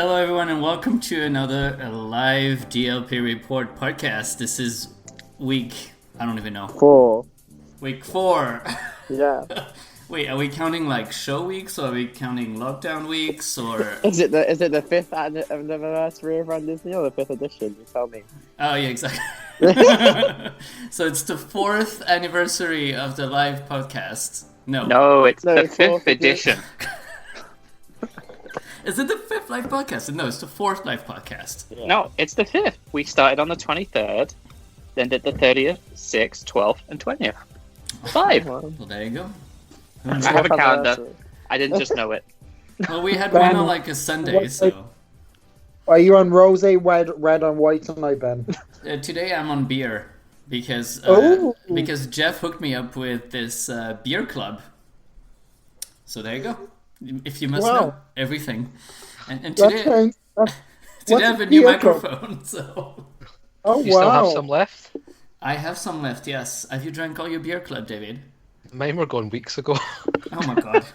Hello, everyone, and welcome to another live DLP Report podcast. This is week, I don't even know. 4. Week 4. Yeah. Wait, are we counting like show weeks, or are we counting lockdown weeks, or? Is it the 5th anniversary of Run Disney or the 5th edition? You tell me. Oh, yeah, exactly. So it's the 4th anniversary of the live podcast. No, it's the 5th edition. Is it the 5th live podcast? No, it's the 4th live podcast. Yeah. No, it's the 5th. We started on the 23rd, then did the 30th, 6th, 12th, and 20th. 5. Well, there you go. I have a calendar. I didn't just know it. Well, we had one on like a Sunday, so... Are you on rosé, red on white tonight, Ben? Today I'm on beer, because Jeff hooked me up with this beer club. So there you go. If you must know everything. And today, today I have a new microphone, so... Oh, you still have some left? I have some left, yes. Have you drank all your beer club, David? Mine were gone weeks ago. Oh my god.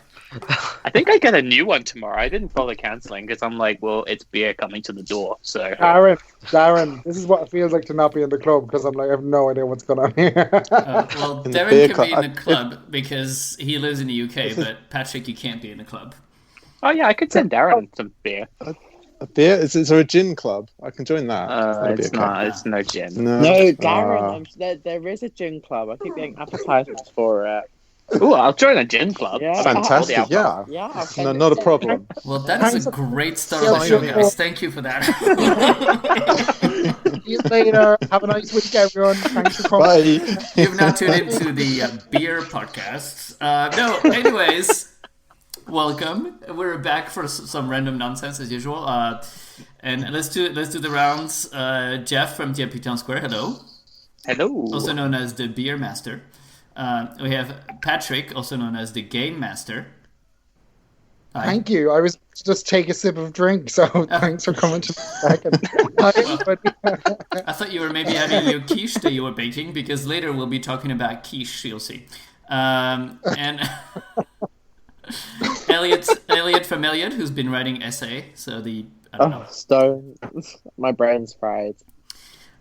I think I get a new one tomorrow. I didn't bother cancelling because I'm like, well, it's beer coming to the door, so... Darren, this is what it feels like to not be in the club, because I'm like, I have no idea what's going on here. Well, Darren can be in the club because he lives in the UK, but Patrick, you can't be in the club. Oh yeah, I could send Darren some beer. A beer? Is there a gin club? I can join that. It's not. It's no gin. No, Darren, there is a gin club. I keep getting advertisements for it. Ooh, I'll join a gin club. Yeah. Fantastic, yeah. No, not a problem. Well, that is a great start of the show, guys. Thank you for that. See you later. Have a nice week, everyone. Thanks for coming. Bye. You've now tuned into the beer podcast. Anyways, welcome. We're back for some random nonsense as usual. And let's do the rounds. Jeff from TMP Town Square, hello. Hello. Also known as the Beer Master. We have Patrick, also known as the Game Master. Hi. Thank you. I was just take a sip of drink, so thanks for coming to the second. I thought you were maybe having your quiche that you were baking, because later we'll be talking about quiche, you'll see. And Elliot from Elliot, who's been writing essay, so I don't know. Stone. My brain's fried.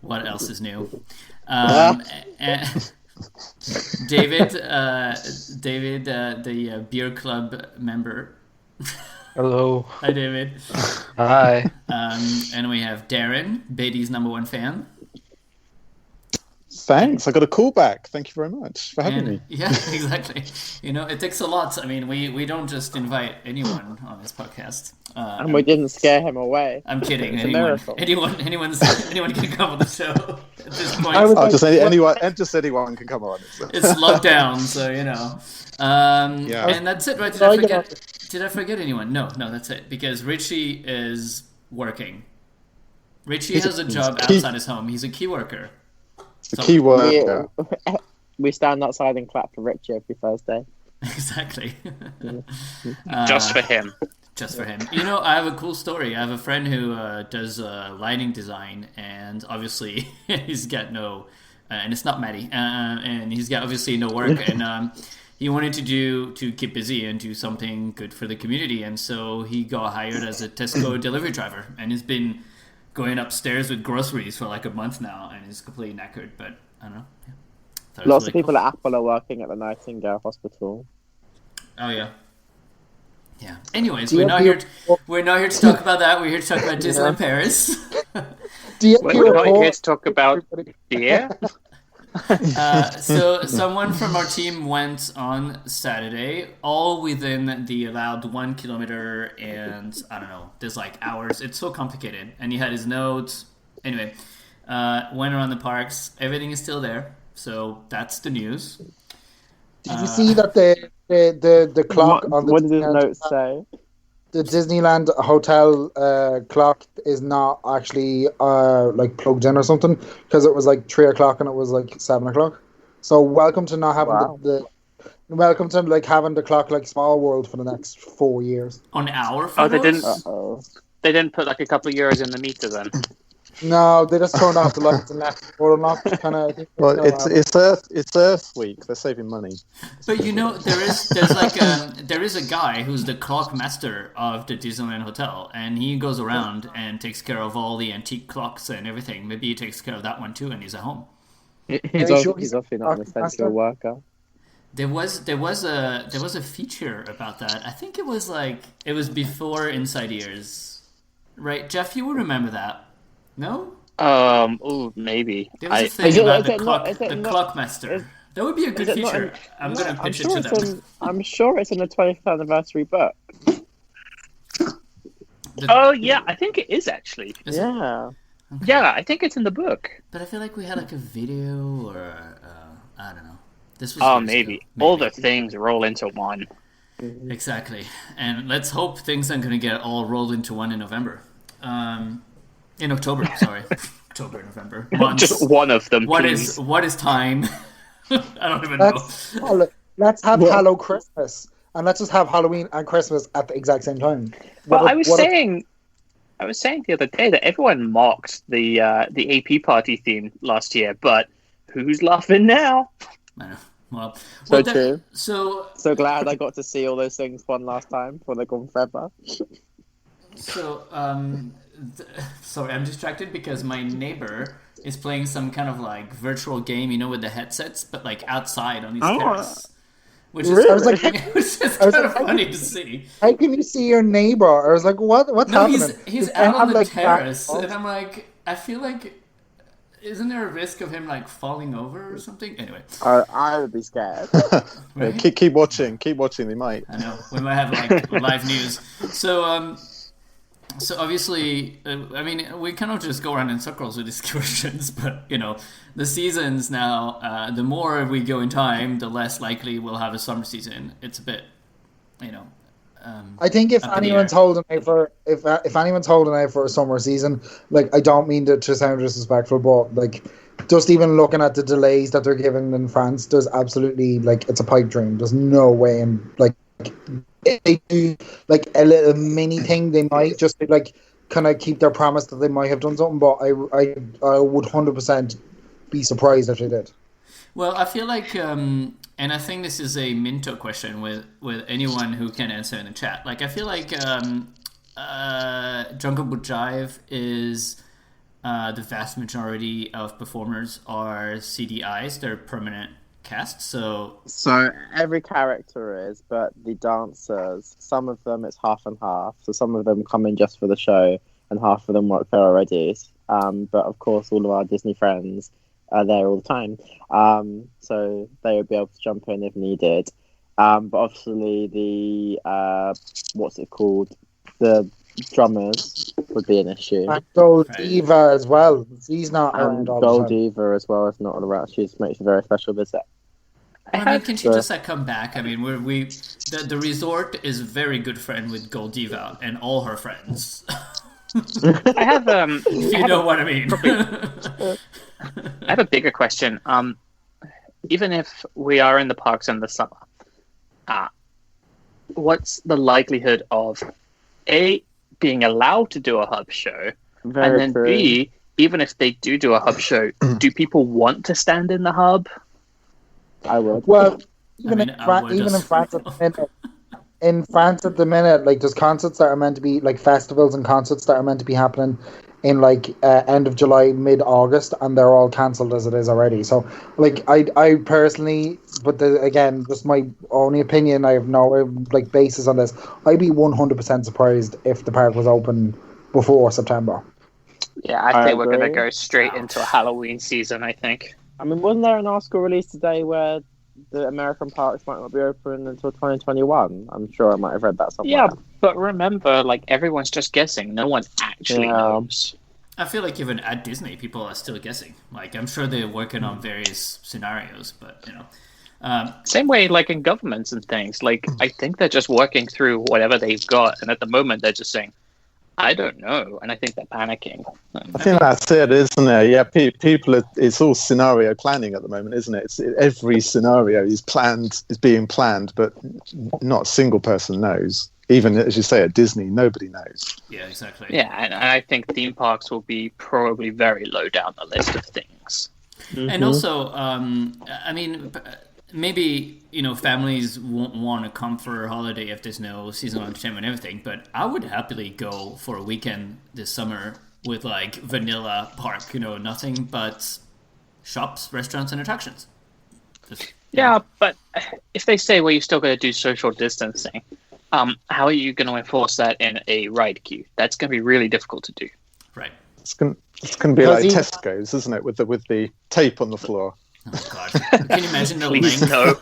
What else is new? And David, the beer club member. Hello. Hi, David. Hi. And we have Darren, Beatty's #1 fan. Thanks. I got a call back. Thank you very much for having me. Yeah, exactly. It takes a lot. I mean, we don't just invite anyone on this podcast. And we didn't scare him away. I'm kidding. It's Anyone can come on the show at this point. Anyone can come on. So. It's lockdown, so Yeah. And that's it, right? Did I forget anyone? No, that's it. Because Richie is working. Richie has a job outside his home. He's a key worker. The key word. We stand outside and clap for Richie every Thursday. Exactly. Just for him. Just for him. I have a cool story. I have a friend who does lighting design, and obviously he's got no... and it's not Maddie. And he's got obviously no work, and he wanted to keep busy and do something good for the community, and so he got hired as a Tesco delivery driver, and he's been going upstairs with groceries for like a month now, and he's completely knackered, but I don't know. Yeah. Lots of people at Apple are working at the Nightingale Hospital. Oh, yeah. Yeah. Anyways, we're not here to talk about that. We're here to talk about Disneyland Paris. We're not here to talk about beer. So someone from our team went on Saturday, all within the allowed 1 kilometer, and I don't know, there's like hours. It's so complicated. And he had his notes. Anyway, went around the parks. Everything is still there. So that's the news. Did you see that the clock on the... What did his notes say? The Disneyland hotel clock is not actually like plugged in or something, because it was like 3 o'clock and it was like 7 o'clock. So welcome to not having welcome to like having the clock like Small World for the next 4 years. On our Oh, photos? they didn't put like a couple of euros in the meter then. No, they just turned off the lights and left the door unlocked. Kind of. Well, it's Earth Week. They're saving money. But you know, there is a guy who's the clock master of the Disneyland Hotel, and he goes around and takes care of all the antique clocks and everything. Maybe he takes care of that one too, and he's at home. He's obviously not an essential worker. There was a feature about that. I think it was before Inside Ears, right? Jeff, you would remember that. No? Maybe. There was a thing about the clock master. That would be a good feature. I'm going to pitch it to them. I'm sure it's in the 20th anniversary book. Yeah, I think it is actually. Yeah. Okay. Yeah, I think it's in the book. But I feel like we had like a video or I don't know. This was Maybe. All the things roll into one. Exactly. And let's hope things aren't going to get all rolled into one in November. In October, sorry. October, November. Months. Just one of them, What please. is time? I don't even know. Let's have Hello Christmas, and let's just have Halloween and Christmas at the exact same time. Well, I was saying the other day that everyone mocked the AP party theme last year, but who's laughing now? I know. Well, True. So glad I got to see all those things one last time before they're gone forever. So, sorry, I'm distracted because my neighbor is playing some kind of like virtual game, with the headsets, but like outside on his terrace. Which is, Really? which is kind of funny to see. How can you see your neighbor? I was like, what's happening? He's out on the terrace, and I'm like, I feel like, isn't there a risk of him like falling over or something? Anyway, I would be scared. right? Keep watching. They might. I know we might have like live news. So obviously, we kind of just go around in circles with these questions, but the seasons now, the more we go in time, the less likely we'll have a summer season. It's a bit, I think if anyone's holding out for if anyone's holding out for a summer season, like, I don't mean to sound disrespectful, but like, just even looking at the delays that they're giving in France, there's absolutely, like, it's a pipe dream. There's no way in, like, if they do like a little mini thing, they might just like kind of keep their promise that they might have done something, but I would 100% be surprised if they did. Well, I feel like, and I think this is a Minto question with anyone who can answer in the chat. Like, I feel like Jungle Book Jive is the vast majority of performers are CDIs. They're permanent cast. So every character is, but the dancers, some of them it's half and half. So some of them come in just for the show, and half of them work there already. But of course, all of our Disney friends are there all the time. So they would be able to jump in if needed. But obviously the what's it called? The drummers would be an issue. And Goldiva as well. She's not And around all the time. Goldiva as well is not around. She makes a very special visit. can she just come back? I mean, the resort is very good friend with Goldiva and all her friends. I have You know what I mean. I have a bigger question. Even if we are in the parks in the summer, what's the likelihood of A, being allowed to do a hub show, Very and then true. B, even if they do a hub show, do people want to stand in the hub? I would. Well, I mean, I would even in as France at the minute, like, there's concerts that are meant to be like festivals and concerts that are meant to be happening in like end of July, mid-August, and they're all cancelled as it is already. So, like, I personally, but again, just my only opinion, I have no like basis on this. I'd be 100% surprised if the park was open before September. Yeah, I think we're going to agree. go straight into a Halloween season, I think. I mean, wasn't there an article released today where the American parks might not be open until 2021? I'm sure I might have read that somewhere. Yeah, but remember, like, everyone's just guessing. No one actually knows. I feel like even at Disney, people are still guessing. Like, I'm sure they're working on various scenarios, but Same way, like, in governments and things. Like, I think they're just working through whatever they've got, and at the moment, they're just saying, I don't know, and I think they're panicking. I think that's it, isn't it? Yeah, people. It's all scenario planning at the moment, isn't it? Every scenario is being planned, but not a single person knows. even as you say at Disney, nobody knows. Yeah, exactly. Yeah, and I think theme parks will be probably very low down the list of things. And also, I mean, maybe, families won't want to come for a holiday if there's no seasonal entertainment and everything, but I would happily go for a weekend this summer with like vanilla park, nothing but shops, restaurants, and attractions. Yeah, but if they say, well, you're still going to do social distancing, how are you going to enforce that in a ride queue? That's going to be really difficult to do. Right. It's going to be like Tesco's, isn't it, with the tape on the floor? Oh God! Can you imagine the Please length? no.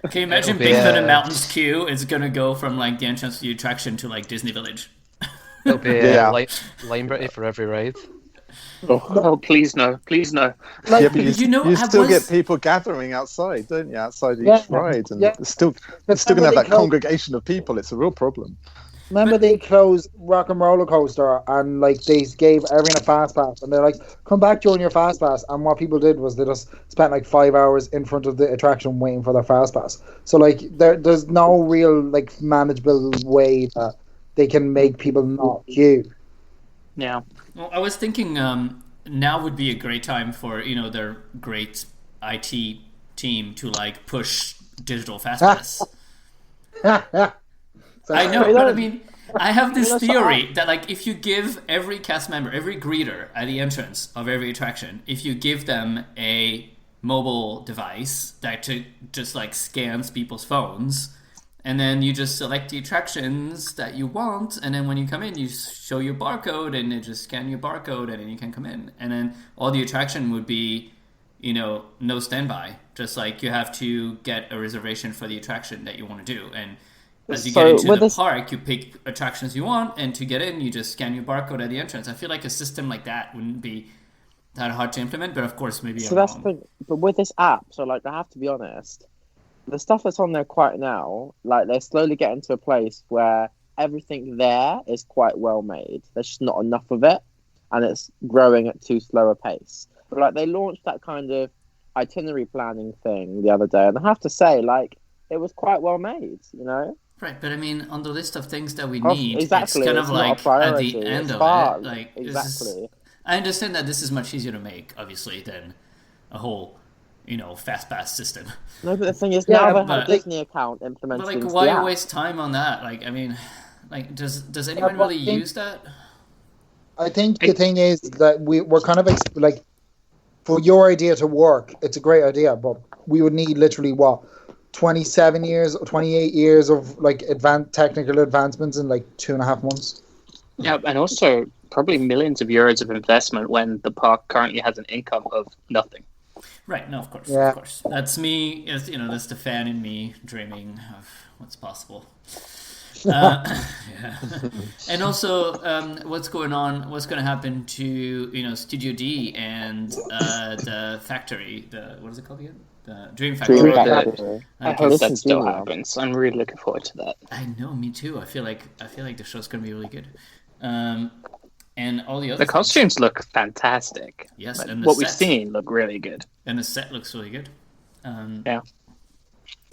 Can you imagine Big Thunder Mountain's queue is going to go from like the entrance to the attraction to like Disney Village? It'll be line Britty for every ride. Oh, please no. Please no. Yeah, but you still get people gathering outside, don't you? Outside each ride, and it's still going to have that congregation of people. It's a real problem. Remember they closed Rock and Roller Coaster and like they gave everyone a fast pass and they're like, come back during your fast pass, and what people did was they just spent like 5 hours in front of the attraction waiting for their fast pass. So like there's no real like manageable way that they can make people not queue. Yeah. Well, I was thinking now would be a great time for their great IT team to like push digital fast pass. I know, but I mean, I have this theory that like if you give every cast member, every greeter at the entrance of every attraction, if you give them a mobile device that just like scans people's phones, and then you just select the attractions that you want, and then when you come in, you show your barcode, and they just scan your barcode, and then you can come in, and then all the attraction would be, no standby, just like you have to get a reservation for the attraction that you want to do, and as you get into the park, you pick attractions you want, and to get in, you just scan your barcode at the entrance. I feel like a system like that wouldn't be that hard to implement, but of course, maybe I'm that's wrong. the thing. But with this app, so like I have to be honest, the stuff that's on there quite now, like they're slowly getting to a place where everything there is quite well made. There's just not enough of it, and it's growing at too slow a pace. But like they launched that kind of itinerary planning thing the other day, and I have to say, like, it was quite well made, Right, but I mean, on the list of things that we need, exactly, it's kind it's of not a like at priority, the end it's of far, it. Like, exactly. I understand that this is much easier to make, obviously, than a whole, fast pass system. No, but the thing is, now they have but- a Disney account implemented. But like, into why the app. waste time on that? Like, I mean, like, does anyone really use that? I think the thing is that we're kind of like, for your idea to work, it's a great idea, but we would need literally 27 years or 28 years of like technical advancements in like 2.5 months. Yeah, and also probably millions of euros of investment when the park currently has an income of nothing. Right, no, of course, Yeah. of course. That's me, that's the fan in me dreaming of what's possible. Yeah. And also, what's going to happen to, Studio D and the factory, what is it called again? The Dream Factory. Dream Factory. Factory. I hope Listen that to still you now. happens. I'm really looking forward to that. I know, me too. I feel like the show's going to be really good. And all the other The things. costumes look fantastic. Yes, Like, and the what we've set. seen look really good. And the set looks really good. Yeah.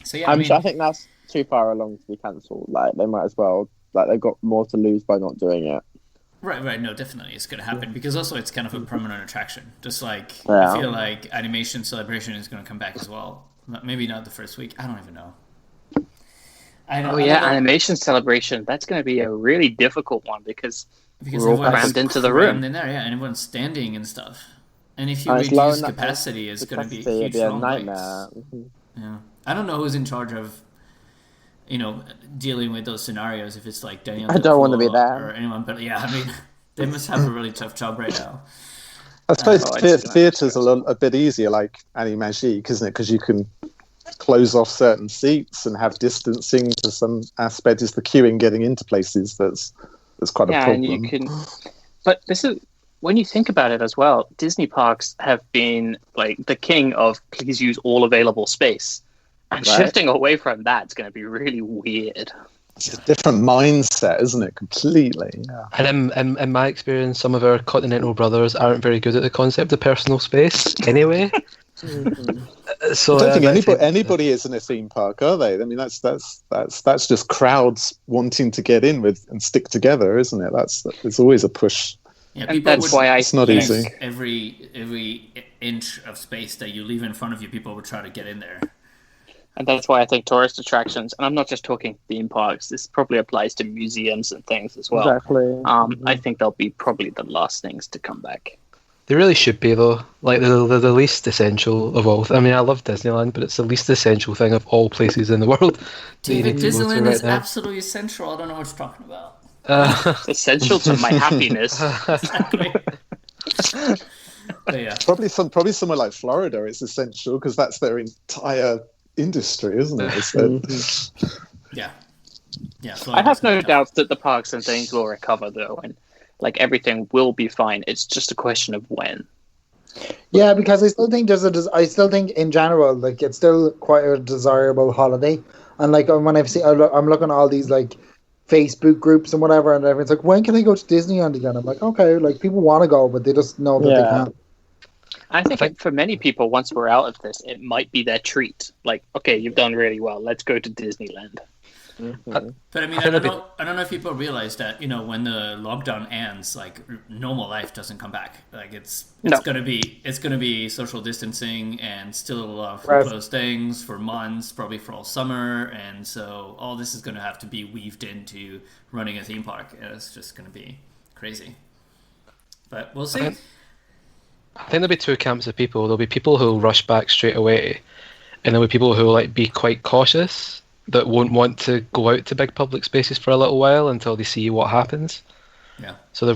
So yeah, I think that's too far along to be cancelled. Like they might as well. Like they've got more to lose by not doing it. Right. No, definitely, it's going to happen because also it's kind of a permanent attraction. Just like Yeah. I feel like Animation Celebration is going to come back as well. Maybe not the first week. I don't even know. I Oh yeah, Animation Celebration. That's going to be a really difficult one because we're all everyone's crammed into the room. in there, yeah, and everyone's standing and stuff. And if you And it's low reduce enough capacity, it's going to be capacity, a it'd huge be a long nightmare. waits. Yeah, I don't know who's in charge of, dealing with those scenarios. If it's like Daniel, I don't want to be there. or anyone, but yeah, I mean, they must have a really tough job right now. I suppose it's theatre's a bit easier, like Animagique, isn't it? Because you can close off certain seats and have distancing to some aspect. Is the queuing getting into places that's quite a problem. And you can. But this is when you think about it as well. Disney parks have been like the king of please use all available space, and Right. shifting away from that's going to be really weird. It's a different mindset, isn't it? Completely. Yeah. And in my experience, some of our continental brothers aren't very good at the concept of personal space anyway. So I don't think actually- anybody is in a theme park, are they? I mean, that's just crowds wanting to get in with and stick together, isn't it? It's always a push. Yeah, And people that's why I It's not think easy. every inch of space that you leave in front of you, people would try to get in there. And that's why I think tourist attractions, and I'm not just talking theme parks, this probably applies to museums and things as well. Exactly. I think they'll be probably the last things to come back. They really should be, though. Like, they're the least essential of all. I mean, I love Disneyland, but it's the least essential thing of all places in the world. that you David, need to go to Disneyland right is now. absolutely essential. I don't know what you're talking about. It's essential to my happiness. Exactly. But yeah. Probably somewhere like Florida is essential because that's their entire industry, isn't it? Yeah. So I have no doubts that the parks and things will recover, though, and like everything will be fine. It's just a question of when. Yeah, because I still think I still think in general, like it's still quite a desirable holiday. And like when I'm looking at all these like Facebook groups and whatever, and everyone's like, when can I go to Disneyland again? I'm like, okay, like people want to go, but they just know that they can't. I think for many people, once we're out of this, it might be their treat. Like, okay, you've done really well. Let's go to Disneyland. But I mean, I don't know if people realize that, you know, when the lockdown ends, like normal life doesn't come back. Like it's gonna be social distancing and still closed things for months, probably for all summer, and so all this is gonna have to be weaved into running a theme park. And it's just gonna be crazy. But we'll see. I think there'll be two camps of people. There'll be people who'll rush back straight away, and there'll be people who'll like be quite cautious that won't want to go out to big public spaces for a little while until they see what happens. Yeah. So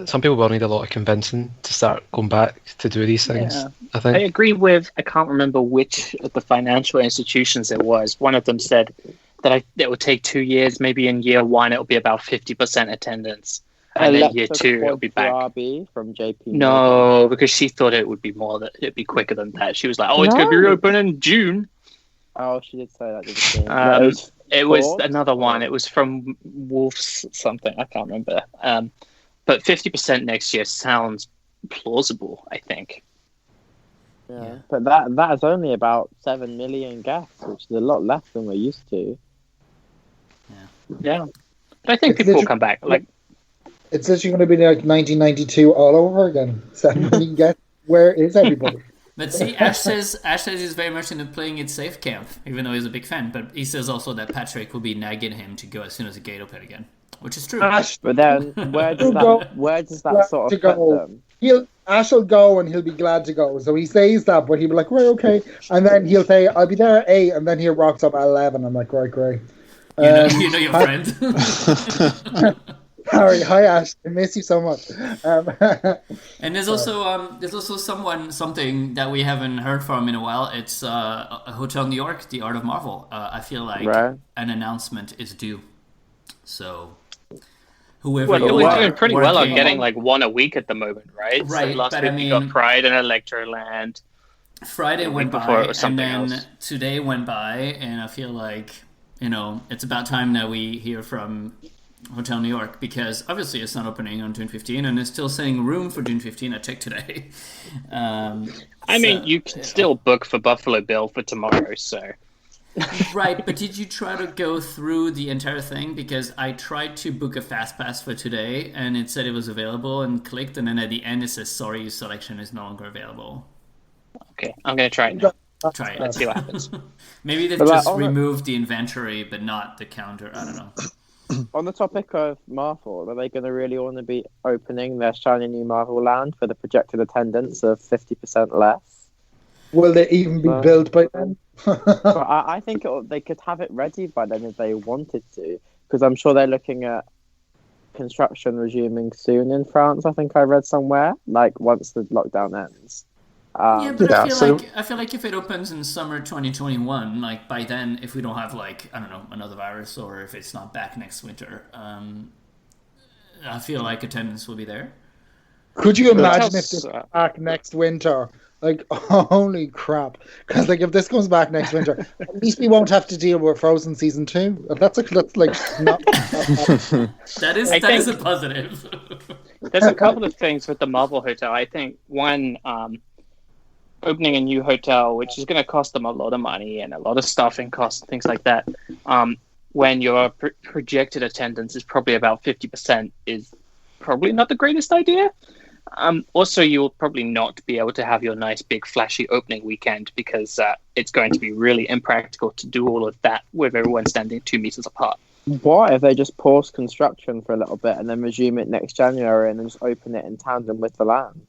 some people will need a lot of convincing to start going back to do these things. Yeah. I think. I agree with, I can't remember which of the financial institutions it was. One of them said that it would take 2 years. Maybe in year one, it'll be about 50% attendance. And then year two, it'll be back. From JP. No, because she thought it would be it'd be quicker than that. She was like, it's going to be reopen in June. Oh, she did say that, didn't she? It was another one. It was from Wolf's something. I can't remember. But 50% next year sounds plausible, I think. Yeah. But that is only about 7 million guests, which is a lot less than we're used to. Yeah. But I think people will come back. Like, it's literally going to be like 1992 all over again. 7 million guests. Where is everybody? But see, Ash says he's very much in the playing it safe camp, even though he's a big fan. But he says also that Patrick will be nagging him to go as soon as the gate open again, which is true. Ash, But then, where does that sort of put them? Ash will go and he'll be glad to go. So he says that, but he'll be like, right, okay. And then he'll say, I'll be there at 8, and then he rocks up at 11. I'm like, right, great. You know your friend. Harry, hi Ash, I miss you so much. And there's also something that we haven't heard from in a while. It's Hotel New York, The Art of Marvel. I feel like an announcement is due. So whoever well, you you're are, doing pretty well on getting like one a week at the moment, right? Right, So last but week I you got mean, Pride and Electroland. Friday went before by, it was something and then else. today went by, and I feel like, you know, it's about time that we hear from Hotel New York, because obviously it's not opening on June 15, and it's still saying room for June 15. I checked today. I mean, you can still book for Buffalo Bill for tomorrow, so. Right, but did you try to go through the entire thing? Because I tried to book a fast pass for today, and it said it was available, and clicked, and then at the end it says, sorry, your selection is no longer available. Okay, I'm going to try it now. Try it. Let's see what happens. Maybe they've just removed the inventory, but not the counter. I don't know. On the topic of Marvel, are they going to really want to be opening their shiny new Marvel Land for the projected attendance of 50% less? Will they even be built by then? But I think they could have it ready by then if they wanted to, because I'm sure they're looking at construction resuming soon in France. I think I read somewhere, like once the lockdown ends. Yeah, but I feel like if it opens in summer 2021, like by then, if we don't have like, I don't know, another virus, or if it's not back next winter, I feel like attendance will be there. Could you imagine if this comes back next winter? Like, holy crap! Because like, if this comes back next winter, at least we won't have to deal with Frozen season 2. That's like not. that is a positive. There's a couple of things with the Marvel Hotel. I think one, opening a new hotel, which is going to cost them a lot of money and a lot of staffing costs and things like that, when your projected attendance is probably about 50%, is probably not the greatest idea. Also, you'll probably not be able to have your nice, big, flashy opening weekend because it's going to be really impractical to do all of that with everyone standing 2 meters apart. What if they just pause construction for a little bit and then resume it next January and then just open it in tandem with the land?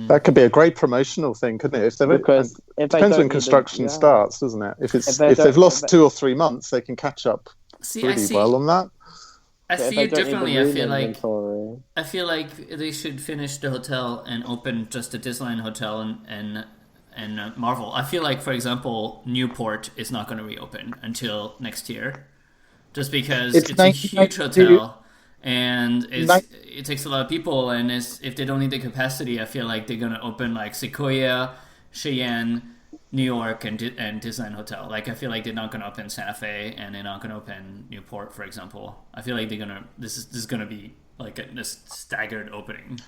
That could be a great promotional thing, couldn't it? Because it depends when construction starts, doesn't it? If they've lost 2 or 3 months, they can catch up pretty well on that. I see it differently. I feel like they should finish the hotel and open just the Disneyland Hotel and Marvel. I feel like, for example, Newport is not going to reopen until next year, just because it's a huge hotel and it takes a lot of people. And if they don't need the capacity, I feel like they're going to open like Sequoia, Cheyenne, New York, and Disneyland Hotel. Like, I feel like they're not going to open Santa Fe and they're not going to open Newport, for example. I feel like this is going to be like this staggered opening.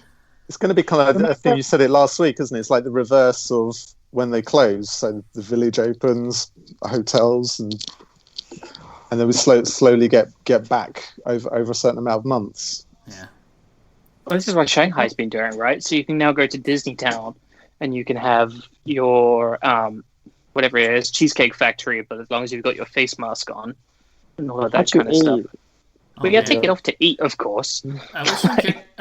It's going to be kind of, I think you said it last week, isn't it? It's like the reverse of when they close. So the village opens, hotels, and then we slowly get back over a certain amount of months. Yeah. Well, this is what Shanghai's been doing, right? So you can now go to Disneytown and you can have your whatever it is, Cheesecake Factory, but as long as you've got your face mask on and all of that kind of stuff. But you gotta take it off to eat, of course. I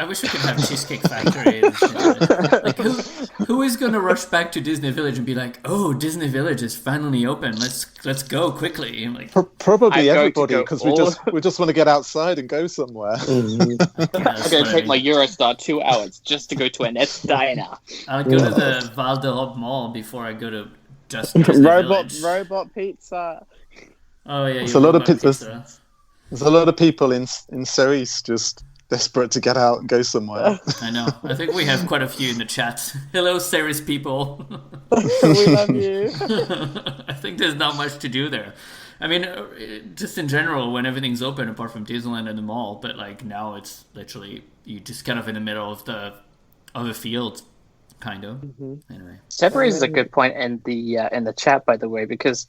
wish we could have Cheesecake Factory. Like, who is gonna rush back to Disney Village and be like, "Oh, Disney Village is finally open. Let's go quickly." And like, probably everybody, because we just want to get outside and go somewhere. I'm gonna take my Eurostar 2 hours just to go to a Nest diner. I'll go to the Val d'Europe Mall before I go to just Disney Village. Robot pizza. Oh yeah, it's a lot of pizza. There's a lot of people in Cerise just desperate to get out and go somewhere. I know. I think we have quite a few in the chat. Hello, Cerise people. We love you. I think there's not much to do there. I mean, just in general, when everything's open, apart from Disneyland and the mall, but like now it's literally you just kind of in the middle of a field, kind of. Mm-hmm. Anyway, Seb raises a good point in the chat, by the way, because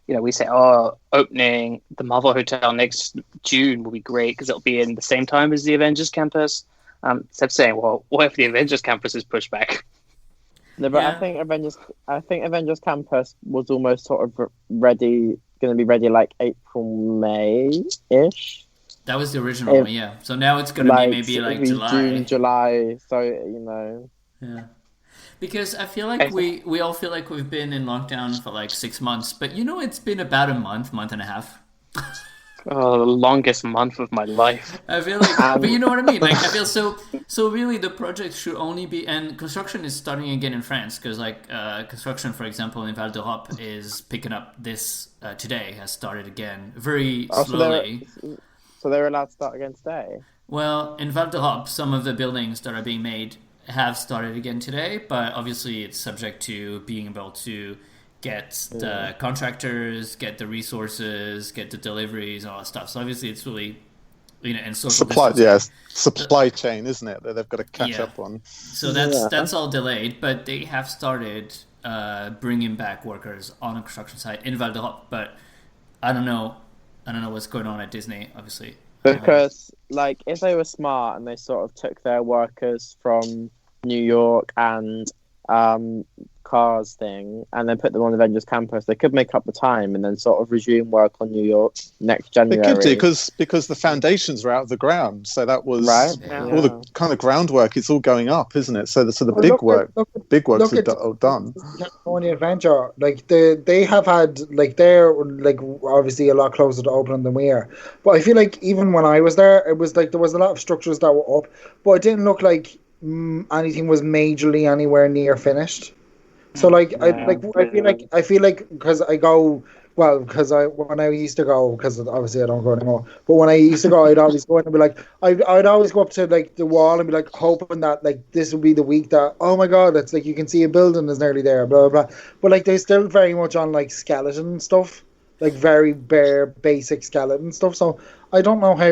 we say, opening the Marvel Hotel next June will be great because it'll be in the same time as the Avengers Campus. Seb's saying, well, what if the Avengers Campus is pushed back? No, but yeah. I think Avengers Campus was almost sort of going to be ready like April, May-ish. That was the original one, yeah. So now it's going to be maybe like July. June, July, so, Yeah. Because I feel like we all feel like we've been in lockdown for like 6 months, but it's been about a month and a half. The longest month of my life. I feel like, but you know what I mean? Like, I feel so really the project should only be, and construction is starting again in France, because like construction, for example, in Val d'Europe is picking up today, has started again, very slowly. So they're allowed to start again today? Well, in Val d'Europe, some of the buildings that are being made have started again today, but obviously it's subject to being able to get the contractors, get the resources, get the deliveries, and all that stuff. So obviously it's really, and social supply chain, isn't it? That they've got to catch up on. So that's all delayed, but they have started bringing back workers on a construction site in Val d'Europe. But I don't know what's going on at Disney, obviously. Because, like, if they were smart and they sort of took their workers from New York and Cars thing and then put them on the Avengers Campus, they could make up the time and then sort of resume work on New York next January. They could do, because the foundations are out of the ground, so that was all the kind of groundwork. It's all going up, isn't it? So the big works are done. California Adventure, like they have had, like, they're like obviously a lot closer to opening than we are. But I feel like even when I was there, it was like there was a lot of structures that were up, but it didn't look like anything was majorly anywhere near finished. So I feel like because when I used to go, because obviously I don't go anymore, but when I used to go, I'd always go in and be like, I'd always go up to like the wall and be like hoping that like this would be the week that, oh my god, it's like you can see a building is nearly there, blah blah blah. But like they're still very much on like skeleton stuff, like very bare basic skeleton stuff. So I don't know how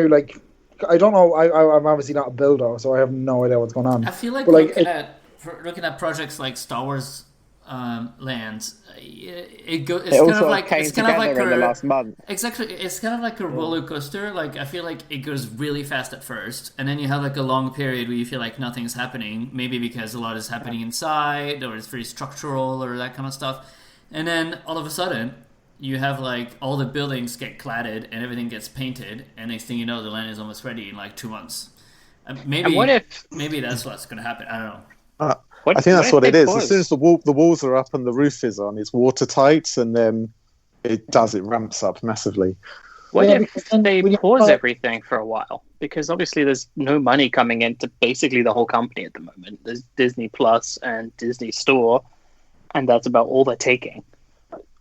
I'm obviously not a builder, so I have no idea what's going on. I feel like looking at projects like Star Wars lands, it's all kind of sort like came it's kind of like together in the last month. exactly. It's kind of like a roller coaster. Like I feel like it goes really fast at first, and then you have like a long period where you feel like nothing's happening. Maybe because a lot is happening inside, or it's very structural, or that kind of stuff. And then all of a sudden, you have like all the buildings get cladded and everything gets painted, and next thing you know, the land is almost ready in like 2 months. Maybe that's what's going to happen. I don't know. I think that's what it is. As soon as the walls are up and the roof is on, it's watertight, and then it ramps up massively. What if they pause everything for a while? Because obviously there's no money coming into basically the whole company at the moment. There's Disney Plus and Disney Store, and that's about all they're taking.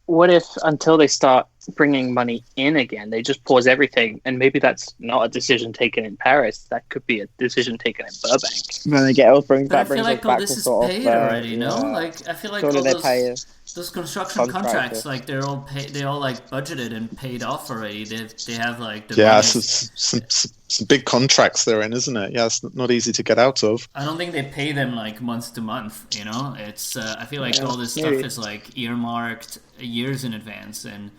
What if until they start bringing money in again, they just pause everything? And maybe that's not a decision taken in Paris. That could be a decision taken in Burbank. Then they get all brings But I back. feel like all this is paid already, no? Like I feel like all those construction contracts, like they're all paid. They all like budgeted and paid off already. They have like the some big contracts they're in, isn't it? Yeah, it's not easy to get out of. I don't think they pay them like month to month. You know, it's I feel like all this stuff is like earmarked years in advance and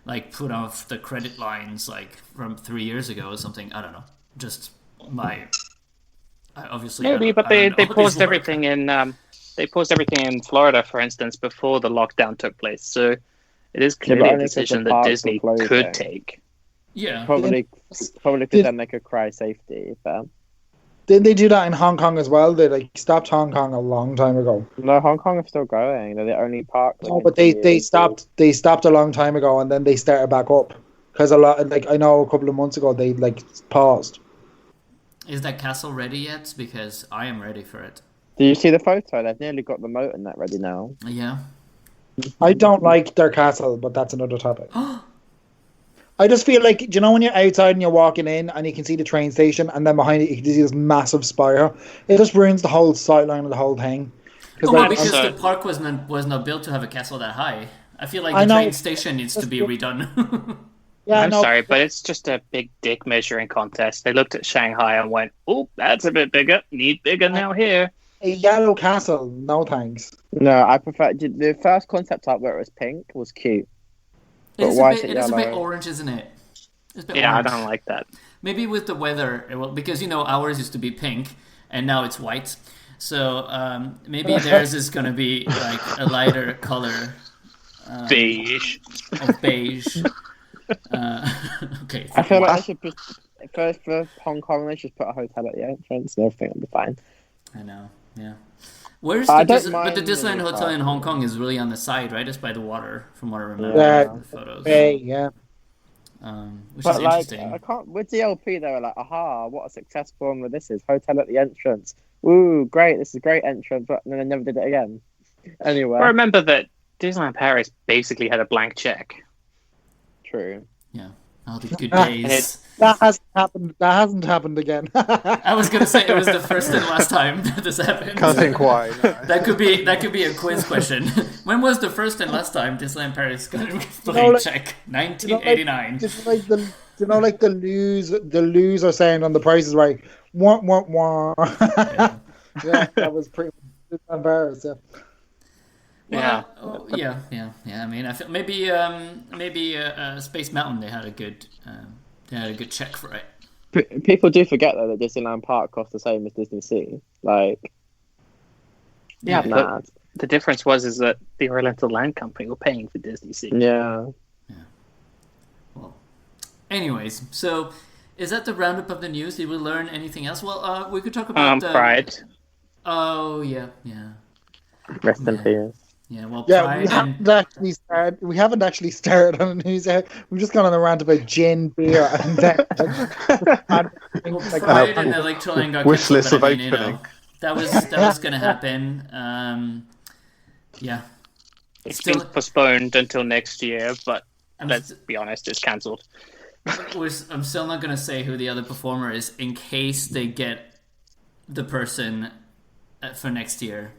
like put off the credit lines like from 3 years ago or something. I don't know. Just obviously maybe, but they paused everything in. They paused everything in Florida, for instance, before the lockdown took place. So it is clearly a decision that Disney could take. Yeah, probably because then they could cry safety. But didn't they do that in Hong Kong as well? They like stopped Hong Kong a long time ago. No, Hong Kong is still going. They're the only park. No, but they stopped. They stopped a long time ago, and then they started back up because a lot. Like I know a couple of months ago, they like paused. Is that castle ready yet? Because I am ready for it. Did you see the photo? They've nearly got the moat and that ready now. Yeah. I don't like their castle, but that's another topic. I just feel like, do you know when you're outside and you're walking in and you can see the train station and then behind it you can see this massive spire? It just ruins the whole sightline of the whole thing. Because the park was not built to have a castle that high. I feel like the train station needs to be redone. Yeah, I'm sorry, but it's just a big dick measuring contest. They looked at Shanghai and went, "Oh, that's a bit bigger. Need bigger now here." A yellow castle, no thanks. No, I prefer the first concept art where it was pink was cute. It is a bit orange, isn't it? It's a bit orange. I don't like that. Maybe with the weather, because ours used to be pink and now it's white. So maybe theirs is going to be like a lighter color. Beige. Of beige. Okay. I feel like I should put for Hong Kong. They should put a hotel at the entrance, and everything will be fine. I know. Yeah. Where's but the Disneyland Hotel in Hong Kong is really on the side, right? It's by the water, from what I remember from the photos. Yeah. Which is interesting. I can't. With DLP, they were like, "Aha! What a success formula this is! Hotel at the entrance. Ooh, great! This is a great entrance." But then they never did it again. Anyway, I remember that Disneyland Paris basically had a blank check. True. Yeah. All the good days. That hasn't happened again. I was gonna say it was the first and last time that this happened. Can't think why. No. That could be a quiz question. When was the first and last time Disneyland Paris got a blank check? 1989. Like the lose are saying on The Price is Right. Wah. Yeah, that was pretty much Disneyland Paris. Yeah. Well, yeah. I mean, I feel maybe Space Mountain they had a good check for it. People do forget though that Disneyland Park costs the same as Disney Sea. Like, but the difference is that the Oriental Land Company were paying for Disney Sea. Yeah. Well, anyways, so is that the roundup of the news? Did we learn anything else? Well, we could talk about Pride. Oh yeah. Rest in peace. Yeah, well, we haven't actually started on the news yet. We've just gone on a rant about gin, beer, and Pride and Electroland got wish list of opening. That was going to happen. Yeah, It's been postponed until next year, but let's be honest, it's cancelled. I'm still not going to say who the other performer is in case they get the person for next year.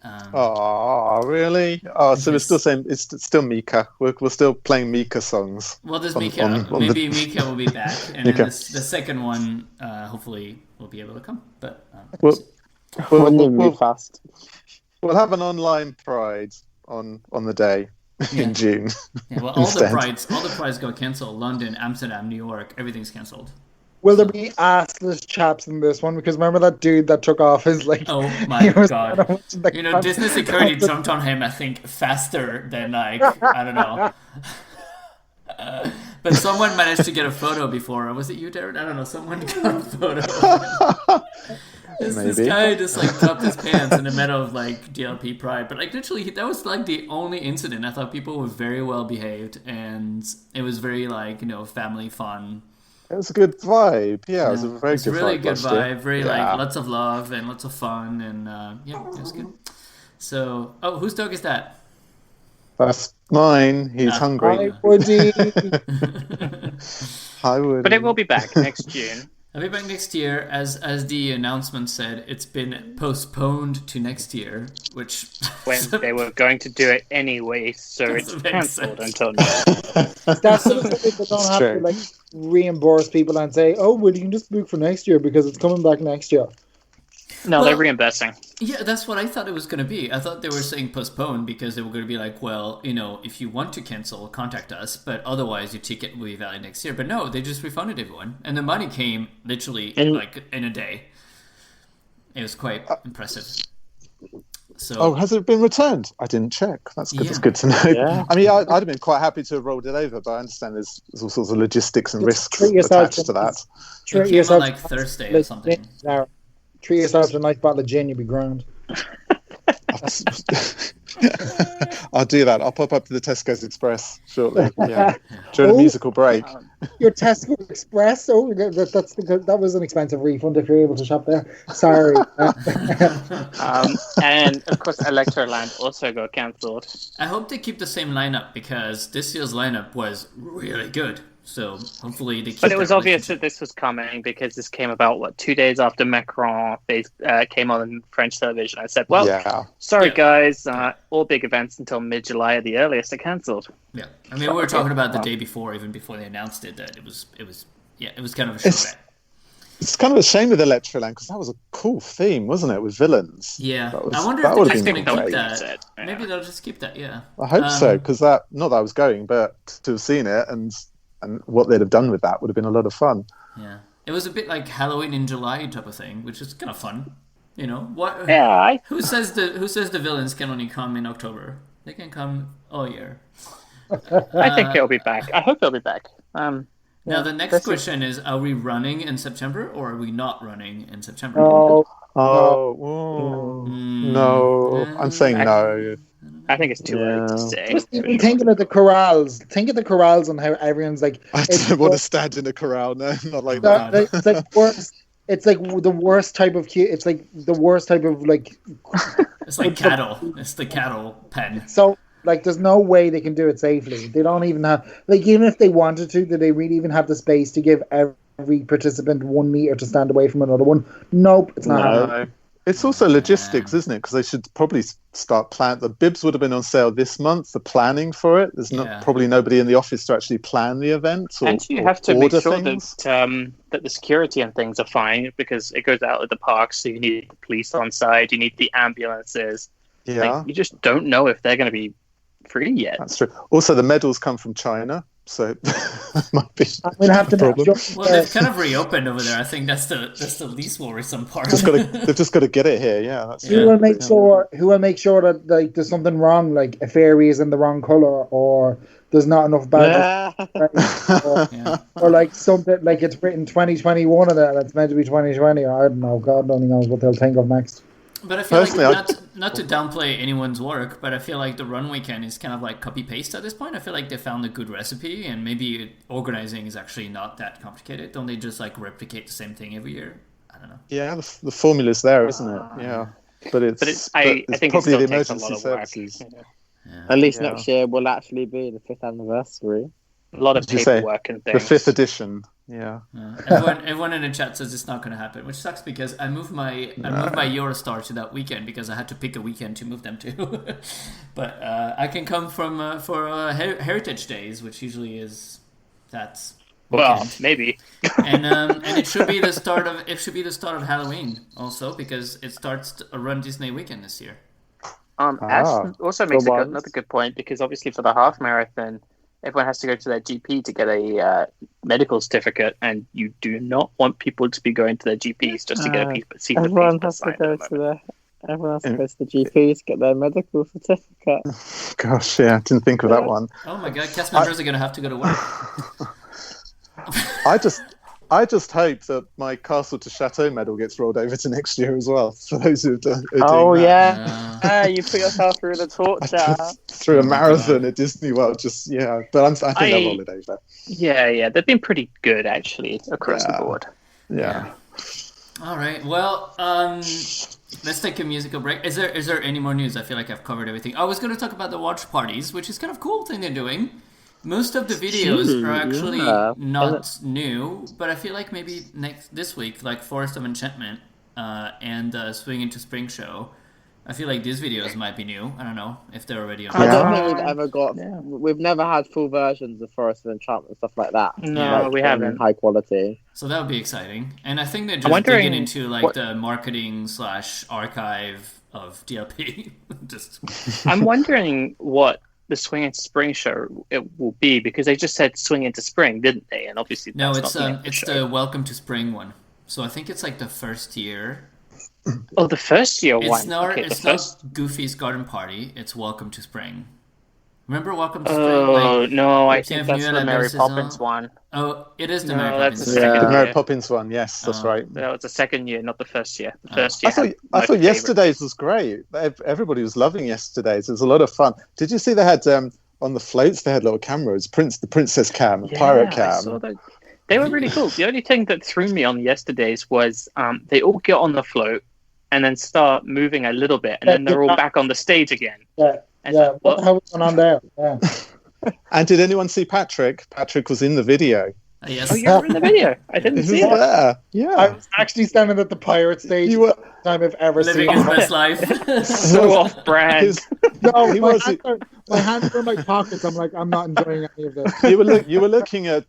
Really? Oh, so we're still saying it's still Mika. We're still playing Mika songs. Well, there's Mika. Maybe Mika will be back, and then the second one hopefully will be able to come. But Wouldn't even be fast. We'll have an online Pride on the day in June. Yeah, well, all the prides got cancelled. London, Amsterdam, New York, everything's cancelled. Will there be assless chaps in this one? Because remember that dude that took off his like. Oh my god! Disney security jumped on him. I think faster than I don't know. But someone managed to get a photo before. Was it you, Darren? I don't know. Someone got a photo. This guy just like dropped his pants in the middle of like DLP Pride, but like literally that was like the only incident. I thought people were very well behaved, and it was very like family fun. It was a good vibe. Yeah, it was a very good really vibe. Good vibe. Very like lots of love and lots of fun, and it was good. So, whose dog is that? That's mine. He's hungry. Hi, Woody. Hi, Woody. But it will be back next June. I'll be back next year. As the announcement said, it's been postponed to next year, which when they were going to do it anyway, so it's cancelled until now. That's so people don't have to like reimburse people and say, "Oh, well, you can just book for next year because it's coming back next year." No, they're reimbursing. Yeah, that's what I thought it was going to be. I thought they were saying postpone because they were going to be like, well, if you want to cancel, contact us, but otherwise your ticket will be valid next year. But no, they just refunded everyone. And the money came literally in a day. It was quite impressive. So, has it been returned? I didn't check. That's good. Yeah. That's good to know. Yeah. I mean, I'd have been quite happy to have rolled it over, but I understand there's all sorts of logistics and risks attached to that. It came on like Thursday or something. Treat yourself to a nice bottle of gin, you'll be grand. I'll do that. I'll pop up to the Tesco's Express shortly. Yeah, during a musical break. Your Tesco Express? Oh, that was an expensive refund if you're able to shop there. Sorry. And of course, Electroland also got cancelled. I hope they keep the same lineup because this year's lineup was really good. So hopefully they keep. But it was obvious that this was coming because this came about 2 days after Macron came on French television. I said, sorry guys, all big events until mid-July at the earliest are cancelled. Yeah, I mean we were talking about the day before, even before they announced it, that it was kind of a show bet. It's kind of a shame with Electroland because that was a cool theme, wasn't it, with villains? Yeah, I wonder if they're just going to keep that. Maybe they'll just keep that. Yeah, I hope so because not that I was going, but to have seen it and what they'd have done with that would have been a lot of fun. Yeah, it was a bit like Halloween in July type of thing, which is kind of fun. What? Yeah. Who says the villains can only come in October? They can come all year. I think they'll be back. I hope they'll be back. Now the next question is: are we running in September or are we not running in September? No. I'm saying no. I think it's too early to say. Just even thinking of the corrals. Think of the corrals and how everyone's like. I don't want to stand in a corral. No, not like that. It's like worst. It's like the worst type of. It's like the worst type of like. It's like cattle. It's the cattle pen. So like, there's no way they can do it safely. They don't even have even if they wanted to, do they really even have the space to give every participant 1 meter to stand away from another one? Nope, it's not happening. It's also logistics, isn't it? Because they should probably start plan. The bibs would have been on sale this month. The planning for it. There's probably nobody in the office to actually plan the event. And you have to make sure that the security and things are fine because it goes out at the parks. So you need the police on side. You need the ambulances. Yeah, you just don't know if they're going to be free yet. That's true. Also, the medals come from China. So that might be have to problem. Well, they've kind of reopened over there. I think that's the least worrisome part. They've just got to get it here. Yeah, that's Who will make sure that like there's something wrong, like a fairy is in the wrong color, or there's not enough bags, or like something like it's written 2021 in it and it's meant to be 2020. Or I don't know. God only knows what they'll think of next. But I feel like not to downplay anyone's work, but I feel like the run weekend is kind of like copy paste at this point. I feel like they found a good recipe, and maybe organizing is actually not that complicated. Don't they just like replicate the same thing every year? I don't know. Yeah, the formula's there, isn't it? Yeah, but I think probably the emergency services. Yeah. At least next year will actually be the 5th anniversary. A lot of paperwork and things. The 5th edition. Yeah. Everyone in the chat says it's not going to happen, which sucks because I moved my Eurostar to that weekend because I had to pick a weekend to move them to. But I can come for Heritage Days, which usually is Well, maybe. and it should be the start of Halloween also, because it starts a Run Disney weekend this year. Ash also makes another good point, because obviously for the half marathon, everyone has to go to their GP to get a medical certificate, and you do not want people to be going to their GPs just to get a piece of Everyone has to go to the GPs to get their medical certificate. Gosh, yeah, I didn't think of that one. Oh my god, cast members are going to have to go to work. I just hope that my Castle to Chateau medal gets rolled over to next year as well. For those who are doing that. You put yourself through the torture. Through a marathon at Disney World, but I think they'll roll it over. Yeah, they've been pretty good actually across the board. Yeah. All right. Well, let's take a musical break. Is there any more news? I feel like I've covered everything. I was going to talk about the watch parties, which is kind of cool thing they're doing. Most of the videos are actually not new, but I feel like maybe this week, like Forest of Enchantment and Swing into Spring show, I feel like these videos might be new. I don't know if they're already on. I don't think we've ever got. Yeah. We've never had full versions of Forest of Enchantment and stuff like that. No, we haven't. High quality. So that would be exciting, and I think they're just digging into the marketing / archive of DLP. I'm wondering what the Swing into Spring show it will be, because they just said Swing into Spring, didn't they? And obviously it's the Welcome to Spring one. So I think it's like the first year. Oh, the first year one. It's not Goofy's Garden Party. It's Welcome to Spring. Remember Welcome to Spring? Oh, no, I think that's the Mary Poppins one. Oh, it is the Mary Poppins one. The Mary Poppins one, yes, that's right. That was the second year, not the first year. The first year. I thought Yesterday's was great. Everybody was loving Yesterday's. It was a lot of fun. Did you see they had, on the floats, they had little cameras, the Princess Cam, Pirate Cam. I saw that. They were really cool. The only thing that threw me on Yesterday's was they all get on the float and then start moving a little bit, and then they're all back on the stage again. Yeah. What the hell was going on there? Yeah. And did anyone see Patrick? Patrick was in the video. Yes. Oh, you were in the video. I didn't see it. There. Yeah. I was actually standing at the pirate stage. You were time I've ever living seen his best life. So off-brand. No, my hands are in my pockets. I'm like, I'm not enjoying any of this. You were looking at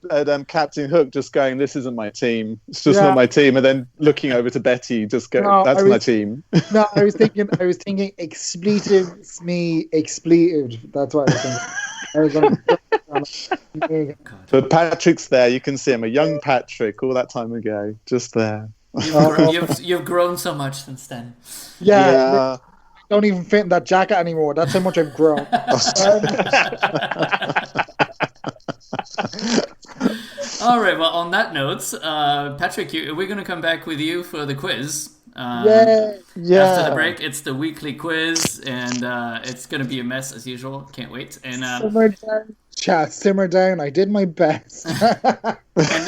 Captain Hook, just going, "This isn't my team. It's just not my team." And then looking over to Betty, just going, "That's my team." No, I was thinking, expletives me expletive. That's what I was thinking. But Patrick's there. You can see him, a young Patrick, all that time ago, just there. You've grown so much since then. Yeah. I don't even fit in that jacket anymore. That's how much I've grown. All right. Well, on that note, Patrick, we're going to come back with you for the quiz. Yeah. After the break, it's the weekly quiz, and it's going to be a mess as usual. Can't wait. And simmer down, chat. Simmer down. I did my best. And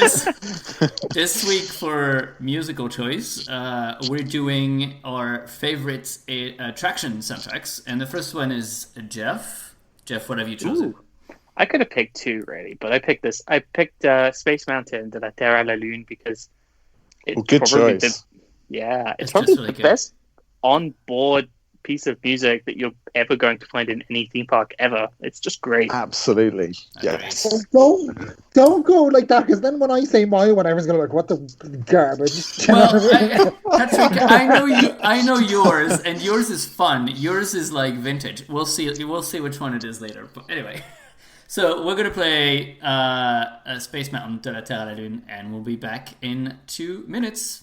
this week for musical choice, we're doing our favorite attraction soundtracks, and the first one is Jeff. Jeff, what have you chosen? Ooh. I could have picked two, really, but I picked this. I picked Space Mountain de la Terre à la Lune because it's good probably choice. It's probably really the best on-board piece of music that you're ever going to find in any theme park ever. It's just great. Absolutely, yes. Don't go like that, because then when I say my one, everyone's gonna be like, "What the garbage?" Well, Patrick, I know yours, and yours is fun. Yours is like vintage. We'll see which one it is later. But anyway, so we're gonna play Space Mountain de la Terre à la Lune, and we'll be back in 2 minutes.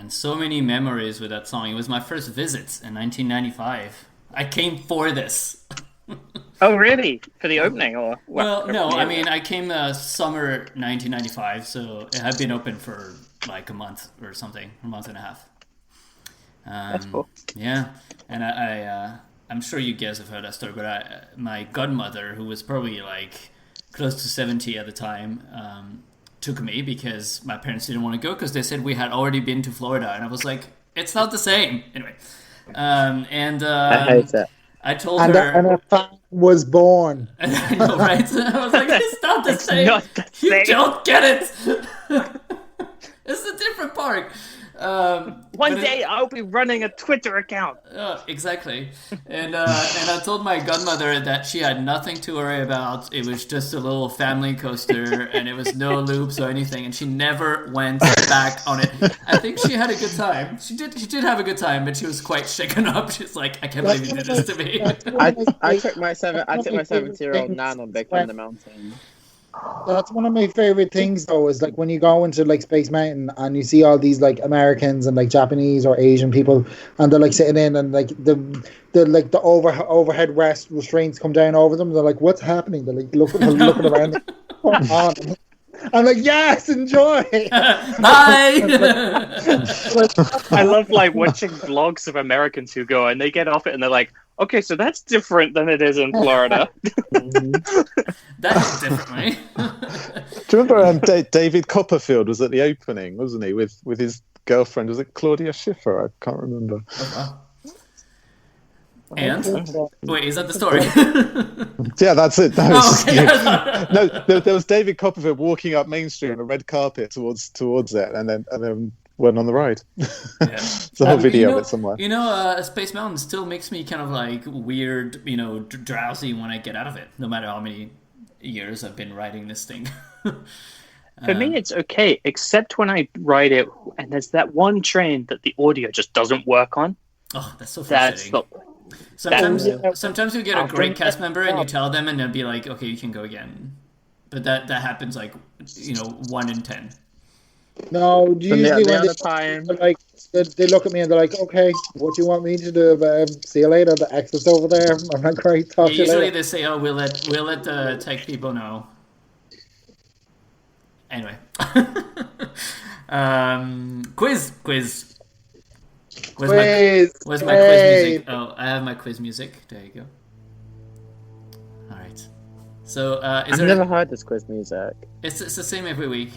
So many memories with that song. It was my first visit in 1995. I came for this. Oh, really? For the opening, or what? Well, no. I mean, I came summer 1995, so it had been open for like a month or something, a month and a half. That's cool. Yeah, and I'm sure you guys have heard that story, but my godmother, who was probably like close to 70 at the time, took me because my parents didn't want to go because they said we had already been to Florida, and I was like, it's not the same. Anyway, I hate it. I told her, and a fan was born. I know, right? I was like, it's not the same. Not the same. You don't get it. It's a different park. One day I'll be running a Twitter account. Exactly. And I told my godmother that she had nothing to worry about. It was just a little family coaster, and it was no loops or anything. And she never went back on it. I think she had a good time. She did have a good time, but she was quite shaken up. She's like, I can't believe you did this to me. I took my 70-year-old nan on Big Thunder Mountain. That's one of my favorite things, though, is like when you go into like Space Mountain and you see all these like Americans and like Japanese or Asian people, and they're like sitting in, and like the overhead restraints come down over them. They're like, "What's happening?" They're like looking around. What's on? I'm like, yes, enjoy. Bye. I love like watching vlogs of Americans who go and they get off it and they're like, okay, so that's different than it is in Florida. That's differently. Do you remember David Copperfield was at the opening, wasn't he, with his girlfriend? Was it Claudia Schiffer? I can't remember. Oh, wow. And wait, is that the story? Yeah, that's it. Okay. No, there was David Copperfield walking up Main Street on a red carpet towards it, and then went on the ride. Yeah. There's a whole video of it somewhere. Space Mountain still makes me kind of like weird, drowsy when I get out of it, no matter how many years I've been riding this thing. For me, it's okay, except when I ride it, and there's that one train that the audio just doesn't work on. Oh, that's so frustrating. Sometimes you get a great cast member and you tell them, and they'll be like, "Okay, you can go again," but that happens like 1 in 10. No, usually they look at me and they're like, "Okay, what do you want me to do? See you later. The exit's over there." I'm like, "Great, talk to you later." Usually they say, "Oh, we'll let the tech people know." Anyway, quiz. Where's my quiz music? Oh, I have my quiz music. There you go. All right. So, I've never heard this quiz music. It's the same every week,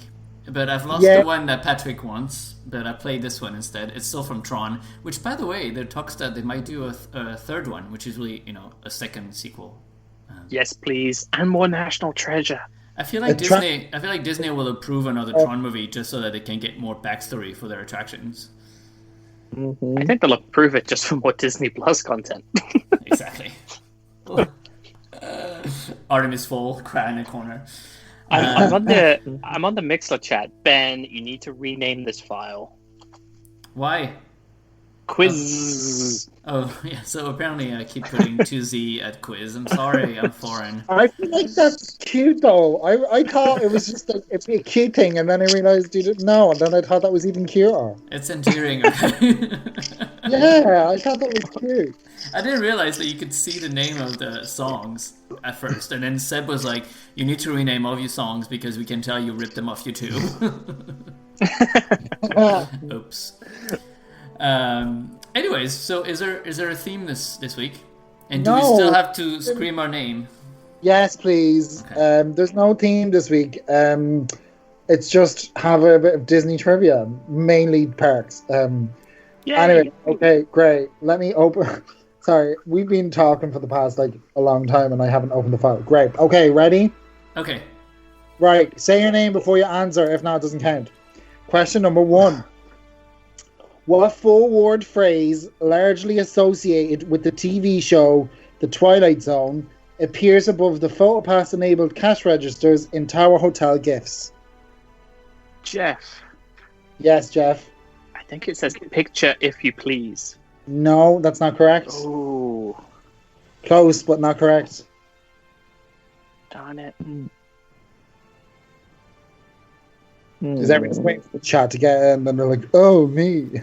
but I've lost the one that Patrick wants. But I played this one instead. It's still from Tron, which, by the way, there are talks that they might do a third one, which is really a second sequel. Yes, please, and more National Treasure. I feel like Disney will approve another Tron movie just so that they can get more backstory for their attractions. Mm-hmm. I think they'll approve it just for more Disney Plus content. Exactly. Artemis Fowl, cry in a corner. I'm on the Mixler chat. Ben, you need to rename this file. Why? Quizz. Oh, yeah. So apparently I keep putting 2Z at quiz. I'm sorry, I'm foreign. I feel like that's cute, though. I thought it was just a cute thing, and then I realized you didn't know, and then I thought that was even cuter. It's endearing, okay? Yeah, I thought that was cute. I didn't realize that you could see the name of the songs at first, and then Seb was like, you need to rename all of your songs because we can tell you ripped them off YouTube. Oops. Anyways, so is there a theme this week? And do we still have to scream our name? Yes, please. Okay. There's no theme this week. It's just have a bit of Disney trivia, mainly parks. Yeah. Anyway, okay, great. Let me open Sorry, we've been talking for the past like a long time, and I haven't opened the file. Great. Okay, ready? Okay. Right. Say your name before you answer. If not, it doesn't count. Question number 1. What four-word phrase, largely associated with the TV show The Twilight Zone, appears above the PhotoPass-enabled cash registers in Tower Hotel gifts? Jeff. Yes, Jeff. I think it says picture if you please. No, that's not correct. Ooh. Close, but not correct. Darn it. Because everyone's waiting for the chat to get in, and they're like, "Oh, me."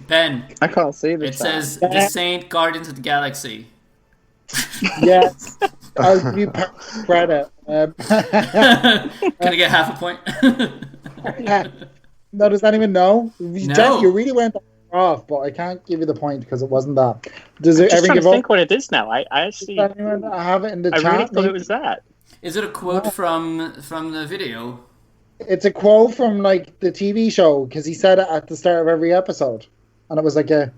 Ben. I can't see the It chat. says the Saint Guardians of the Galaxy. Yes, I'll give you credit. Can I get half a point? No, does anyone know? No. Jeff, you really went off, but I can't give you the point because it wasn't that. Does it Just ever trying give to up? think what it is now. I actually, Does anyone have it in the I chat? really thought maybe? it was that. Is it a quote from the video? It's a quote from like the TV show because he said it at the start of every episode, and it was like a.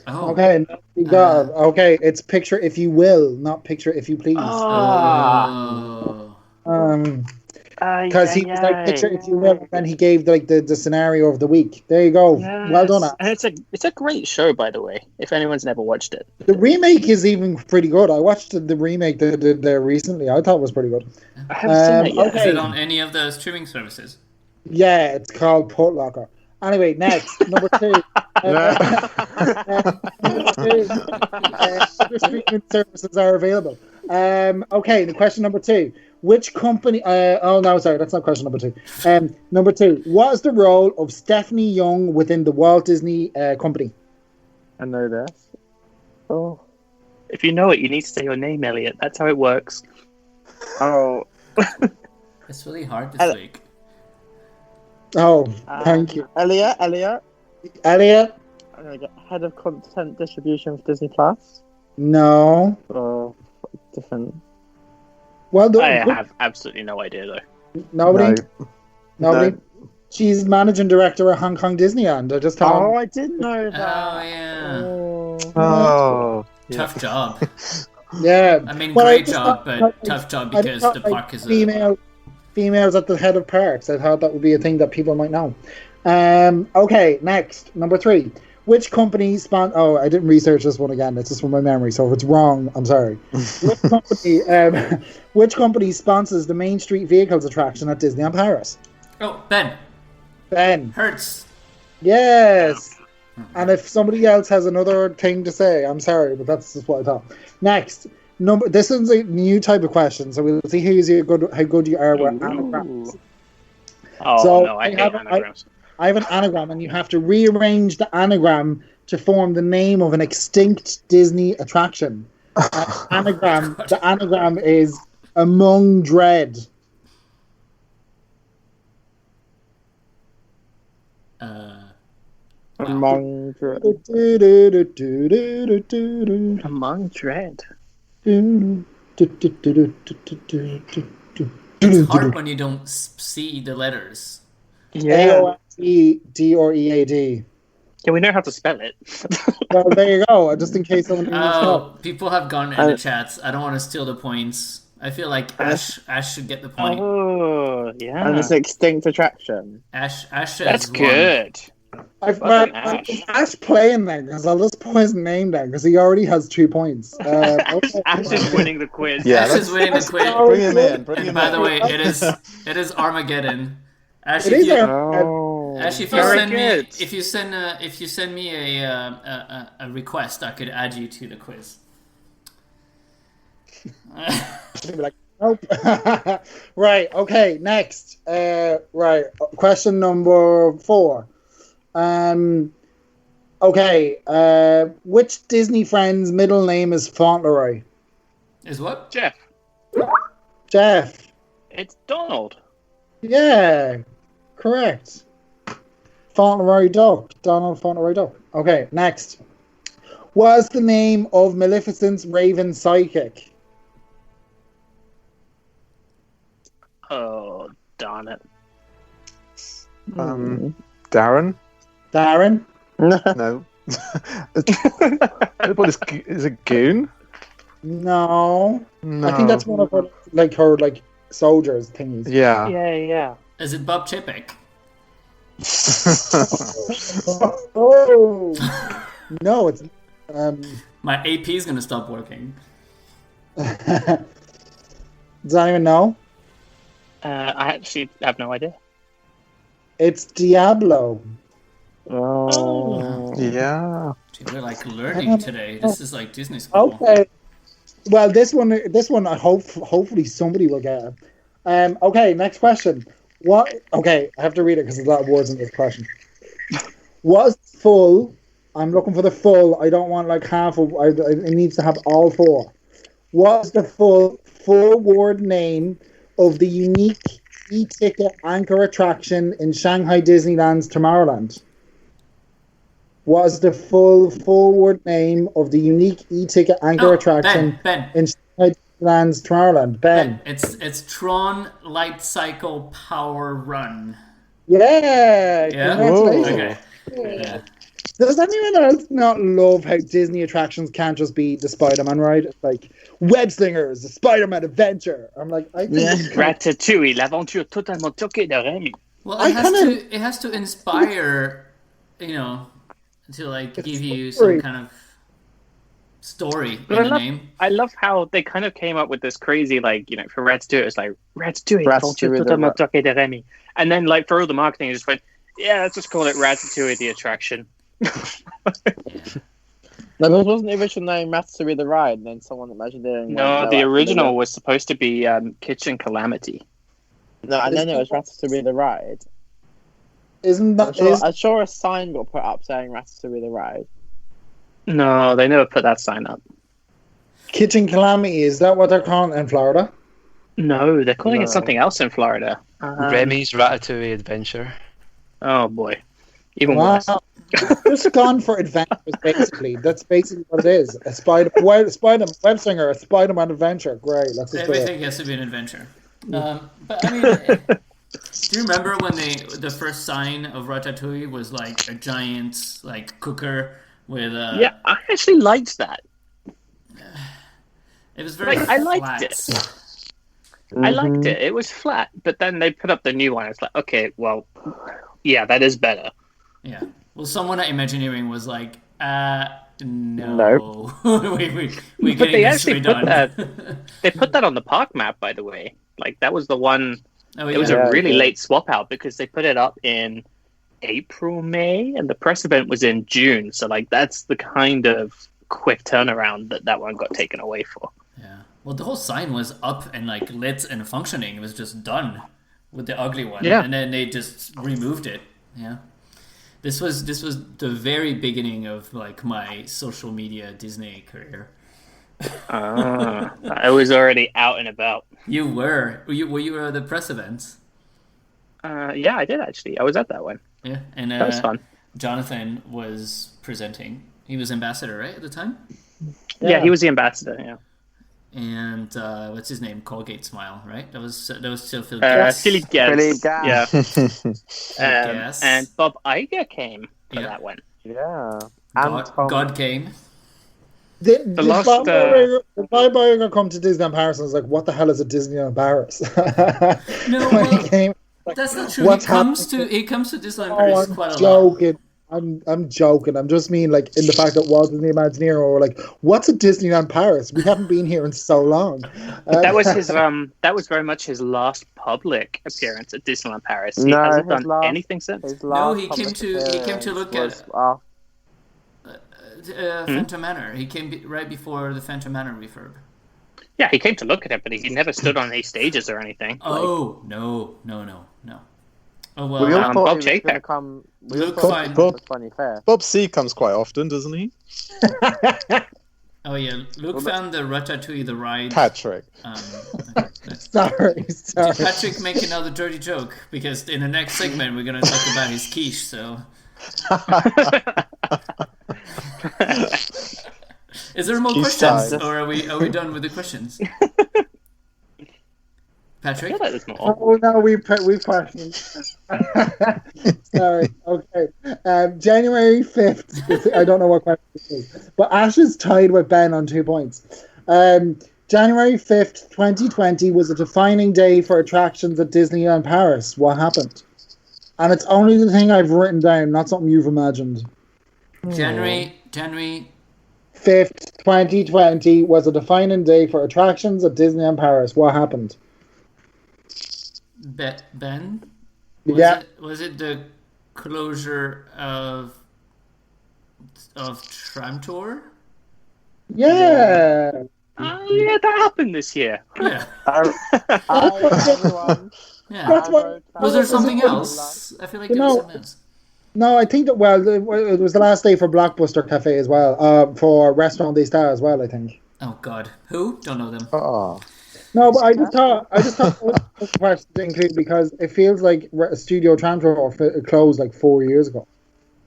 Oh. Okay, you got it. Okay, it's picture if you will, not picture if you please. Oh. Because he was like picture if you will, and then he gave like the scenario of the week. There you go. Yes. Well done. And it's a great show, by the way. If anyone's never watched it, The remake is even pretty good. I watched the remake they did there recently. I thought it was pretty good. I haven't seen it yet. Is Okay. it on any of the streaming services? Yeah, it's called Port Locker. Anyway, next number 2. Other streaming services are available. Okay, the question number 2. Which company? Oh no, sorry, that's not question number 2. Number 2. What is the role of Stephanie Young within the Walt Disney Company? I know this. Oh. If you know it, you need to say your name, Elliot. That's how it works. Oh. It's really hard this week. Oh, thank you, Elliot. Elliot. I'm gonna get head of content distribution for Disney Plus. No. Or different. Well done. I have absolutely no idea, though. Nobody. No. Nobody. She's managing director at Hong Kong Disneyland. I just Oh, I didn't know that. Oh yeah. Oh. Tough job. Yeah. I mean, Well, great I just job, thought- but tough job I because thought, the like, park is a... females at the head of parks. I thought that would be a thing that people might know. Okay, next number 3. Which company Oh, I didn't research this one again. It's just from my memory. So if it's wrong, I'm sorry. Which company sponsors the Main Street Vehicles attraction at Disneyland Paris? Oh, Ben. Ben. Hertz. Yes. And if somebody else has another thing to say, I'm sorry, but that's just what I thought. Next, this is a new type of question, so we'll see how good you are with anagrams. Oh, So, no, I hate anagrams. I have an anagram, and you have to rearrange the anagram to form the name of an extinct Disney attraction. The anagram is Among Dread. Among Dread. Among Dread. It's hard when you don't see the letters. Yeah. AOMEDREAD. Yeah, we know how to spell it. Well, there you go. Just in case someone needs Oh, help. people have gone in the chats. I don't want to steal the points. I feel like Ash should get the point. Oh, yeah. And it's an extinct attraction. Ash says That's one. good. I've Fucking Ash playing there because I'll just put his name down because he already has 2 points. Okay. Ash is winning the quiz. Yeah, Ash is winning the quiz. Bring him in. And by the way, it is Armageddon. Ash, It if is you, Oh. Ash, if you Very send me good. if you send me a request, I could add you to the quiz. She'd be like, nope. Right, okay, next. Right, question number 4. Okay, which Disney friend's middle name is Fauntleroy? Is what? Jeff, Jeff. it's Donald. Yeah, correct. Fauntleroy Duck. Donald Fauntleroy Duck. Okay, next. What is the name of Maleficent's raven psychic? Oh, darn it. Darren? Darren? No. What is it? Goon? No. No. I think that's one of her soldiers thingies. Yeah. Yeah. Is it Bob Chapek? Oh no, it's My AP is gonna stop working. Does anyone know? I actually have no idea. It's Diablo. Oh. Yeah. Gee, we're like learning today. This is like Disney school. Okay. Well, this one, I hopefully somebody will get it. Okay, next question. What? Okay, I have to read it because there's a lot of words in this question. What is full? I'm looking for the full. I don't want like half of. It needs to have all four. What is the full word name of the unique e-ticket anchor attraction in Shanghai Disneyland's Tomorrowland? What is the full word name of the unique e-ticket anchor attraction Ben. in Shanghai Disneyland's Tomorrowland? Ben. It's Tron Light Cycle Power Run. Yeah. Yeah. Congratulations. Okay. Yeah. Does anyone else not love how Disney attractions can't just be the Spider-Man ride? It's like Web Slingers, the Spider-Man adventure. I'm like, I think Ratatouille, l'aventure totalement choquée de Rémi. Well, it has to inspire, to like give you some kind of story in the name. I love how they kind of came up with this crazy, for Ratatouille, it's like Ratatouille, l'aventure totalement choquée de Rémi. And then, for all the marketing, it just went, yeah, let's just call it Ratatouille the attraction. No, but wasn't the original name Ratatouille the ride? And then someone Imagineering. No, the original was supposed to be Kitchen Calamity. No, I know it was Ratatouille the ride. Isn't that? I'm sure a sign got put up saying Ratatouille the ride. No, they never put that sign up. Kitchen Calamity, is that what they're calling it in Florida? No, they're calling it something else in Florida. Remy's Ratatouille Adventure. Oh boy, even worse. Just gone for adventures, basically. That's basically what it is. A Web Slinger, a Spider-Man adventure. Great, let's just Everything has to be an adventure. But I mean, do you remember when the first sign of Ratatouille was like a giant cooker with a? Yeah, I actually liked that. It was very. I liked it. Mm-hmm. I liked it. It was flat, but then they put up the new one. It's like, okay, well, yeah, that is better. Yeah. Well, someone at Imagineering was like, no. Nope. we But they actually put that. They put that on the park map, by the way. That was the one. Oh, it was a really late swap out because they put it up in April, May, and the press event was in June. So, that's the kind of quick turnaround that one got taken away for. Yeah. Well, the whole sign was up and lit and functioning. It was just done with the ugly one. Yeah. And then they just removed it. Yeah. This was the very beginning of my social media Disney career. I was already out and about. You were. Were you at the press events? Yeah, I did actually. I was at that one. Yeah, and that was fun. Jonathan was presenting. He was ambassador, right, at the time? Yeah, he was the ambassador. Yeah. And what's his name? Colgate Smile, right? That was still Philip Gas. Philip Gas. Philip Gas. Yeah. And Bob Iger came for that one. Yeah. God came. Did Bob Iger come to Disneyland Paris and was like, what the hell is a Disneyland Paris? No, that's not true. He comes to Disneyland Paris quite a lot. I'm joking. I'm just mean in the fact that Walt Disney Imagineering were like, what's a Disneyland Paris? We haven't been here in so long. But that was his that was very much his last public appearance at Disneyland Paris. He hasn't done anything since. No, he came to look at Phantom Manor. He came right before the Phantom Manor refurb. Yeah, he came to look at it, but he never stood on any stages or anything. Oh, no. Oh, well, we all thought Bob he was Chapek. come. We Luke all fine. thought funny fair. Bob C comes quite often, doesn't he? Oh yeah, Luke found the Ratatouille the ride. Patrick. Sorry. Did Patrick make another dirty joke? Because in the next segment we're gonna talk about his quiche. So. Is there more questions, or are we done with the questions? I Patrick? feel like there's more. Oh no, we've questioned. Sorry. Okay. January 5th. I don't know what question it is, but Ash is tied with Ben on 2 points. January 5th, 2020 was a defining day for attractions at Disneyland Paris. What happened? And it's only the thing I've written down, not something you've imagined. January 5th, 2020 was a defining day for attractions at Disneyland Paris. What happened? Ben? Yeah. Was it the closure of Tram Tour? Yeah. Oh, yeah, that happened this year. Yeah. Everyone. Yeah. That's what. Was there something else? I feel like there was something else. No, I think that, well, it was the last day for Blockbuster Cafe as well, for Restaurant des Stars as well, I think. Oh, God. Who? Don't know them. Oh. No, but I just thought the question to include because it feels like Studio Tram Tour closed like 4 years ago.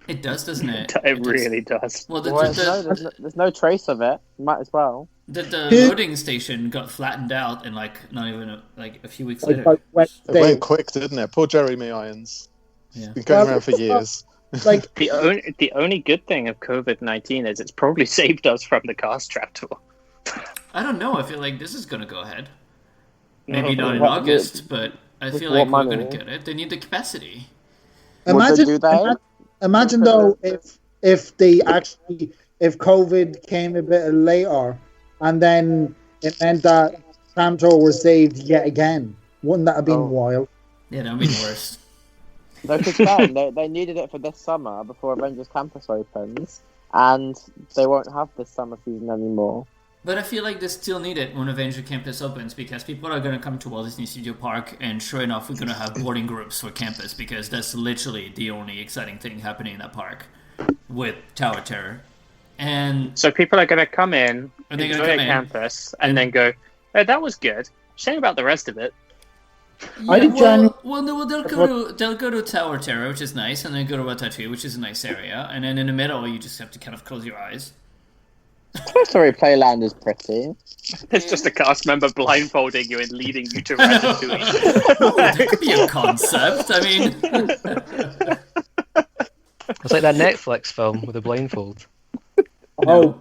It does, doesn't it? It really does. Well, There's no trace of it. Might as well. The loading station got flattened out in like not even a few weeks later. Like It went quick, didn't it? Poor Jeremy Irons. Yeah. Been going around for years. Like The only good thing of COVID-19 is it's probably saved us from the cast trap tour. I don't know. I feel like this is going to go ahead. Maybe not in What- August, but I feel what like we're money? going to get it. They need the capacity. Do they? Imagine though if COVID came a bit later, and then it meant that Tram Tour was saved yet again. Wouldn't that have been wild? Yeah, that would be the worst. No, because they needed it for this summer before Avengers Campus opens, and they won't have this summer season anymore. But I feel like they still need it when Avenger Campus opens because people are going to come to Walt Disney Studio Park, and sure enough, we're going to have boarding groups for campus because that's literally the only exciting thing happening in that park with Tower Terror. And So people are going to come in, Are they enjoy gonna a come in? campus, and then go, "Oh, that was good. Shame about the rest of it." I think they'll go to Tower Terror, which is nice, and then go to Ratatouille, which is a nice area, and then in the middle, you just have to kind of close your eyes. Toy Story Playland is pretty. It's just a cast member blindfolding you and leading you to Ratatouille. Oh, that could be a concept. I mean, It's like that Netflix film with the blindfold. Oh,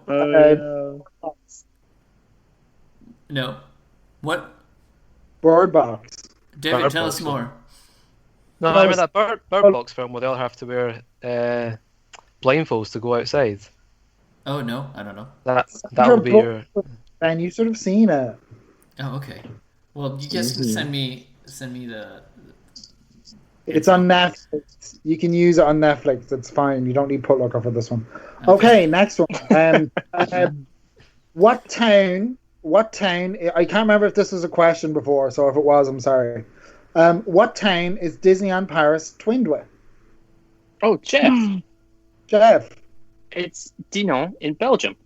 no. What? Bird Box. David, Bird tell Box, us yeah. more. No, I remember that Bird Box film where they all have to wear blindfolds to go outside. Oh, no, I don't know. That will be your. And you've sort of seen it. Oh, okay. Well, you guys can send me the... It's on Netflix. You can use it on Netflix. It's fine. You don't need Putlocker for this one. Okay, next one. What town? I can't remember if this was a question before, so if it was, I'm sorry. What town is Disneyland Paris twinned with? Oh, Jeff. Jeff. It's Dinan in Belgium.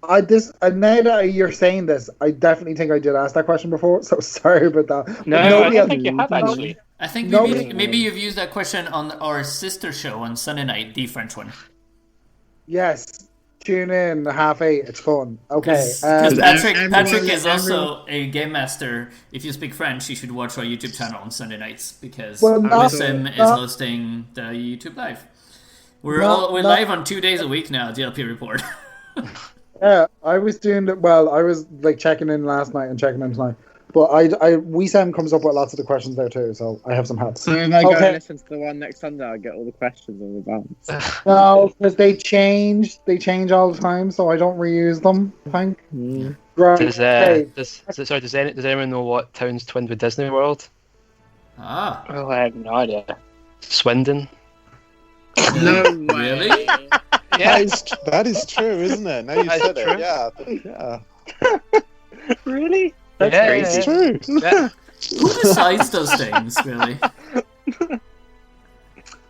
Now that you're saying this, I definitely think I did ask that question before, so sorry about that. No, I don't think you have actually. I think Nobody- maybe you've used that question on our sister show on Sunday night, the French one. Yes. Tune in 8:30. It's fun. Okay. Because Patrick is everyone- also a game master. If you speak French, you should watch our YouTube channel on Sunday nights because Well, not- Sim is not- hosting the YouTube live. We're Not- live on 2 days a week now. DLP report. Yeah, I was doing it. Well, I was like checking in last night and checking in tonight. But WeSam comes up with lots of the questions there too, so I have some hats. So if I go Okay. and listen to the one next Sunday, I'll get all the questions in advance. No, because they change all the time, so I don't reuse them. I think. Right. Does anyone know what town's twinned with Disney World? Ah, Oh, I have no idea. Swindon. No really? That is true, isn't it? Now you That is said true. it. Yeah. Really? That's Yeah, crazy. It's true. Yeah. Who decides those things, really?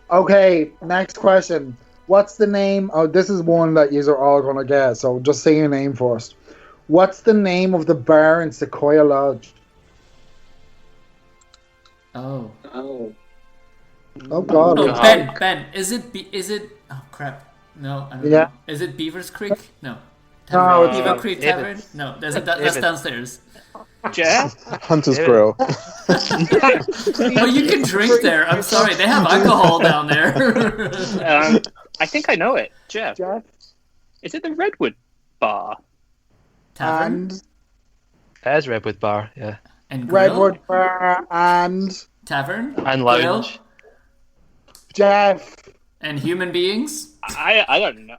Okay, next question. What's the name? Oh, this is one that you are all gonna get. So just say your name first. What's the name of the bar in Sequoia Lodge? Oh. Oh God. Oh, Ben, is it? Oh crap! No, I don't Yeah. know. Is it Beaver's Creek? No. No, it's Beaver not. Creek David. Tavern? No, that's downstairs. Jeff? Hunter's Yeah. Grill. Oh, you can drink there. I'm sorry, they have alcohol down there. I think I know it. Jeff. Is it the Redwood Bar? Tavern? It is Redwood Bar, yeah. And grill? Redwood Bar and Tavern? And Grill? lounge. Jeff. And human beings? I don't know.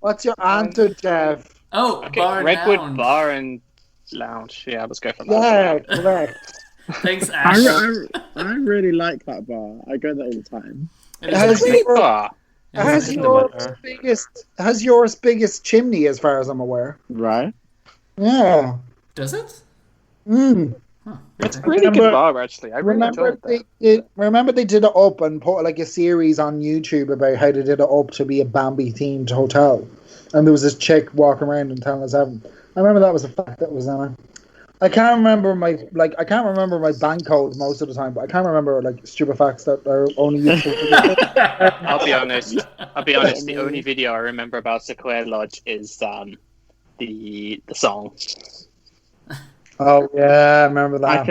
What's your answer, Jeff? Oh, Okay, bar Redwood lounge. Bar and Lounge. Yeah, let's go for Yeah, that. correct. Thanks, Ash. I really like that bar. I go there all the time. It is Has nice. Bar. Has in the yours winter. biggest chimney, as far as I'm aware? Right? Yeah. Does it? It's a really good bar, actually. I really enjoyed it. Remember they did it up and put like a series on YouTube about how they did it up to be a Bambi themed hotel, and there was this chick walking around and telling us everything. I remember that was a fact that was in it. I can't remember my bank code most of the time, but I can't remember like stupid facts that are only useful for this. I'll be honest. The only video I remember about Sequoia Lodge is the song. Oh yeah, I remember I that.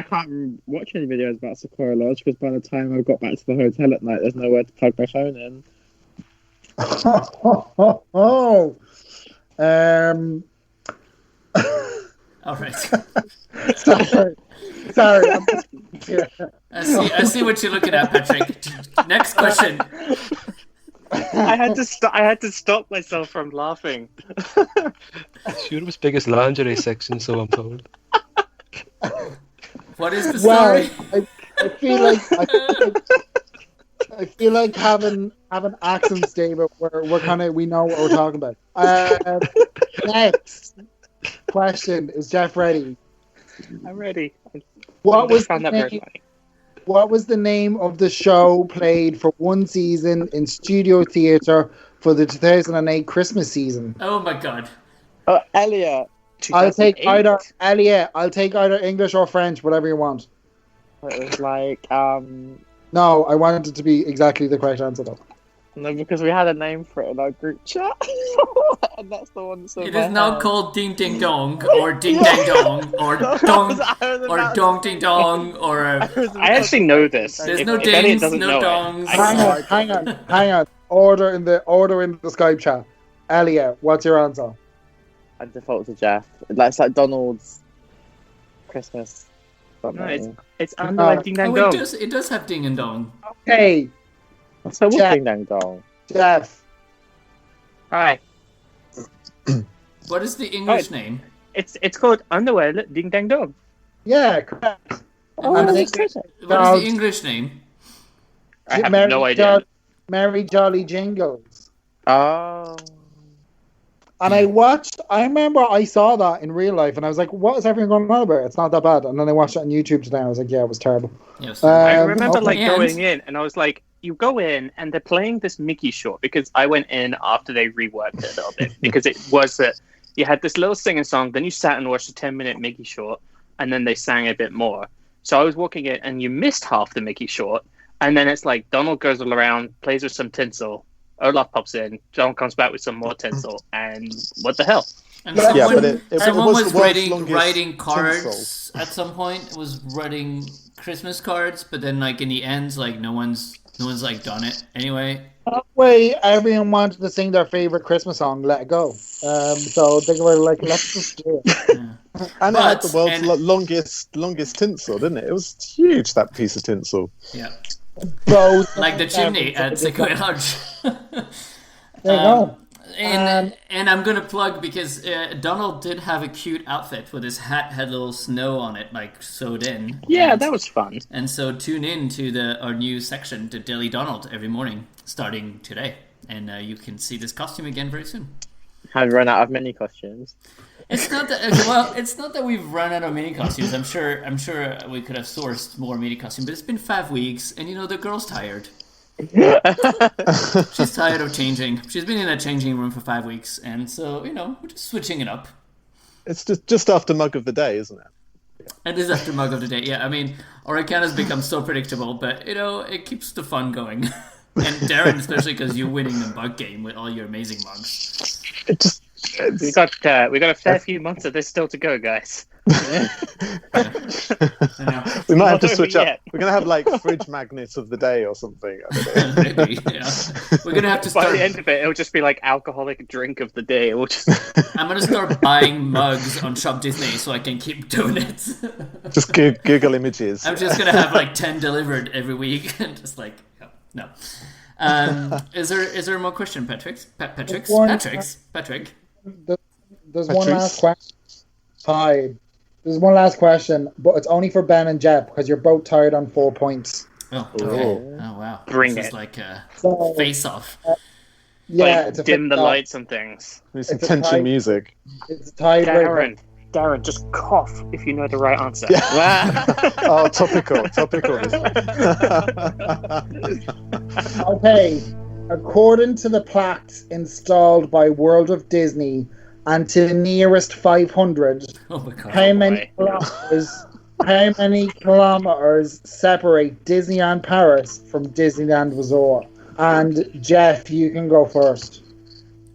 can't watch any videos about Sequoia Lodge because by the time I got back to the hotel at night, there's nowhere to plug my phone in. All right. Sorry. I'm just, I see what you're looking at, Patrick. Next question. I had to stop myself from laughing. It's Europe's biggest lingerie section, so I'm told. What is the well, story? I feel like having accents, David, where we know what we're talking about. Next question, is Jeff ready? I'm ready. What was found that very funny. What was the name of the show played for one season in studio theatre for the 2008 Christmas season? Oh my god. Elliot. I'll take 2008? I'll take either English or French, whatever you want. It was like No, I wanted it to be exactly the correct answer though. no, because we had a name for it in our group chat, and that's the one that's in It my is now head. called Ding Ding Dong, or Ding Dang Dong, or Dong, or Dong Ding Dong, or I actually know this. there's If- no if Elliot dings, doesn't no know it, dongs. Hang on. Order in the Skype chat. Elliot, what's your answer? I default to Jeff. It's like Donald's Christmas. No, Something. it's under like Ding Dang Dong. It does have Ding and Dong. Hey, So what's Jeff. Ding Dang Dong? Jeff. Hi. What is the English name? It's called Underwear Ding Dang Dong. Yeah, correct. Oh, And that's it's- good. What is the English name? I have Merry no idea. Merry Jolly Jingles. Oh. And I remember I saw that in real life and I was like, what is everyone going on about? It's not that bad. And then I watched it on YouTube today and I was like, yeah, it was terrible. Yes. I Um, remember okay. like And- going in and I was like, you go in and they're playing this Mickey short because I went in after they reworked it a little bit because it was that you had this little singing song, then you sat and watched a 10-minute Mickey short, and then they sang a bit more. So I was walking in and you missed half the Mickey short, and then it's like Donald goes all around, plays with some tinsel, Olaf pops in, Donald comes back with some more tinsel, and what the hell? And Yeah, someone, but it someone was was the world's longest writing cards tinsel. at some point. It was writing Christmas cards, but then like in the end, like no one's like done it anyway. Way everyone wanted to sing their favorite Christmas song, "Let It Go." So they were like, "Let's just do it." And it had the But- world's and- longest tinsel, didn't it? It was huge, that piece of tinsel. Yeah, So like the chimney at Sequoia Lodge. There you go. And I'm gonna plug because Donald did have a cute outfit with his hat had little snow on it, like sewed in. Yeah, and, that was fun. And so tune in to our new section to Daily Donald every morning, starting today, and you can see this costume again very soon. Have run out of mini costumes. It's not that it's not that we've run out of mini costumes. I'm sure we could have sourced more mini costumes, but it's been 5 weeks, and the girl's tired. She's tired of changing. She's been in a changing room for 5 weeks, and so we're just switching it up. It's just after mug of the day, isn't it? It is after mug of the day. Yeah, I mean, Oricana's become so predictable, but it keeps the fun going. And Darren, especially because you're winning the mug game with all your amazing mugs. We got a fair few months of this still to go, guys. We might have to switch up. We're going to have like fridge magnets of the day or something. I don't know. Maybe, yeah. We're gonna have to start. By the end of it, it'll just be like alcoholic drink of the day. We'll just. I'm gonna start buying mugs on Shop Disney so I can keep doing it. Just Google images. I'm just gonna have like 10 delivered every week, and just like no. Is there more question, Patrick? Patrick. There's one last question. Hi. There's one last question, but it's only for Ben and Jeff because you're both tied on 4 points. Oh, okay. Oh wow. Bring this it. is like a So, face-off. yeah, Like, it's a dim the face-off. lights and things. There's some It's a tension tie- music. It's tied. Darren, just cough if you know the right answer. Oh, topical. Okay. According to the plaques installed by World of Disney and to the nearest 500, Oh my god. how many kilometers separate Disneyland Paris from Disneyland Resort? And Jeff, you can go first.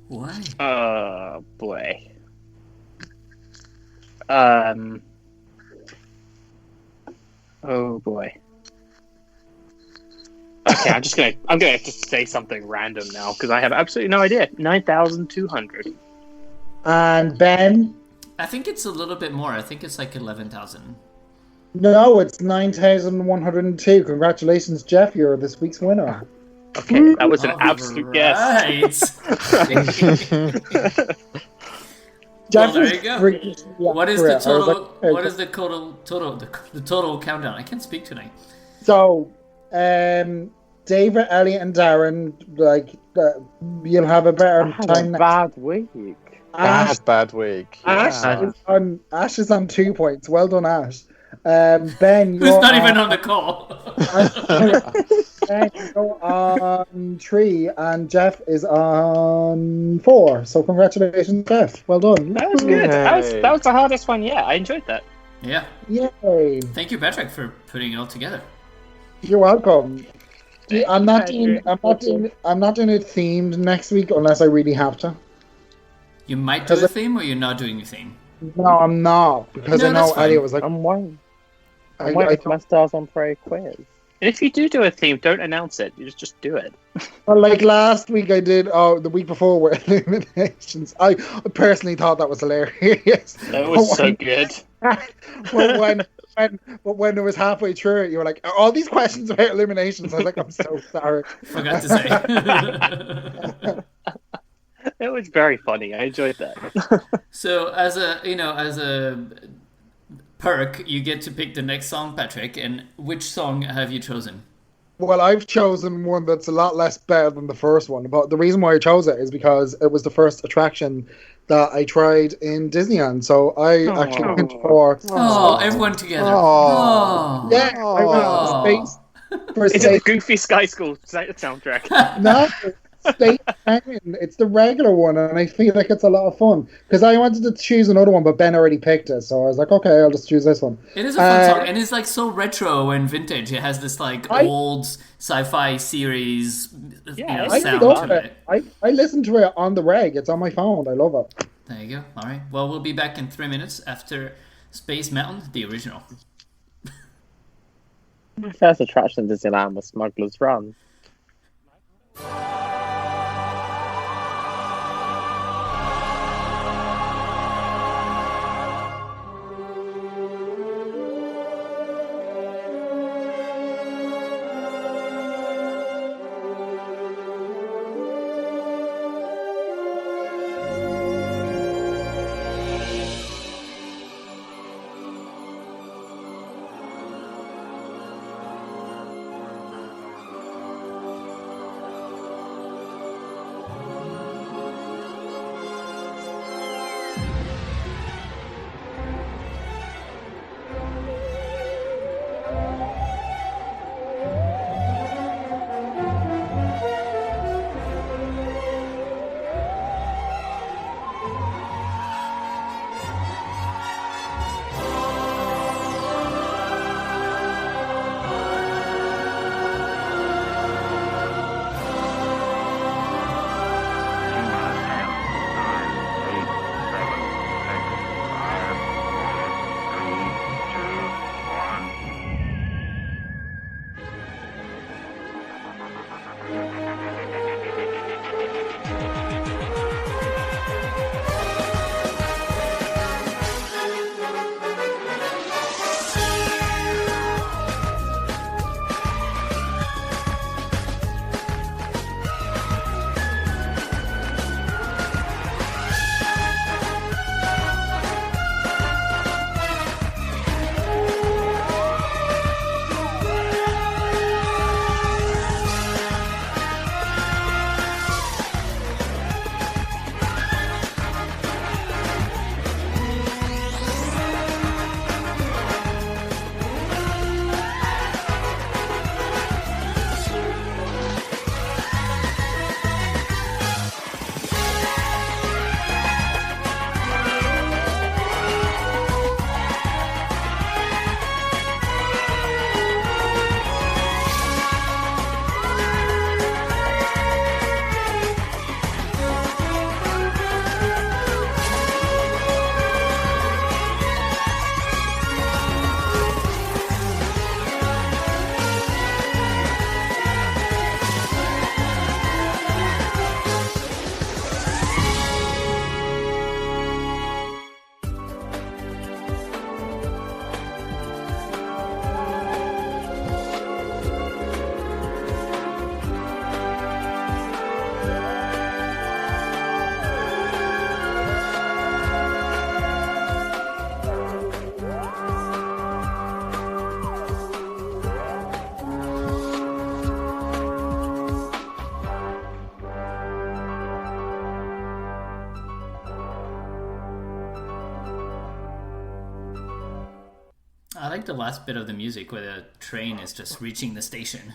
Why? Oh boy. Oh boy. Okay, I'm gonna have to say something random now because I have absolutely no idea. 9,200. And Ben? I think it's a little bit more. I think it's like 11,000. No, it's 9,102. Congratulations, Jeff. You're this week's winner. Okay, that was an absolute guess. Well, Jeff there was you go. freakishly What is the accurate. I was total? like, What is the total countdown? I can't speak tonight. So, David, Elliot, and Darren, you'll have a better time. Bad week. Bad week. Ash is on 2 points. Well done, Ash. Ben, Who's not even on the call? Ben, you're on 3, and Jeff is on 4. So congratulations, Jeff. Well done. That was good. That was the hardest one yet. I enjoyed that. Yeah. Yay. Thank you, Patrick, for putting it all together. You're welcome. I'm not doing it themed next week unless I really have to. You might do a theme, or you're not doing a theme. No, I'm not, because No, I that's know fine. Elliot was like, I'm waiting. I for my Stars on Prey quiz. And if you do a theme, don't announce it. You just do it. well, like last week I did, the week before with Illuminations. I personally thought that was hilarious. That was so good. But when it was halfway through it, you were like, "Are all these questions about Illuminations?" I was like, "I'm so sorry." Forgot to say. It was very funny. I enjoyed that. So, as a perk, you get to pick the next song, Patrick. And which song have you chosen? Well, I've chosen one that's a lot less better than the first one. But the reason why I chose it is because it was the first attraction that I tried in Disneyland. So I actually went for... Oh, everyone together. Oh. Yeah, I went for Is it Space... the Goofy Sky School soundtrack? No, Space Mountain. It's the regular one, and I feel like it's a lot of fun. Because I wanted to choose another one, but Ben already picked it. So I was like, okay, I'll just choose this one. It is a fun song, and it's like so retro and vintage. It has this old sci-fi series sound to it. I listen to it on the reg. It's on my phone. I love it. There you go. All right. Well, we'll be back in 3 minutes after Space Mountain, the original. My first attraction in Disneyland was Smuggler's Run. I like the last bit of the music where the train is just reaching the station.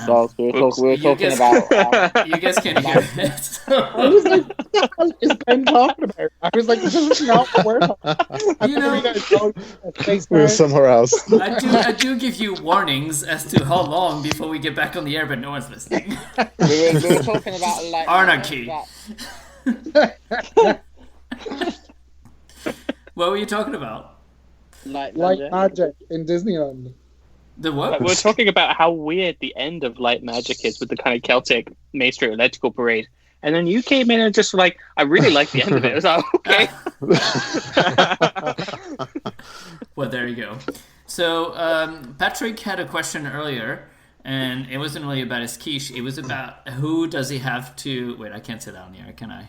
So we were talking about. You guys can't hear it. I was like, what the hell is Ben talking about? I was like, this is not what we're talking about. You know, We were somewhere else. I do give you warnings as to how long before we get back on the air, but no one's listening. we were talking about like Anarchy. What were you talking about? Light magic in Disneyland. The what? We're talking about how weird the end of Light Magic is with the kind of Celtic Main Street Electrical Parade. And then you came in and just like, I really like the end of it. I was like, okay. Well, there you go. So, Patrick had a question earlier, and it wasn't really about his quiche. It was about who does he have to... Wait, I can't sit down here, can I?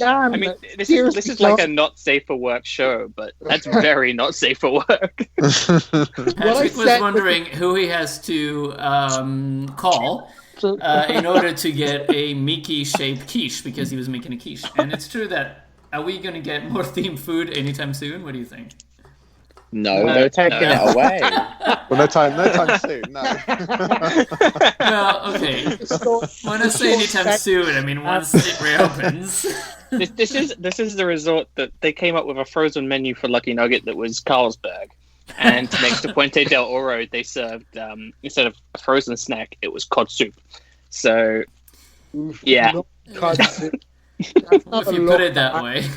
I mean, this is like a not safe for work show, but that's very not safe for work. Patrick was wondering who he has to call in order to get a Mickey-shaped quiche, because he was making a quiche. And it's true that... Are we going to get more themed food anytime soon? What do you think? No, they're taking it away. Well, no time soon. No. Well, okay. When I say anytime soon, I mean once it reopens. This is the resort that they came up with a frozen menu for Lucky Nugget that was Carlsberg, and next to Puente del Oro, they served instead of a frozen snack, it was cod soup. So, yeah. Cod soup. If you put it that way.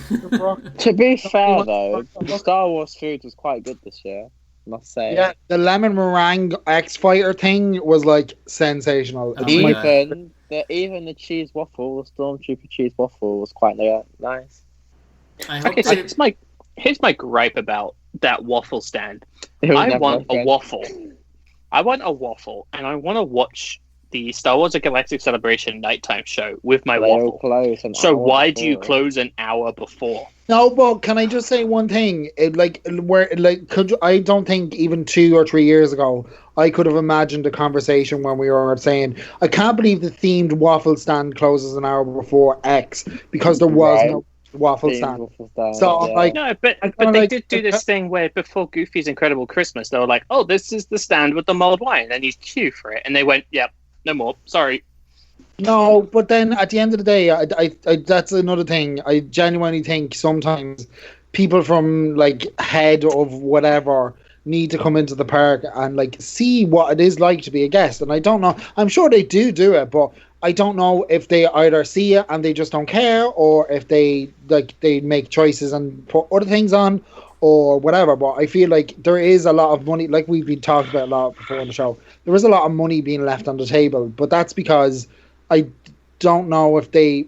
To be fair, though, the Star Wars food was quite good this year, I must say. Yeah, the lemon meringue X-Fighter thing was like sensational. Oh, Even the cheese waffle, the Stormtrooper cheese waffle, was quite nice. Here's my gripe about that waffle stand. I want a waffle. I want a waffle, and I want to watch the Star Wars: A Galactic Celebration nighttime show with my waffle. So why do you close an hour before? No, but can I just say one thing? I don't think even 2 or 3 years ago I could have imagined a conversation when we were saying, I can't believe the themed waffle stand closes an hour before X, because there was no waffle stand. So yeah. like, no, but they did do this thing where before Goofy's Incredible Christmas, they were like, "Oh, this is the stand with the mulled wine," and you queue for it, and they went, "Yep, no more. Sorry." No, but then at the end of the day, I that's another thing. I genuinely think sometimes people from like head of whatever need to come into the park and like see what it is like to be a guest. And I don't know. I'm sure they do it, but I don't know if they either see it and they just don't care, or if they make choices and put other things on, or whatever. But I feel like there is a lot of money, like we've been talking about a lot before on the show. There is a lot of money being left on the table, but that's because I don't know if they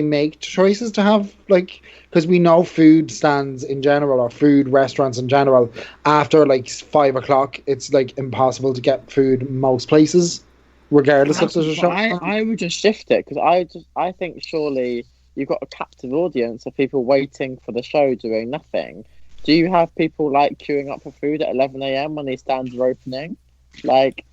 make choices to have, like, because we know food stands in general, or food restaurants in general, after like 5 o'clock, it's like impossible to get food in most places, regardless if there's a show. I would just shift it, because I think surely you've got a captive audience of people waiting for the show doing nothing. Do you have people like queuing up for food at 11 a.m. when these stands are opening? Like,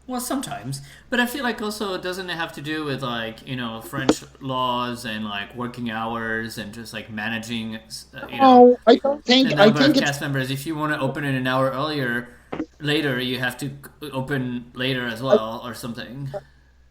well, sometimes, but I feel like also doesn't it have to do with like, you know, French laws and like working hours and just like managing, I don't think. the number of cast members. If you want to open it an hour later, you have to open later as well, or something.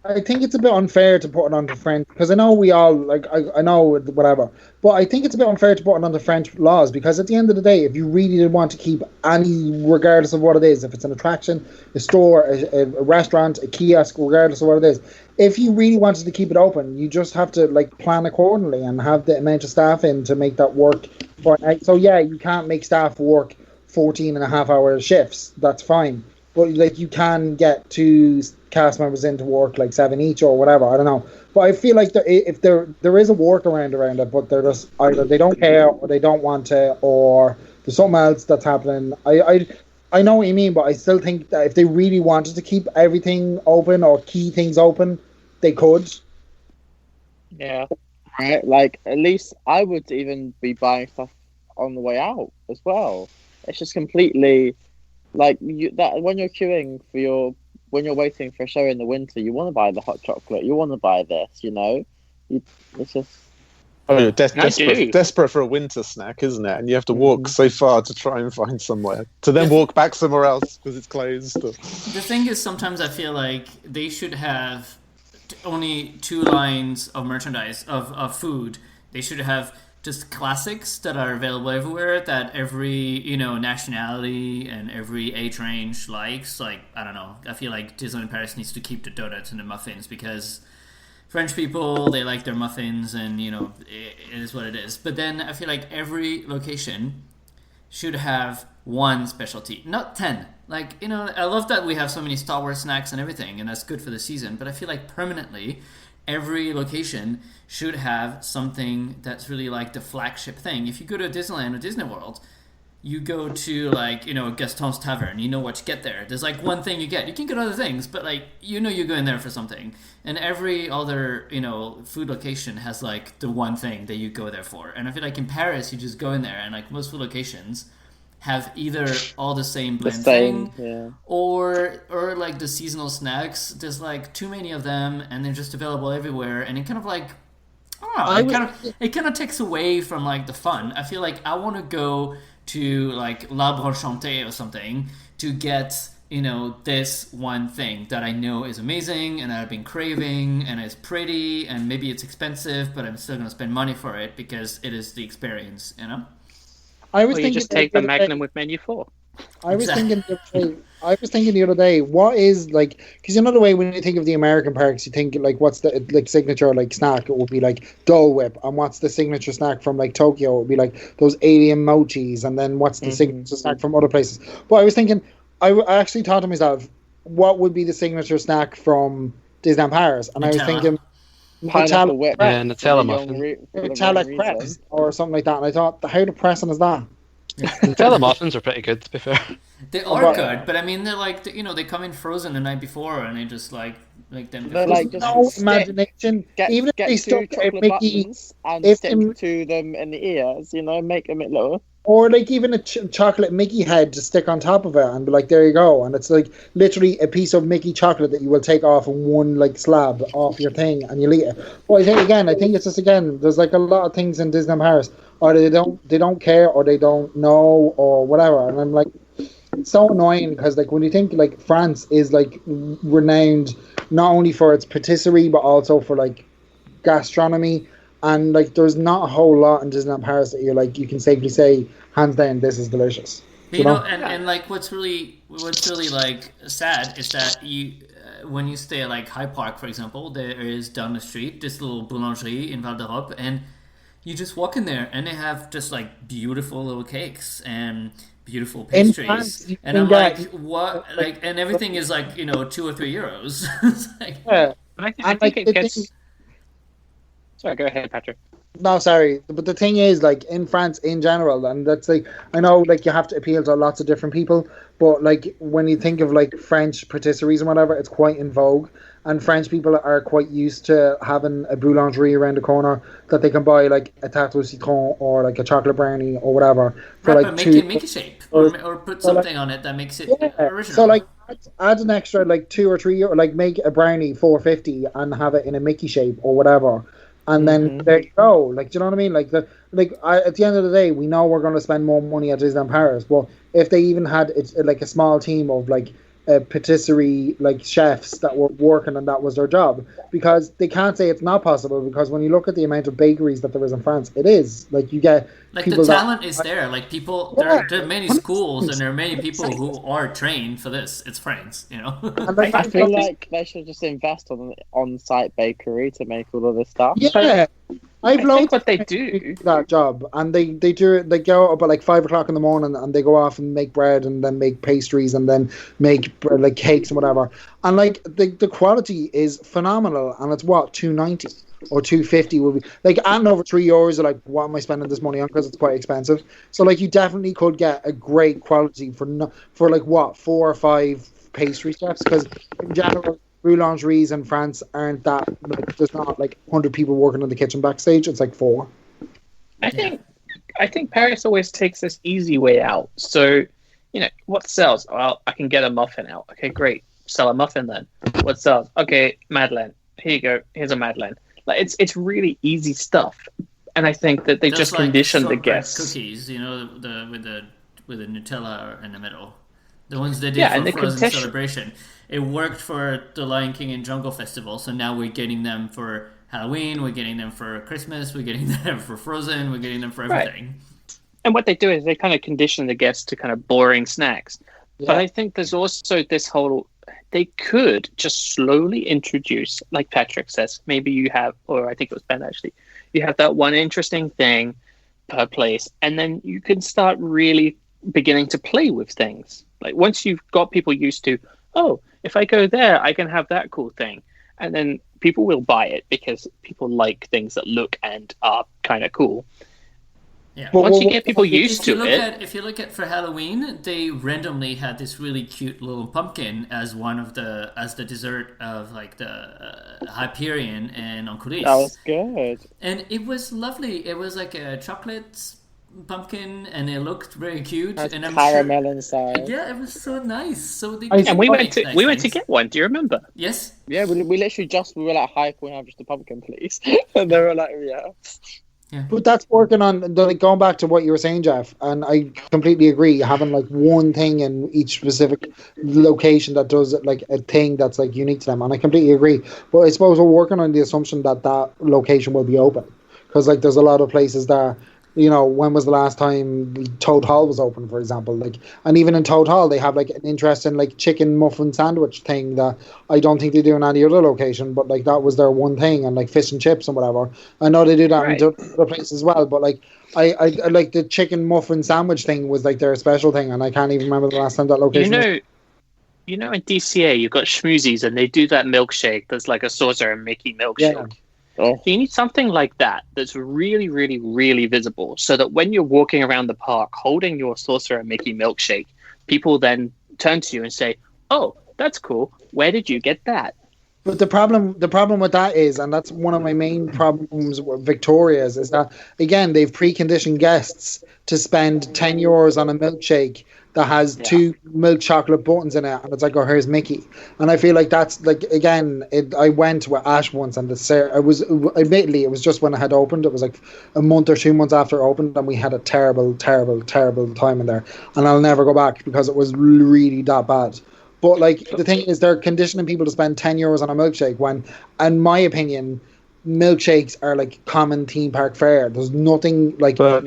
I think it's a bit unfair to put it onto French, because I know we all, like, I know whatever, but I think it's a bit unfair to put it onto French laws, because at the end of the day, if you really did want to keep any, regardless of what it is, if it's an attraction, a store, a restaurant, a kiosk, regardless of what it is, if you really wanted to keep it open, you just have to like plan accordingly and have the amount of staff in to make that work. So yeah, you can't make staff work 14.5-hour shifts, that's fine. But like you can get 2 cast members in to work like 7 each or whatever. I don't know. But I feel like there is a workaround around it, but they're just either they don't care or they don't want to, or there's something else that's happening. I know what you mean, but I still think that if they really wanted to keep everything open or key things open, they could. Yeah. Right. Like at least I would even be buying stuff on the way out as well. It's just completely. Like that when you're queuing when you're waiting for a show in the winter, you want to buy the hot chocolate, you want to buy this, you know. It's just Oh, you're desperate for a winter snack, isn't it? And you have to walk so far to try and find somewhere, to then walk back somewhere else because it's closed. The thing is, sometimes I feel like they should have only 2 lines of merchandise, of food. They should have just classics that are available everywhere, that every, nationality and every age range likes. Like, I don't know, I feel like Disneyland Paris needs to keep the donuts and the muffins, because French people, they like their muffins, and it is what it is. But then I feel like every location should have one specialty, not 10. Like, I love that we have so many Star Wars snacks and everything, and that's good for the season, but I feel like permanently every location should have something that's really like the flagship thing. If you go to Disneyland or Disney World, you go to Gaston's Tavern, you know what you get there. There's like one thing you get. You can get other things, but you're going there for something. And every other, food location has like the one thing that you go there for. And I feel like in Paris, you just go in there, and like most food locations have either all the same blend thing, or like the seasonal snacks. There's like too many of them, and they're just available everywhere. And it kind of like, I don't know, it kind of takes away from like the fun. I feel like I want to go to like L'Arbre Enchanté or something to get this one thing that I know is amazing and that I've been craving, and it's pretty, and maybe it's expensive, but I'm still going to spend money for it because it is the experience, I was thinking, just take the Magnum with Menu 4. I was thinking the other day, what is like, because the way when you think of the American parks, you think like, what's the like signature like snack? It would be like Dole Whip, and what's the signature snack from like Tokyo? It would be like those alien mochis, and then what's the signature snack from other places? But I was thinking, I actually thought to myself, what would be the signature snack from Disneyland Paris? And Nutella. I was thinking Pineapple whip, Nutella muffin, Nutella crepes or something like that. And I thought, how depressing is that? Nutella muffins are pretty good, to be fair. They are good, but I mean, they're like, they come in frozen the night before, and they just like them. They're like just no imagination. Even if they stuck Mickey and stick to them in the ears, make them little. Or like even a chocolate Mickey head to stick on top of it and be like, there you go. And it's like literally a piece of Mickey chocolate that you will take off in one like slab off your thing and you'll eat it. But I think it's just, there's like a lot of things in Disneyland Paris, or they don't care, or they don't know, or whatever. And I'm like, it's so annoying, because like when you think like France is like renowned not only for its patisserie but also for like gastronomy. And like, there's not a whole lot in Disneyland Paris that you can safely say, hands down, this is delicious. And like, what's really like sad is that you, when you stay at like High Park, for example, there is down the street this little boulangerie in Val d'Europe, and you just walk in there, and they have just like beautiful little cakes and beautiful pastries, and I'm like, what? Like, and everything is like 2 or 3 euros. It's like, yeah, I think it gets. Sorry, go ahead, Patrick. No, sorry. But the thing is, like, in France in general, and that's like, I know, like, you have to appeal to lots of different people, but, like, when you think of, like, French patisseries and whatever, it's quite in vogue. And French people are quite used to having a boulangerie around the corner that they can buy, like, a tarte au citron or, like, a chocolate brownie or whatever. For, right, like, but make it shape. Or put something on it that makes it original. So, like, add an extra, like, 2 or 3 euros, like, make a brownie $4.50 and have it in a Mickey shape or whatever. And then there you go. Like, do you know what I mean? Like, at the end of the day, we know we're going to spend more money at Disneyland Paris. Well, if they even had like a small team of like patisserie like chefs that were working and that was their job, because they can't say it's not possible, because when you look at the amount of bakeries that there is in France, it is. Like, you get like the talent is there. Like, people, there are many schools and there are many people who are trained for this. It's France, I feel like they should just invest on-site bakery to make all of this stuff. Yeah. I think what they do that job, and they do it. They go up at like 5 o'clock in the morning, and they go off and make bread, and then make pastries, and then make like cakes and whatever. And like the quality is phenomenal, and it's what, $2.90 or $2.50 will be like, and over €3. Like, what am I spending this money on? Because it's quite expensive. So like, you definitely could get a great quality for like what, 4 or 5 pastry chefs, because in general, boulangeries in France aren't that, like, there's not like 100 people working in the kitchen backstage. It's like 4. I think Paris always takes this easy way out. So, what sells? Well, I can get a muffin out. Okay, great. Sell a muffin then. What sells? Okay, Madeleine. Here you go. Here's a Madeleine. Like, it's really easy stuff. And I think that they Those, just like, conditioned the shortbread guests. cookies, with the Nutella in the middle. The ones they did Yeah, and for the Frozen condition- Celebration. It worked for the Lion King and Jungle Festival, so now we're getting them for Halloween, we're getting them for Christmas, we're getting them for Frozen, we're getting them for everything. And what they do is they kind of condition the guests to kind of boring snacks. Yeah. But I think there's also this whole... They could just slowly introduce, like Patrick says, maybe you have, or I think it was Ben actually, you have that one interesting thing per place, and then you can start really beginning to play with things. Like once you've got people used to, oh, if I go there, I can have that cool thing. And then people will buy it because people like things that look and are kind of cool. Yeah. Once you get people used to it... If you look at for Halloween, they randomly had this really cute little pumpkin as the dessert of like the Hyperion and Onculis. That was good. And it was lovely. It was like a chocolate pumpkin, and it looked very cute. Has And I'm caramel sure, inside. yeah, it was so nice. So they And we did went nice to things. get one. Do you remember? Yes. Yeah, we literally we were like, hi, can we have just a pumpkin, please? And they were like, yeah. But that's working on, like, going back to what you were saying, Jeff, and I completely agree. Having like one thing in each specific location that does like a thing that's like unique to them, and I completely agree. But I suppose we're working on the assumption that that location will be open, because like there's a lot of places that, you know, when was the last time Toad Hall was open, for example? Like, and even in Toad Hall, they have like an interesting like chicken muffin sandwich thing that I don't think they do in any other location. But like that was their one thing, and like fish and chips and whatever. I know they do that in other places as well. But like, I like the chicken muffin sandwich thing was like their special thing, and I can't even remember the last time that location. You know, in DCA you've got Schmoozies, and they do that milkshake that's like a Saucer and Mickey milkshake. Yeah. Oh. So you need something like that that's really, really, really visible, so that when you're walking around the park holding your Saucer and Mickey milkshake, people then turn to you and say, "Oh, that's cool. Where did you get that?" But the problem with that is, and that's one of my main problems with Victoria's, is that again they've preconditioned guests to spend €10 on a milkshake that has 2 milk chocolate buttons in it, and it's like, oh, here's Mickey. And I feel like that's like, again, I went with Ash once, and admittedly it was just when it had opened. It was like a month or 2 months after it opened, and we had a terrible, terrible, terrible time in there. And I'll never go back because it was really that bad. But like the thing is, they're conditioning people to spend €10 on a milkshake when, in my opinion, milkshakes are like common theme park fare. There's nothing like. But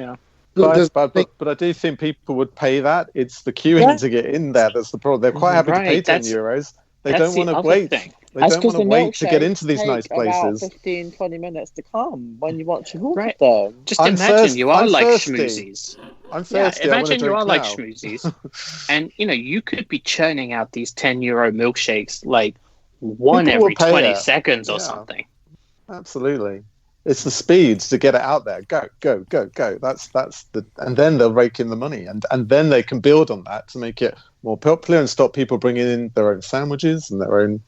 I do think people would pay that. It's the queuing to get in there that's the problem. They're quite happy to pay €10. They don't want to wait. They don't want to wait to get into these nice places. About 15-20 minutes to come when you want to order them. Just imagine you are like thirsty. Schmoozies. I'm thirsty. Yeah, imagine you are like now. Schmoozies. And, you know, you could be churning out these €10 milkshakes like one People every will pay 20 it. seconds or something. Absolutely. It's the speeds to get it out there. Go. That's the, and then they'll rake in the money, and then they can build on that to make it more popular and stop people bringing in their own sandwiches and their own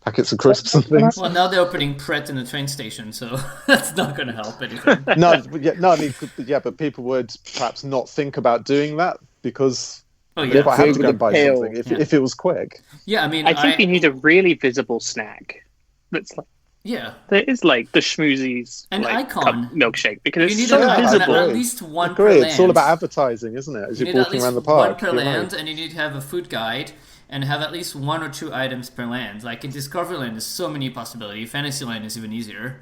packets of crisps and things. Well, now they're opening Pret in the train station, so that's not going to help anything. But people would perhaps not think about doing that because Oh they yeah, might have to go and buy Appeal. something if it was quick. yeah. I mean, I think you need a really visible snack that's like, yeah. there is like the Schmoozies An like, icon. cup milkshake because You it's need so Yeah, I visible. at least one I per agree. land. It's all about advertising, isn't it? As You you're need at walking least around the park. one per You're right. land, and you need to have a food guide and have at least 1 or 2 items per land. Like in Discoveryland, there's so many possibilities. Fantasyland is even easier.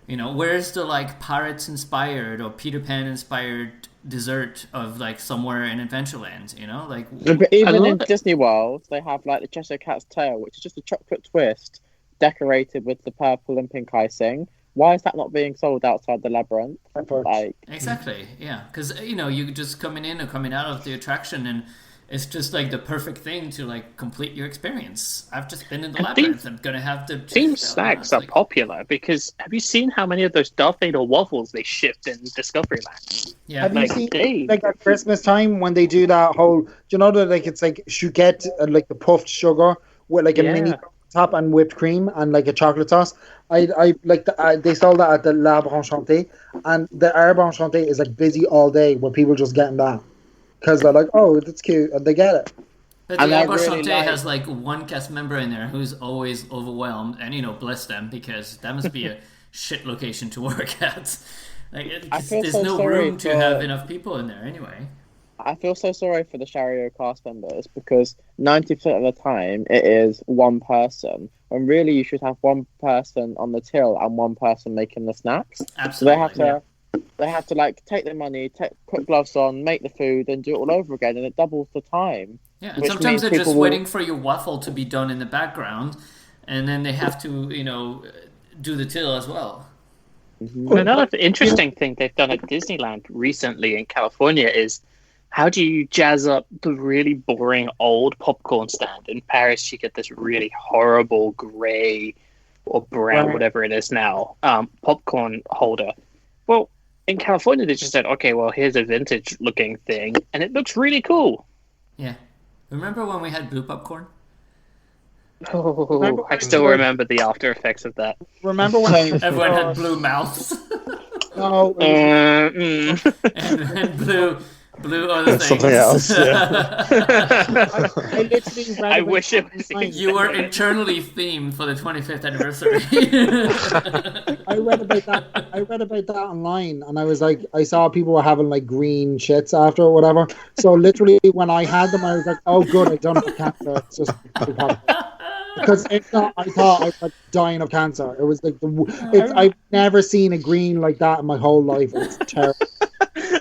You know, where's the like pirates inspired or Peter Pan inspired dessert of like somewhere in Adventureland? You know, like But even in love it. Disney World, they have like the Cheshire Cat's tail, which is just a chocolate twist decorated with the purple and pink icing. Why is that not being sold outside the labyrinth? Like, exactly, yeah, because you know you just coming in or coming out of the attraction and. It's just like the perfect thing to like complete your experience. I've just been in the And labyrinth. I'm gonna have the Theme snacks are popular because have you seen how many of those Darth Vader waffles they shipped in Discoveryland? Yeah, Have you Like, seen they- like at Christmas time when they do that whole? Do you know that like it's like chouquette, like the puffed sugar with like a Yeah. mini top and whipped cream and like a chocolate sauce. I like they sold that at the L'Arbre Enchanté, and the Arbre Enchanté is like busy all day with people just getting that because they're like, oh, that's cute, and they get it. But And the I Arbre really Chanté like- has like one cast member in there who's always overwhelmed, and you know, bless them because that must be a shit location to work at. There's no room to have enough people in there anyway. I feel so sorry for the Chariot cast members because 90% of the time it is one person, when really you should have one person on the till and one person making the snacks. Absolutely. So they have to like take the money, put gloves on, make the food, and do it all over again, and it doubles the time. Yeah, and sometimes they're just waiting for your waffle to be done in the background, and then they have to, do the till as well. Mm-hmm. Another interesting thing they've done at Disneyland recently in California is how do you jazz up the really boring old popcorn stand? In Paris, you get this really horrible gray or brown, whatever it is now, popcorn holder. Well, in California, they just said, okay, well, here's a vintage-looking thing, and it looks really cool. Yeah. Remember when we had blue popcorn? Oh, I still remember the after effects of that. Remember when everyone had blue mouths? No. And blue other things. Something else, yeah. I literally read I wish it was. You were internally themed for the 25th anniversary. I read about that online, and I was like, I saw people were having like green shits after or whatever. So literally, when I had them, I was like, oh, good, I don't have cancer. It's just because it's not. I thought I was like dying of cancer. It was like I've never seen a green like that in my whole life. It's terrible.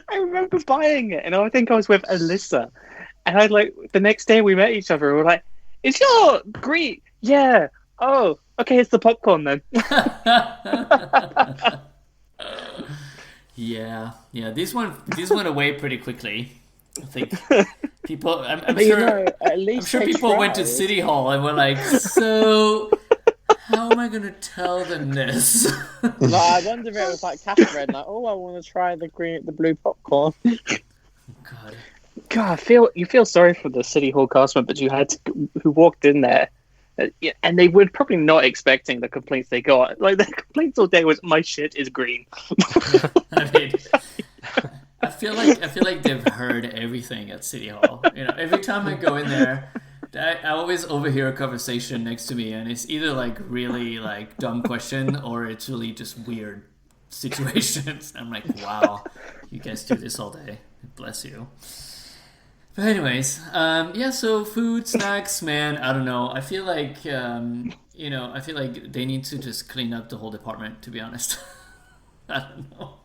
I remember buying it, and I think I was with Alyssa, and the next day we met each other. We were like, "Is your green? Yeah. Oh, okay. It's the popcorn then." Yeah. These went away pretty quickly. I think people. I'm sure. At least I'm sure people went to City Hall and were like, "So, how am I going to tell them this?" No, I wonder if it was like Catherine, like, "Oh, I want to try the blue popcorn." God, you feel sorry for the City Hall cast members who walked in there, and they were probably not expecting the complaints they got. Like, the complaints all day was, "My shit is green." I mean, I feel like they've heard everything at City Hall. Every time I go in there, I always overhear a conversation next to me, and it's either like really like dumb question or it's really just weird situations. I'm like, wow, you guys do this all day. Bless you. But anyways, so food, snacks, man, I don't know. I feel like, I feel like they need to just clean up the whole department, to be honest. I don't know.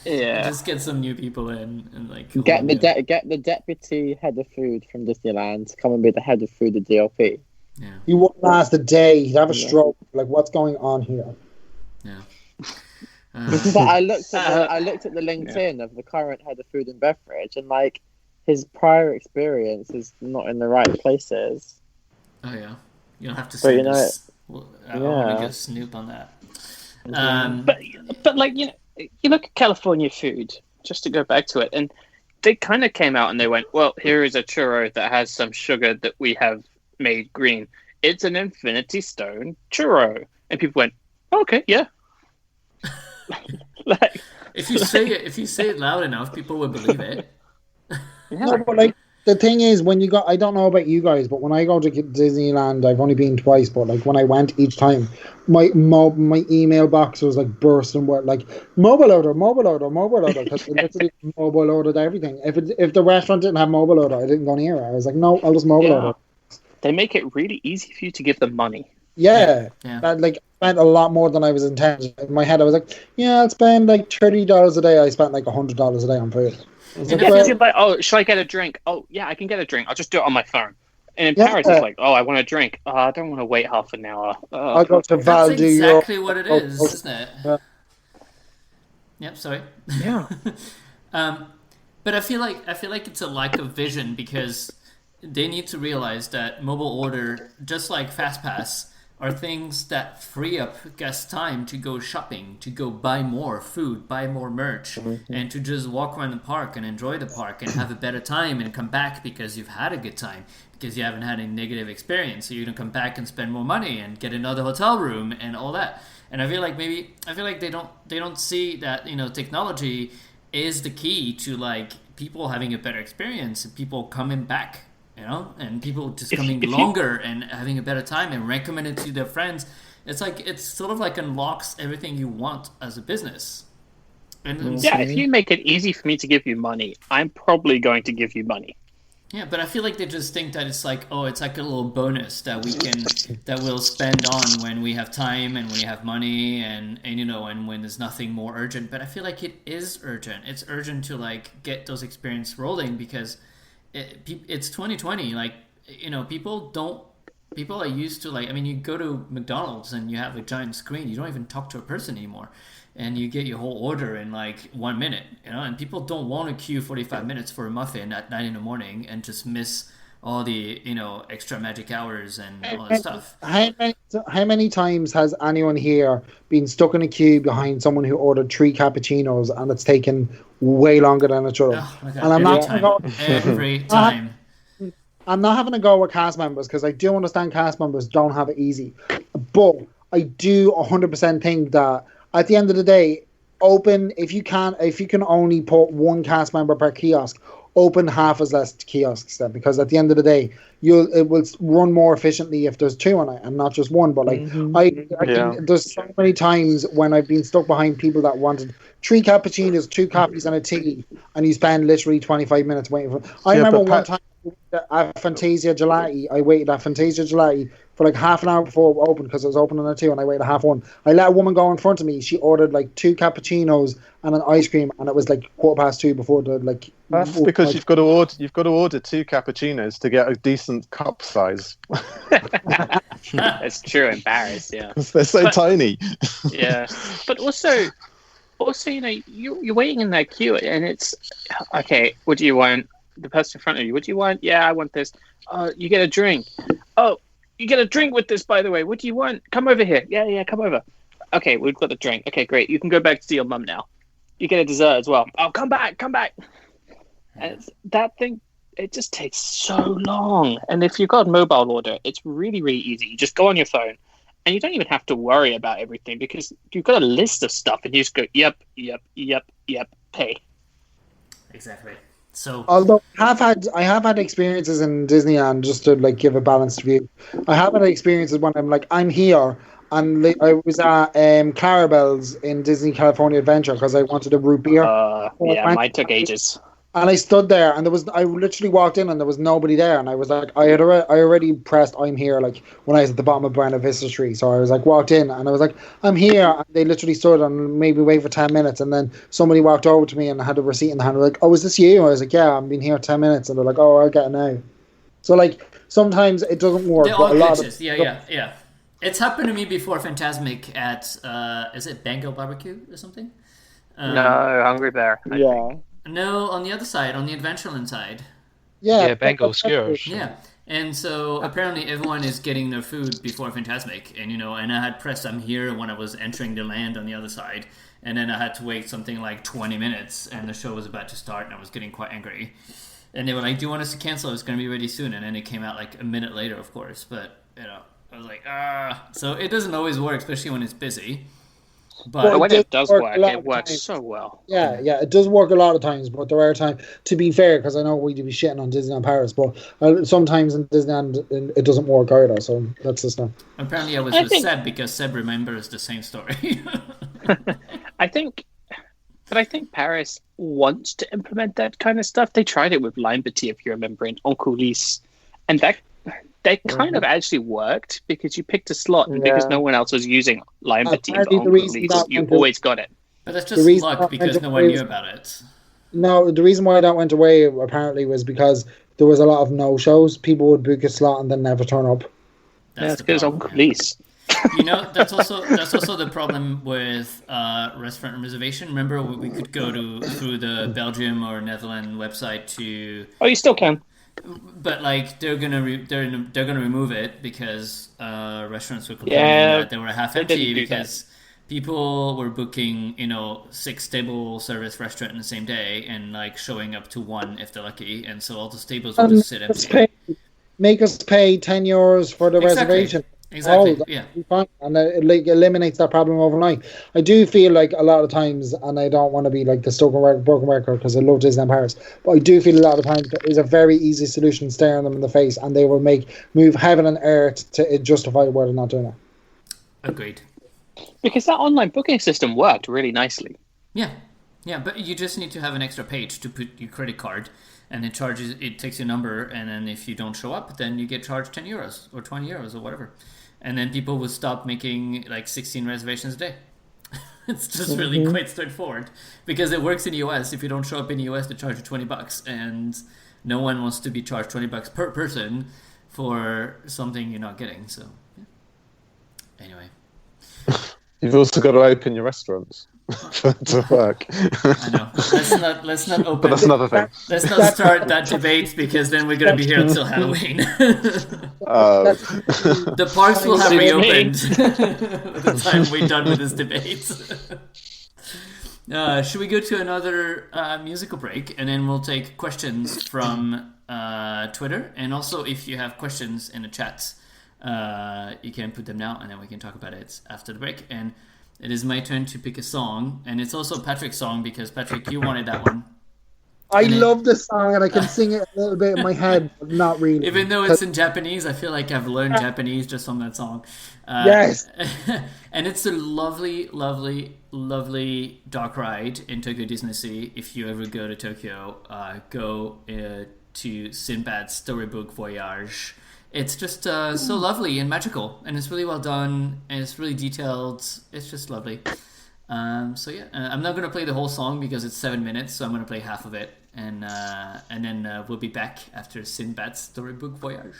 Yeah. Just get some new people in and like get the deputy head of food from Disneyland to come and be the head of food at DLP. Yeah. He wouldn't last a day. He'd have a stroke. Like, what's going on here? Yeah. But I looked at the LinkedIn of the current head of food and beverage, and like his prior experience is not in the right places. Oh yeah, you don't have to say this. I want to get Snoop on that. But like you look at California food, just to go back to it, and they kind of came out and they went, well, here is a churro that has some sugar that we have made green. It's an Infinity Stone churro. And people went, oh, okay, yeah. If you say it loud enough, people will believe it. Yeah. No, but like the thing is, when you go, I don't know about you guys, but when I go to Disneyland, I've only been twice, but like when I went each time, my email box was like bursting with like mobile order, because they literally mobile ordered everything. If the restaurant didn't have mobile order, I didn't go near it. I was like, no, I'll just mobile order. They make it really easy for you to give them money. Yeah. Like I spent a lot more than I was intending. In my head, I was like, yeah, I'll spend like $30 a day. I spent like $100 a day on food. Oh, should I get a drink? Oh, yeah, I can get a drink. I'll just do it on my phone. And in Paris, it's like, oh, I want a drink. Oh, I don't want to wait half an hour. I got to That's exactly what it is, isn't it? Yeah. Yep. Sorry. Yeah. But I feel like it's a lack of vision because they need to realize that mobile order, just like FastPass, are things that free up guests' time to go shopping, to go buy more food, buy more merch, and to just walk around the park and enjoy the park and have a better time and come back because you've had a good time, because you haven't had a negative experience. So you can come back and spend more money and get another hotel room and all that. And I feel like they don't see that, technology is the key to like people having a better experience and people coming back. And people just coming longer and having a better time and recommend it to their friends. It's sort of like unlocks everything you want as a business. And Yeah, if you make it easy for me to give you money, I'm probably going to give you money. yeah, but I feel like they just think that it's like, oh, it's like a little bonus that we'll spend on when we have time and we have money and and when there's nothing more urgent. But I feel like it is urgent. It's urgent to like get those experience rolling because it's 2020. Like people are used to like, I mean, you go to McDonald's and you have a giant screen. You don't even talk to a person anymore. And you get your whole order in like 1 minute, and people don't want to queue 45 minutes for a muffin at 9 in the morning and just miss all the, extra magic hours and all that stuff. How many times has anyone here been stuck in a queue behind someone who ordered 3 cappuccinos and it's taken way longer than it should have? Oh my God, and I'm every time. I'm not having a go with cast members because I do understand cast members don't have it easy. But I do 100% think that at the end of the day, if you can only put 1 cast member per kiosk, open half as less kiosks then, because at the end of the day, it will run more efficiently if there's 2 on it and not just 1. But like I think there's so many times when I've been stuck behind people that wanted 3 cappuccinos, 2 coffees, and a tea, and you spend literally 25 minutes waiting for. I remember one time at Fantasia Gelati, I waited at Fantasia Gelati for like half an hour before it opened because it was opening at 2 and I waited half 1. I let a woman go in front of me. She ordered like 2 cappuccinos and an ice cream, and it was like 2:15 before the like. That's because you've got to order 2 cappuccinos to get a decent cup size. That's true in Paris, yeah. They're so tiny. Yeah, but also, you're waiting in that queue, and it's okay. What do you want? The person in front of you. What do you want? Yeah, I want this. You get a drink. Oh, you get a drink with this, by the way. What do you want? Come over here. Yeah, come over. Okay, we've got the drink. Okay, great. You can go back to see your mum now. You get a dessert as well. Oh, come back. And that thing, it just takes so long. And if you've got a mobile order, it's really, really easy. You just go on your phone, and you don't even have to worry about everything because you've got a list of stuff, and you just go, yep, pay. Exactly. So, although I have had experiences in Disneyland, just to like give a balanced view. I have had experiences when I'm here, and I was at Clarabelle's in Disney California Adventure because I wanted a root beer. Mine took ages. And I stood there, and I literally walked in, and there was nobody there, and I was like, I already pressed I'm here, like when I was at the bottom of Buena Vista Street. So I was like, walked in, and I was like, I'm here. And they literally stood and maybe wait for 10 minutes, and then somebody walked over to me and had a receipt in the hand. They're like, oh, is this you? I was like, yeah, I've been here 10 minutes, and they're like, oh, I'll get it now. So like sometimes it doesn't work. But a lot of yeah. It's happened to me before. Phantasmic at is it Bango Barbecue or something? No, Hungry Bear. I think. No, on the other side, on the Adventureland side. Yeah, Bengal skewers. Yeah, and so apparently everyone is getting their food before Phantasmic, and I had pressed I'm here when I was entering the land on the other side, and then I had to wait something like 20 minutes, and the show was about to start, and I was getting quite angry. And they were like, do you want us to cancel? It's going to be ready soon. And then it came out like a minute later, of course, but, I was like, So it doesn't always work, especially when it's busy. But when it does work, it works so well. Yeah, it does work a lot of times, but there are times, to be fair, because I know we'd be shitting on Disneyland Paris, but sometimes in Disneyland it doesn't work either, so that's just not. Apparently I was with Seb, because Seb remembers the same story. I think Paris wants to implement that kind of stuff. They tried it with Lime Petit, if you remember, in En Coulisses, and that kind of actually worked because you picked a slot and because no one else was using Lime Petit for En Coulisses, you always got it. But that's just luck because no one knew about it. No, the reason why that went away apparently was because there was a lot of no-shows. People would book a slot and then never turn up. That's because En Coulisses. That's also the problem with restaurant reservation. Remember, we could go through the Belgium or Netherlands website to. Oh, you still can. But like they're gonna remove it because restaurants were complaining that they were half empty because people were booking 6 table service restaurant in the same day and like showing up to 1 if they're lucky, and so all the tables will just sit empty. Make us pay €10 for the reservation. Exactly. Yeah. And it eliminates that problem overnight. I do feel like a lot of times, and I don't want to be like the broken record because I love Disneyland Paris, but I do feel a lot of times there is a very easy solution staring them in the face, and they will move heaven and earth to justify why they're not doing it. Agreed. Because that online booking system worked really nicely. Yeah. Yeah, but you just need to have an extra page to put your credit card, and it takes your number, and then if you don't show up, then you get charged 10 euros or 20 euros or whatever. And then people will stop making like 16 reservations a day. It's just really quite straightforward because it works in the US. If you don't show up in the US, they charge you $20, and no one wants to be charged $20 per person for something you're not getting. So, yeah. Anyway, you've also got to open your restaurants to work. I know. Let's not open. But that's another thing. Let's not start that debate because then we're going to be here until Halloween. The parks will have reopened by the time we're done with this debate. Should we go to another musical break, and then we'll take questions from Twitter, and also if you have questions in the chat, you can put them now, and then we can talk about it after the break. And it is my turn to pick a song, and it's also Patrick's song because Patrick, you wanted that one. I love this song, and I can sing it a little bit in my head, but not really. Even though it's in Japanese, I feel like I've learned Japanese just from that song. Yes. And it's a lovely, lovely, lovely dark ride in Tokyo Disney Sea. If you ever go to Tokyo, go to Sinbad's Storybook Voyage. It's just so lovely and magical, and it's really well done, and it's really detailed. It's just lovely. So yeah, I'm not going to play the whole song because it's 7 minutes, so I'm going to play half of it, and then we'll be back after Sinbad's Storybook Voyage.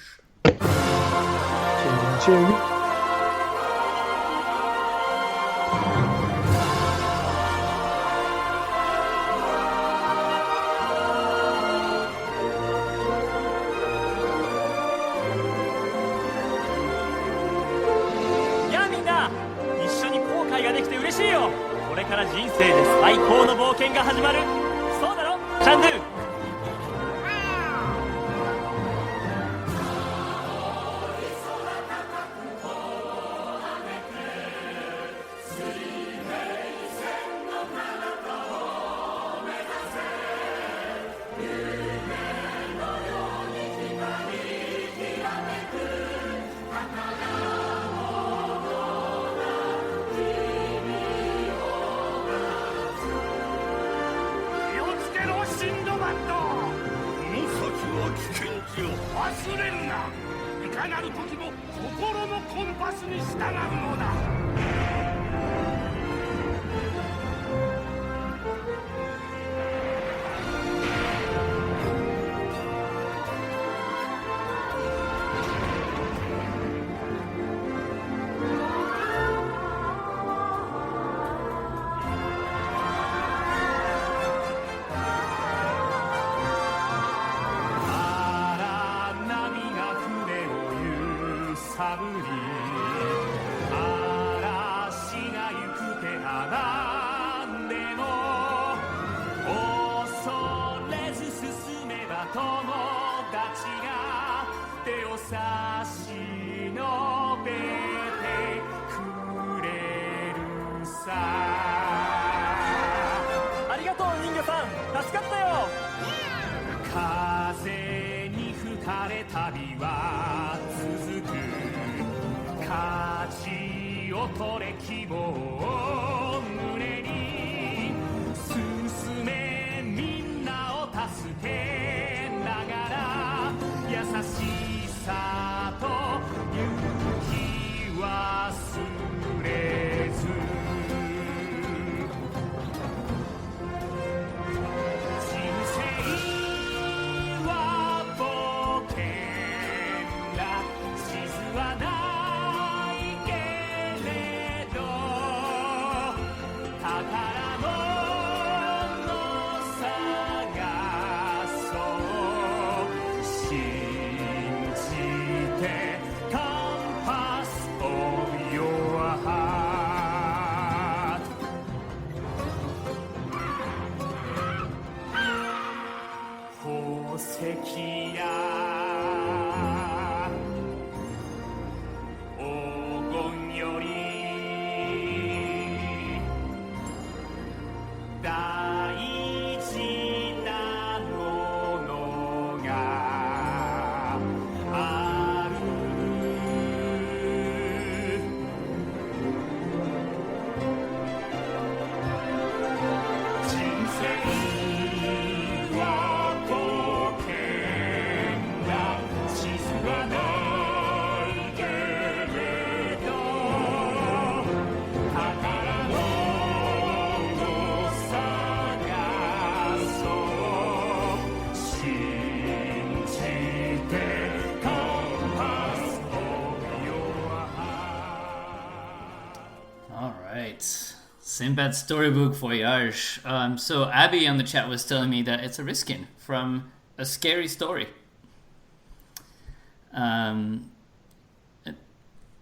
Sinbad Storybook Voyage. So Abby on the chat was telling me that it's a Riskin from A Scary Story.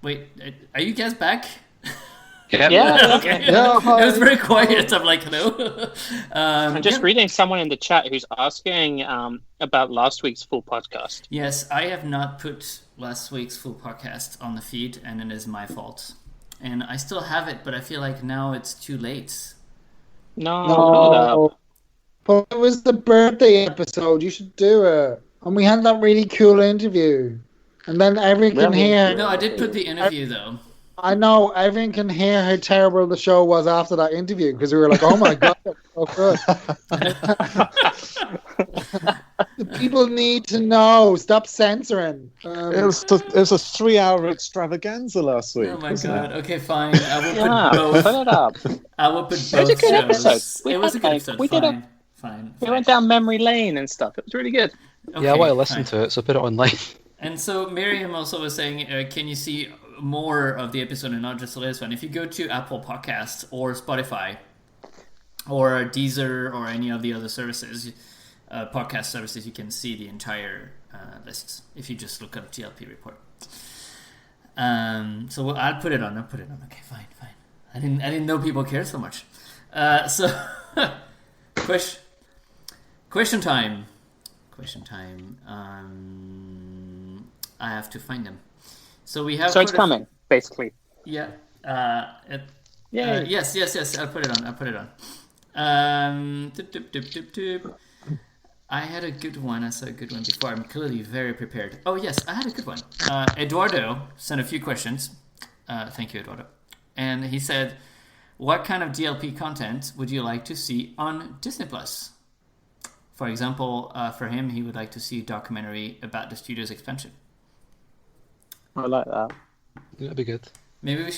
Wait, are you guys back? Yeah. Okay. Yeah, hi. It was very quiet. I'm like, hello. I'm just reading someone in the chat who's asking about last week's full podcast. Yes, I have not put last week's full podcast on the feed, and it is my fault. And I still have it, but I feel like now it's too late. No. But it was the birthday episode. You should do it. And we had that really cool interview. And then everyone can hear. No, I did put the interview, though. I know, everyone can hear how terrible the show was after that interview because we were like, oh my God, that's so good. The people need to know. Stop censoring. It was a 3-hour extravaganza last week. Oh my wasn't God. it? Okay, fine. I will put both. Put it up. I will put both. It was a good episode. It was a good episode. We Fine. We went down memory lane and stuff. It was really good. Okay, Yeah, I want to listen fine. to it, so put it online. And so Miriam also was saying, can you see more of the episode and not just the latest one? If you go to Apple Podcasts or Spotify or Deezer or any of the other services, podcast services, you can see the entire lists if you just look up GLP report. So I'll put it on. Okay, fine. I didn't know people care so much. So question time. I have to find them. So we have. So it's coming, basically. Yeah. Yay. Yes. I'll put it on. I had a good one. I saw a good one before. I'm clearly very prepared. Oh yes, I had a good one. Eduardo sent a few questions. Thank you, Eduardo. And he said, "What kind of DLP content would you like to see on Disney Plus?" For example, for him, he would like to see a documentary about the studio's expansion. I like that. That'd be good. Maybe we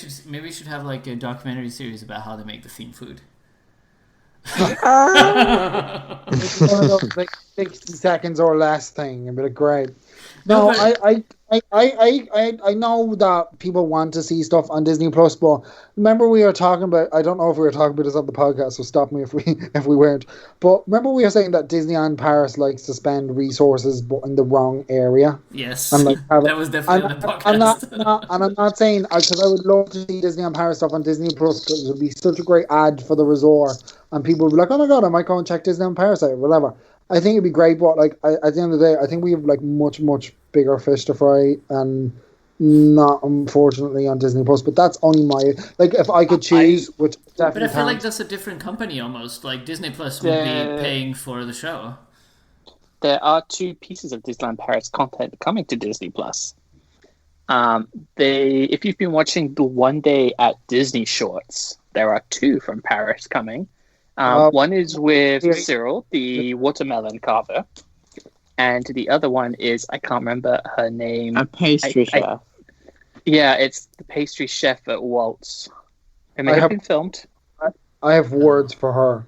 should have like a documentary series about how they make the theme food. It's one of those like 60 seconds or less thing. It'd be great. No, I know that people want to see stuff on Disney Plus, but remember we were talking about. I don't know if we were talking about this on the podcast, so stop me if we weren't. But remember we were saying that Disneyland Paris likes to spend resources, but in the wrong area. Yes, And like that was definitely on the podcast. I'm not saying because I would love to see Disneyland Paris stuff on Disney Plus because it would be such a great ad for the resort, and people would be like, "Oh my God, I might go and check Disneyland Paris out," whatever. I think it'd be great, but like at the end of the day, I think we have like much bigger fish to fry, and not unfortunately on Disney Plus. But that's only my like if I could choose, which definitely. But I feel like that's a different company almost. Like Disney Plus would be paying for the show. There are 2 pieces of Disneyland Paris content coming to Disney Plus. If you've been watching the One Day at Disney shorts, there are 2 from Paris coming. One is with Cyril, the watermelon carver, and the other one is, I can't remember her name. A pastry chef. Yeah, it's the pastry chef at Waltz. And they have been filmed. I have words for her.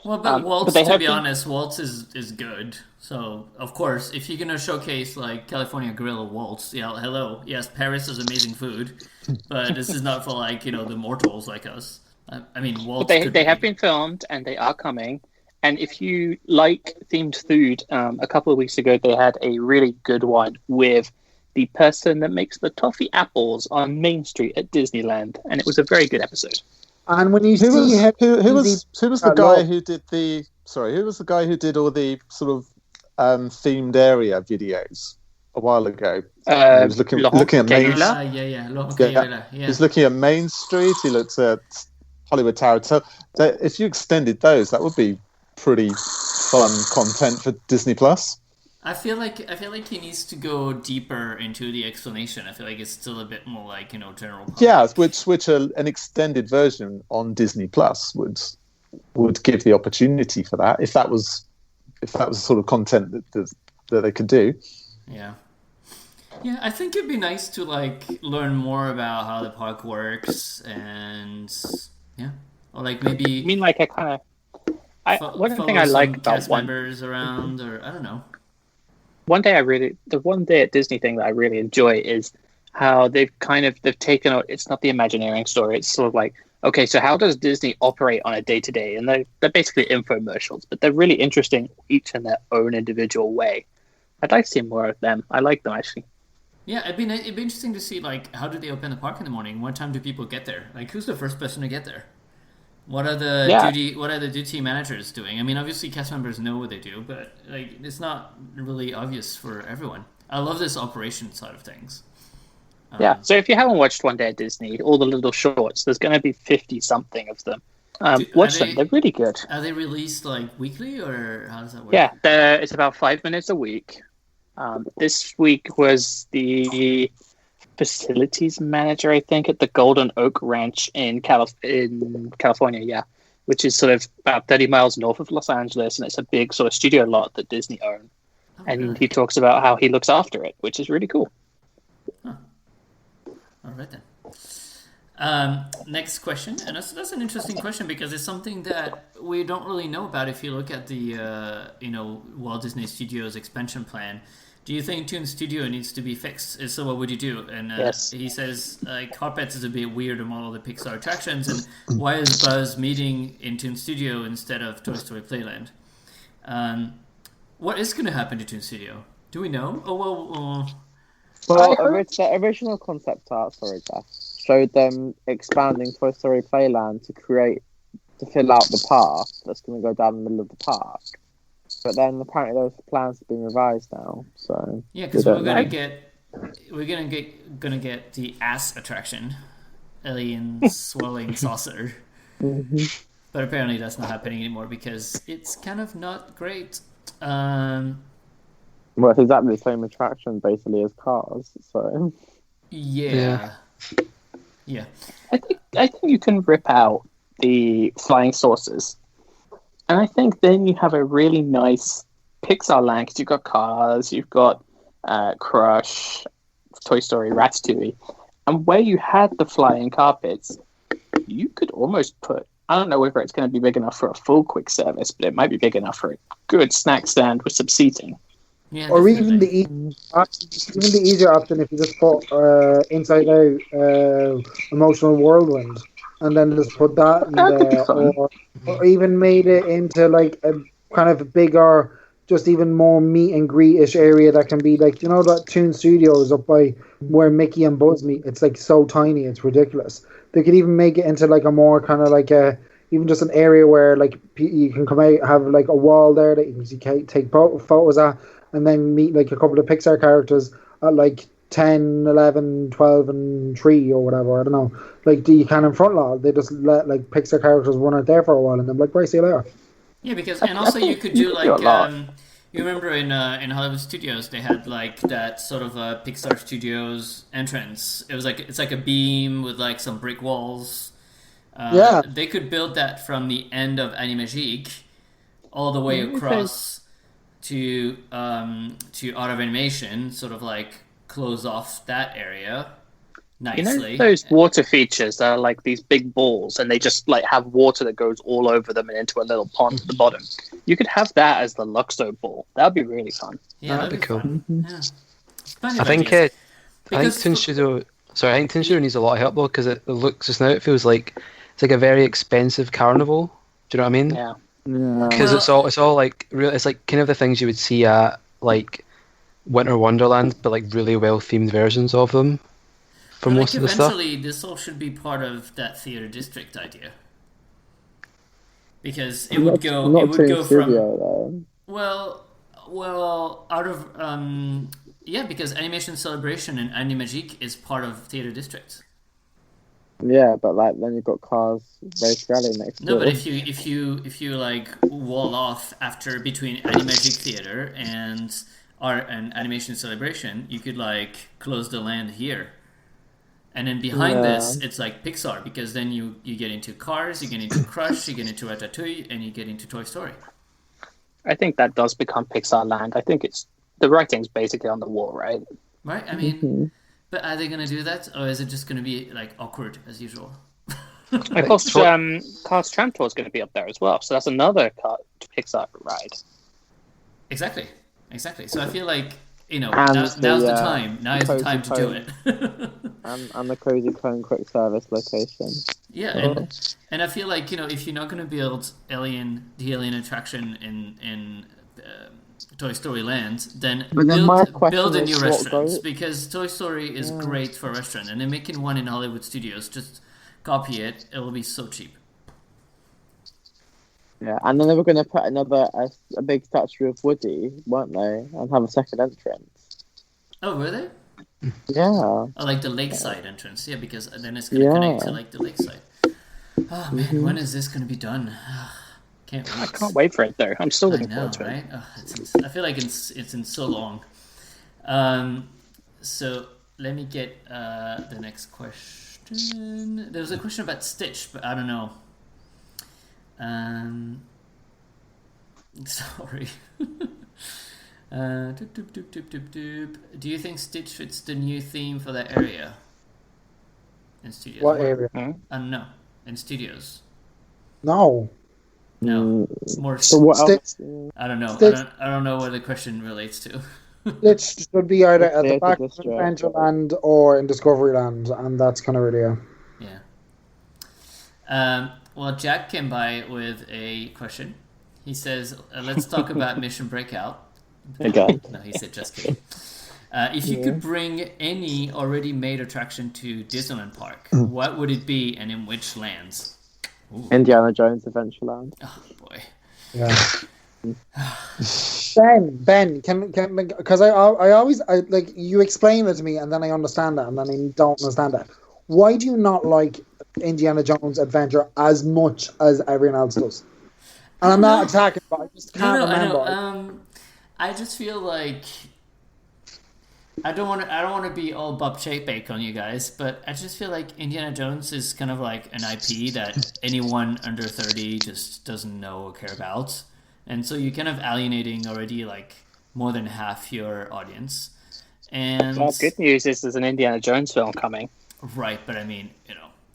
Well, but Waltz, to be honest, Waltz is good. So, of course, if you're going to showcase, like, California Grill at Waltz, yeah, hello. Yes, Paris is amazing food, but this is not for, like, the mortals like us. I mean, Waltz. But they have been filmed, and they are coming. And if you like themed food, a couple of weeks ago, they had a really good one with the person that makes the toffee apples on Main Street at Disneyland. And it was a very good episode. And when you Who was the guy who did who was the guy who did all the sort of themed area videos a while ago? He was looking at Main Street. He's looking at Main Street. He looked at Hollywood Tower. So if you extended those, that would be pretty fun content for Disney Plus. I feel like he needs to go deeper into the explanation. I feel like it's still a bit more like general public. Yeah, which an extended version on Disney Plus would give the opportunity for that if that was the sort of content that they could do. Yeah. Yeah, I think it'd be nice to like learn more about how the park works, and or like maybe. You mean like a kind of? One thing I like about members around, or I don't know. The One Day at Disney thing that I really enjoy is how they've taken out. It's not the Imagineering story. It's sort of like okay, so how does Disney operate on a day-to-day? And they're basically infomercials, but they're really interesting, each in their own individual way. I'd like to see more of them. I like them, actually. Yeah, it'd be interesting to see, like, how do they open the park in the morning? What time do people get there? Like, who's the first person to get there? What are the duty managers doing? I mean, obviously cast members know what they do, but like it's not really obvious for everyone. I love this operation side of things. Yeah, so if you haven't watched One Day at Disney, all the little shorts, there's going to be 50-something of them. Watch them, they're really good. Are they released like weekly, or how does that work? Yeah, it's about 5 minutes a week. This week was the facilities manager, I think, at the Golden Oak Ranch in California, yeah, which is sort of about 30 miles north of Los Angeles, and it's a big sort of studio lot that Disney own. And he talks about how he looks after it, which is really cool. Huh. All right then. Next question, and that's an interesting question because it's something that we don't really know about. If you look at the Walt Disney Studios expansion plan, do you think Toon Studio needs to be fixed? If so, what would you do? And yes. He says carpets is a bit weird among all the Pixar attractions, and why is Buzz meeting in Toon Studio instead of Toy Story Playland? What is going to happen to Toon Studio? Do we know? The original concept art, Jeff, showed them expanding Toy Story Playland to fill out the path that's going to go down the middle of the park. But then apparently those plans have been revised now. So yeah, because we're gonna get the ass attraction, alien swirling saucer. Mm-hmm. But apparently that's not happening anymore because it's kind of not great. Well, it's exactly the same attraction basically as Cars. So yeah. I think you can rip out the flying saucers. And I think then you have a really nice Pixar land because you've got Cars, you've got Crush, Toy Story, Ratatouille. And where you had the flying carpets, you could almost put, I don't know whether it's going to be big enough for a full quick service, but it might be big enough for a good snack stand with some seating. Yeah, or even the easier option if you just put Inside Out, Emotional Whirlwind, and then just put that in there, or even made it into like a kind of a bigger, just even more meet and greet-ish area that can be like, that Toon Studios up by where Mickey and Buzz meet. It's like so tiny, it's ridiculous. They could even make it into like a more kind of like even just an area where like you can come out, have like a wall there that you can take photos at, and then meet like a couple of Pixar characters at like 10, 11, 12, and 3 or whatever. I don't know. Like you can in front lot, they just let like Pixar characters run out there for a while, and then like, right, see you later. Yeah, because and also you could do like you remember in Hollywood Studios they had like that sort of Pixar Studios entrance. It's like a beam with like some brick walls. They could build that from the end of Animagique all the way across to Art of Animation, sort of like close off that area nicely. Those water features that are like these big balls, and they just like have water that goes all over them and into a little pond at the bottom. You could have that as the Luxo ball. That'd be really fun. Yeah, that'd be cool. Yeah. I think Toon Studio. Sorry, I think Toon Studio needs a lot of help though, because it looks just now. It feels like it's like a very expensive carnival. Do you know what I mean? Yeah. Because it's all like real. It's like kind of the things you would see at like Winter Wonderland, but like really well themed versions of them for most of the stuff. Eventually, this all should be part of that theater district idea, because it would go from out of because Animation Celebration and Animagique is part of theater district. Yeah, but like then you've got Cars Race Rally next door. No, but if you like wall off between Animagique Theater and Animation Celebration, you could like close the land here, and then behind this it's like Pixar, because then you get into Cars, you get into Crush, you get into Ratatouille, and you get into Toy Story. I think that does become Pixar land. I think it's the writing's basically on the wall, right? Right. I mean. But are they going to do that, or is it just going to be like awkward as usual? Of course, Cars Tram Tour is going to be up there as well, so that's another Pixar ride. Exactly. So I feel like now's the time. Now is the time to do it. and the Cozy Cone quick service location. Yeah, and I feel like, if you're not going to build the alien attraction in Toy Story Land, then build a new restaurant, because Toy Story is great for a restaurant, and they're making one in Hollywood Studios. Just copy it; it will be so cheap. Yeah, and then they were going to put a big statue of Woody, weren't they, and have a second entrance. Oh, were they? Yeah. Oh, like the lakeside entrance, yeah, because then it's going to connect to like the lakeside. Oh man, when is this going to be done? Can't wait. I can't wait for it though. I'm still looking forward to right? it. Oh, I feel like it's in so long. So let me get the next question. There was a question about Stitch, but I don't know. Sorry. Do you think Stitch fits the new theme for that area in studios? What area? I don't know. In studios. No. More. So what else? I don't know. Stitch. I don't know what the question relates to. Stitch should be either at the Theatre back of District. Adventureland or in Discoveryland, and that's kind of really Yeah. Well, Jack came by with a question. He says, let's talk about Mission Breakout. Okay. No, he said, just kidding. If you could bring any already made attraction to Disneyland Park, what would it be and in which lands? Ooh. Indiana Jones Adventureland. Oh, boy. Yeah. Ben, can because I always like you explain it to me and then I understand it and then I don't understand it. Why do you not like Indiana Jones Adventure as much as everyone else does? And I'm not attacking, but I just can't remember. I know. I just feel like I don't want to be all Bob Chapek on you guys, but I just feel like Indiana Jones is kind of like an IP that anyone under 30 just doesn't know or care about. And so you're kind of alienating already like more than half your audience. And Well, good news is there's an Indiana Jones film coming. Right, but I mean,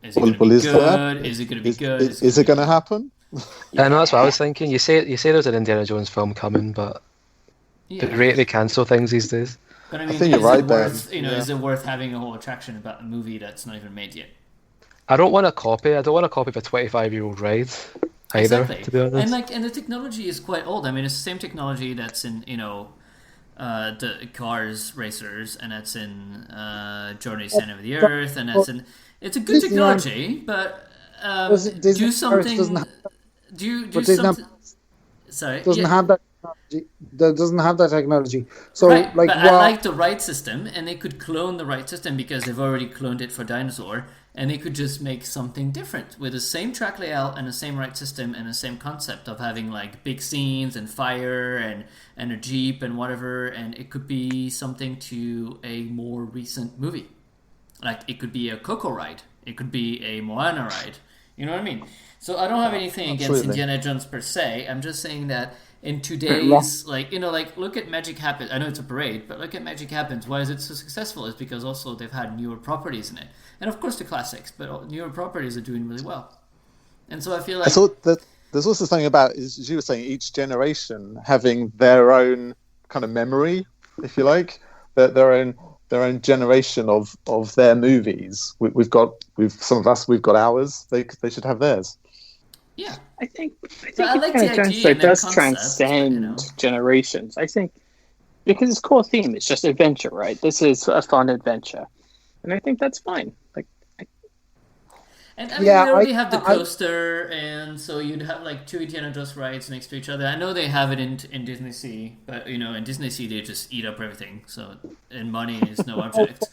is it going to be good? Is it going to be good? Is it going to happen? I know, that's what I was thinking. You say there's an Indiana Jones film coming, but the rate they cancel things these days. But I mean, think you're right, is it worth having a whole attraction about a movie that's not even made yet? I don't want a copy. I don't want a copy of a 25-year-old ride either, Exactly. to be honest. And the technology is quite old. I mean, it's the same technology that's in the Cars Racers, and that's in Journey Center of the Earth, and that's in. It's a good technology, but do something. Do something. Sorry. Doesn't have that technology. That doesn't have that technology. So right, like, but I like the ride system, and they could clone the ride system because they've already cloned it for Dinosaur, and they could just make something different with the same track layout and the same ride system and the same concept of having like big scenes and fire and a jeep and whatever, and it could be something to a more recent movie. Like it could be a Coco ride, it could be a Moana ride. You know what I mean? So I don't have anything against Indiana Jones per se. I'm just saying that in today's, look at Magic Happens. I know it's a parade, but look at Magic Happens. Why is it so successful? Is because also they've had newer properties in it. And of course the classics, but newer properties are doing really well. And so I feel like... I thought that there's also something about, as you were saying, each generation having their own kind of memory, if you like, their own generation of their movies. We've got ours. They should have theirs. Yeah, I think like Indiana the Jones idea and the does concept, transcend generations. I think because its core theme is just adventure, right? This is a fun adventure, and I think that's fine. And I mean, we already have the coaster, and so you'd have like two Indiana Jones rides next to each other. I know they have it in Disney Sea, but in Disney Sea they just eat up everything. And money is no object.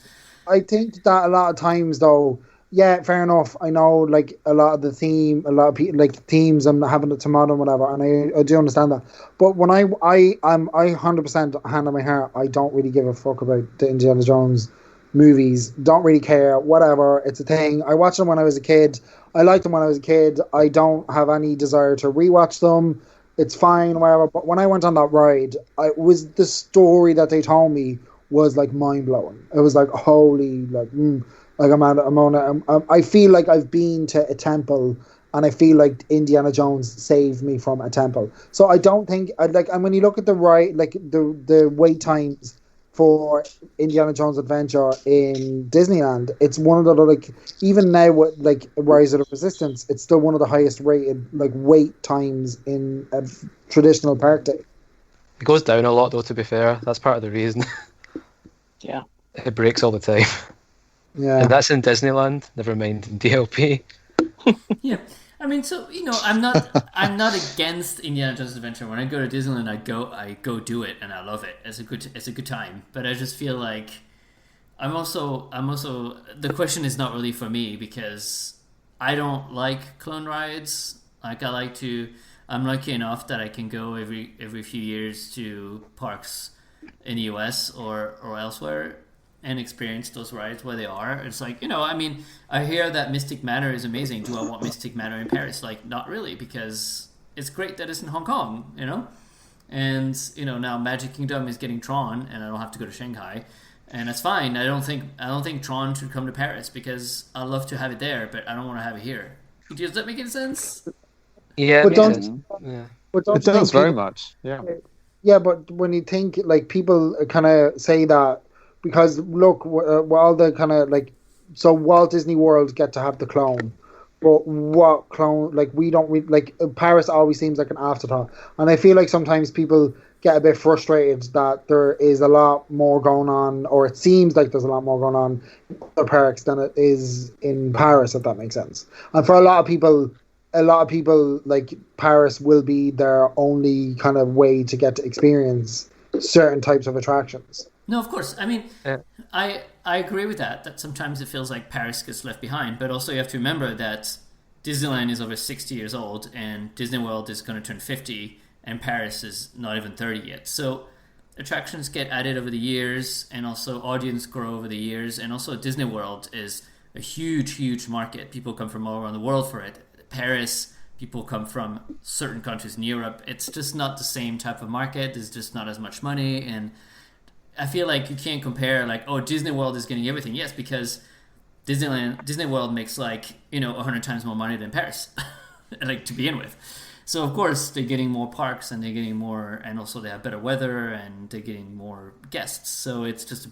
I think that a lot of times, though, yeah, fair enough. I know, like a lot of people like themes and having the tomato and whatever, and I do understand that. But when I 100% hand on my heart, I don't really give a fuck about the Indiana Jones movies. Don't really care. Whatever, it's a thing. I watched them when I was a kid. I liked them when I was a kid. I don't have any desire to rewatch them. It's fine, whatever. But when I went on that ride, the story that they told me was like mind blowing. It was like holy, like I feel like I've been to a temple, and I feel like Indiana Jones saved me from a temple. So I don't think and when you look at the ride, like the wait times for Indiana Jones Adventure in Disneyland. It's one of the, like, even now with like Rise of the Resistance, it's still one of the highest rated like wait times in a traditional park day. It goes down a lot though, to be fair. That's part of the reason. Yeah. It breaks all the time. Yeah. And that's in Disneyland, never mind in DLP. Yeah. I mean, so, you know, I'm not against Indiana Jones Adventure. When I go to Disneyland, I go do it, and I love it. It's a good time. But I just feel like I'm also the question is not really for me, because I don't like clone rides. Like, I'm lucky enough that I can go every few years to parks in the US or elsewhere and experience those rides where they are. It's like, you know, I mean, I hear that Mystic Manor is amazing. Do I want Mystic Manor in Paris? Like, not really, because it's great that it's in Hong Kong, you know? And, you know, now Magic Kingdom is getting Tron, and I don't have to go to Shanghai, and that's fine. I don't think Tron should come to Paris, because I love to have it there, but I don't want to have it here. Does that make any sense? Yeah, But it don't- makes sense. Yeah. But don't It you does think very people- much. Yeah. Yeah, but when you think, like, people kind of say that because, look, all the kind of, like, so Walt Disney World get to have the clone, but what clone, like, like, Paris always seems like an afterthought. And I feel like sometimes people get a bit frustrated that there is a lot more going on, or it seems like there's a lot more going on in the parks than it is in Paris, if that makes sense. And for a lot of people, like, Paris will be their only kind of way to get to experience certain types of attractions. No, of course. I mean, Yeah. I agree with that sometimes it feels like Paris gets left behind, but also you have to remember that Disneyland is over 60 years old, and Disney World is going to turn 50, and Paris is not even 30 yet. So attractions get added over the years, and also audience grow over the years, and also Disney World is a huge market. People come from all around the world for it. Paris, people come from certain countries in Europe. It's just not the same type of market. There's just not as much money, and I feel like you can't compare, like, oh, Disney World is getting everything. Yes, because Disney World makes, like, you know, 100 times more money than Paris, like, to begin with. So of course they're getting more parks, and they're getting more, and also they have better weather, and they're getting more guests. So it's just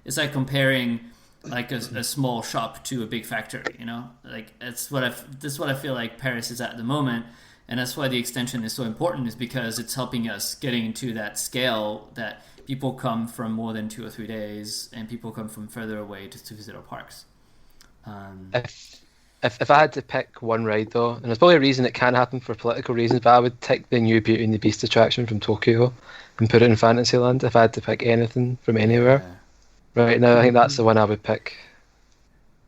it's like comparing like a small shop to a big factory, you know? Like, that's what I feel like Paris is at the moment. And that's why the extension is so important, is because it's helping us getting into that scale that people come from more than 2 or 3 days, and people come from further away just to visit our parks. If I had to pick one ride though, and there's probably a reason it can happen for political reasons, but I would take the new Beauty and the Beast attraction from Tokyo and put it in Fantasyland if I had to pick anything from anywhere. Right now, I think that's the one I would pick.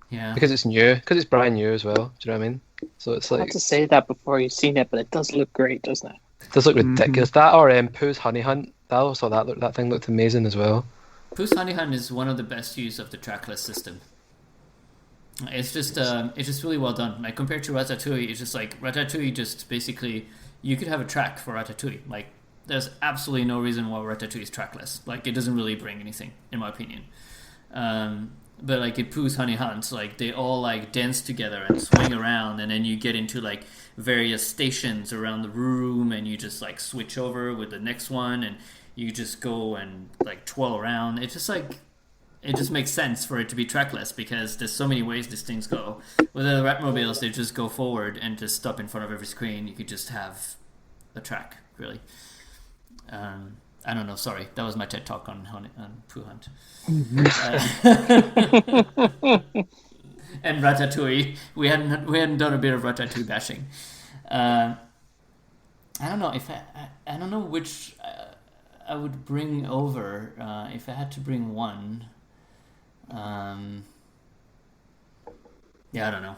Yeah. Because it's new, because it's brand new as well. Do you know what I mean? So it's I like, have to say that before you've seen it, but it does look great, doesn't it? it does look ridiculous. That or Pooh's Honey Hunt, that thing looked amazing as well. Pooh's Honey Hunt is one of the best use of the trackless system. It's just really well done. Like, compared to Ratatouille, it's just like Ratatouille. Just basically, you could have a track for Ratatouille. Like, there's absolutely no reason why Ratatouille is trackless. Like, it doesn't really bring anything, in my opinion. But like in Pooh's Honey Hunt, like, they all like dance together and swing around, and then you get into like various stations around the room, and you just like switch over with the next one, and you just go and like twirl around. It's just like, it just makes sense for it to be trackless, because there's so many ways these things go. With the Ratmobiles, they just go forward and just stop in front of every screen. You could just have a track, really. I don't know, sorry. That was my TED Talk on Pooh Hunt. And Ratatouille. We hadn't done a bit of Ratatouille bashing. I don't know if I don't know which I would bring over if I had to bring one. Yeah, I don't know.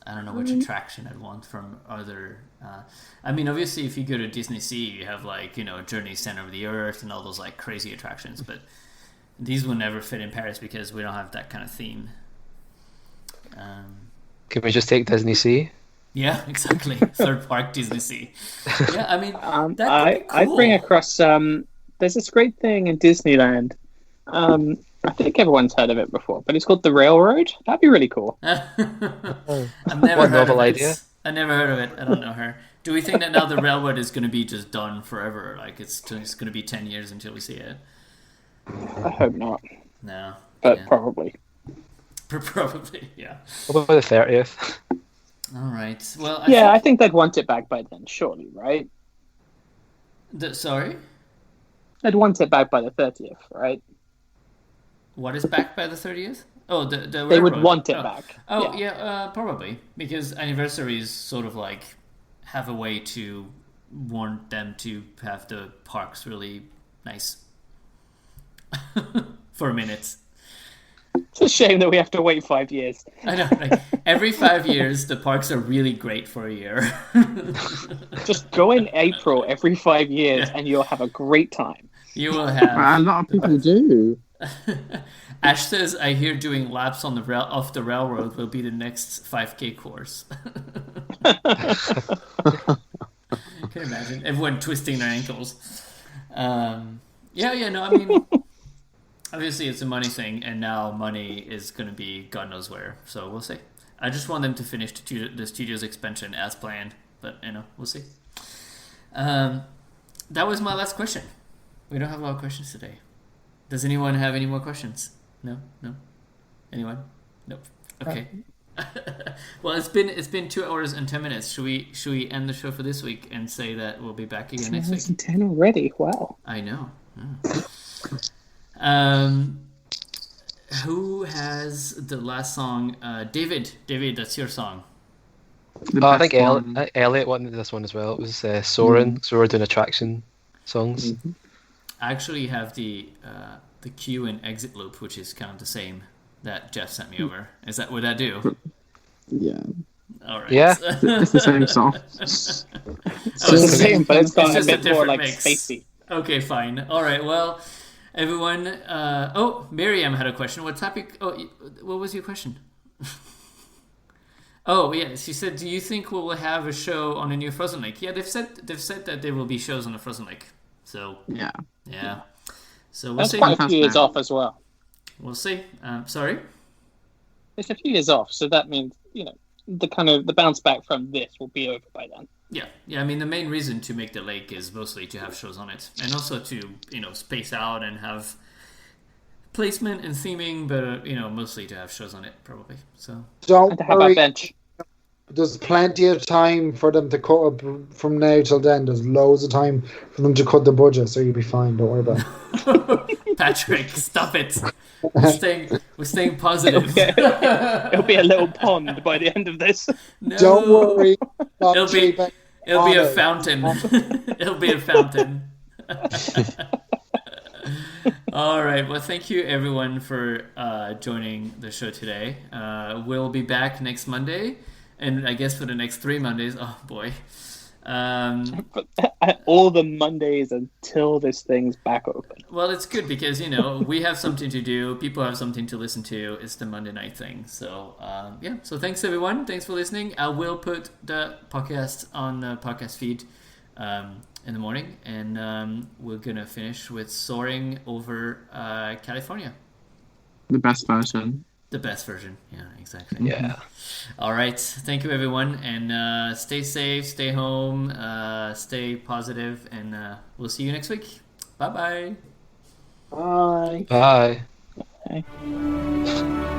I don't know which attraction I'd want from other. I mean, obviously, if you go to Disney Sea, you have like, you know, Journey Center of the Earth and all those like crazy attractions. But these will never fit in Paris because we don't have that kind of theme. Can we just take Disney Sea? Yeah, exactly. Third park Disney Sea. Yeah, I mean, that'd be cool. I'd bring across. There's this great thing in Disneyland. I think everyone's heard of it before, but it's called the Railroad. That'd be really cool. I've never heard of it. idea. I never heard of it. I don't know her. Do we think that now the railroad is going to be just done forever? Like it's going to be 10 years until we see it? I hope not. No. But probably. Probably, yeah. What about the 30th? All right. Well, I think they'd want it back by then, surely, right? Sorry? They'd want it back by the 30th, right? What is back by the 30th? Oh, the They railroad. would want it back. Oh, yeah, probably. Because anniversaries sort of like have a way to want them to have the parks really nice for a minute. It's a shame that we have to wait 5 years. I know. Like, every 5 years, the parks are really great for a year. Just go in April every 5 years and you'll have a great time. You will have... A lot of people do. Ash says, I hear doing laps on the off the railroad will be the next 5K course. Can you imagine? Everyone twisting their ankles. No, I mean... Obviously, it's a money thing, and now money is going to be God knows where. So we'll see. I just want them to finish the studio's expansion as planned, but we'll see. That was my last question. We don't have a lot of questions today. Does anyone have any more questions? No. Anyone? Nope. Okay. Well, it's been 2 hours and 10 minutes. Should we end the show for this week and say that we'll be back again next week? 10 already. Wow. I know. Who has the last song? David, that's your song. I think Elliot wanted this one as well. It was Soarin'. So we're doing attraction songs. Mm-hmm. I actually have the cue and exit loop, which is kind of the same that Jeff sent me over. Would that do? Yeah. All right. Yeah. It's the same song. It's the same, but it's got a bit more like mix. spacey. Okay, fine. All right. Well, everyone. Miriam had a question. What topic? Oh, what was your question? Oh, yeah. She said, "Do you think we'll have a show on a new Frozen Lake?" Yeah, they've said that there will be shows on the Frozen Lake. So yeah. So we'll That's see. quite a few years off as well. We'll see. Sorry. It's a few years off, so that means the bounce back from this will be over by then. Yeah. I mean, the main reason to make the lake is mostly to have shows on it, and also to space out and have placement and theming, but mostly to have shows on it, probably. So Don't Have worry. a bench. There's plenty of time for them to cut up from now till then. There's loads of time for them to cut the budget, so you'll be fine. Don't worry about it. Patrick, stop it. We're staying positive. It'll be a little pond by the end of this. No. Don't worry. It'll be a fountain. It'll be a fountain. All right. Well, thank you everyone for joining the show today. We'll be back next Monday, and I guess for the next 3 Mondays. Oh boy. All the Mondays until this thing's back open. Well, it's good because we have something to do. People have something to listen to. It's the Monday night thing. So So thanks everyone. Thanks for listening. I will put the podcast on the podcast feed in the morning, and we're gonna finish with Soaring over California. The best version. The best version. Yeah, exactly. Yeah. All right. Thank you, everyone. And stay safe, stay home, stay positive, and we'll see you next week. Bye-bye. Bye. Bye. Okay.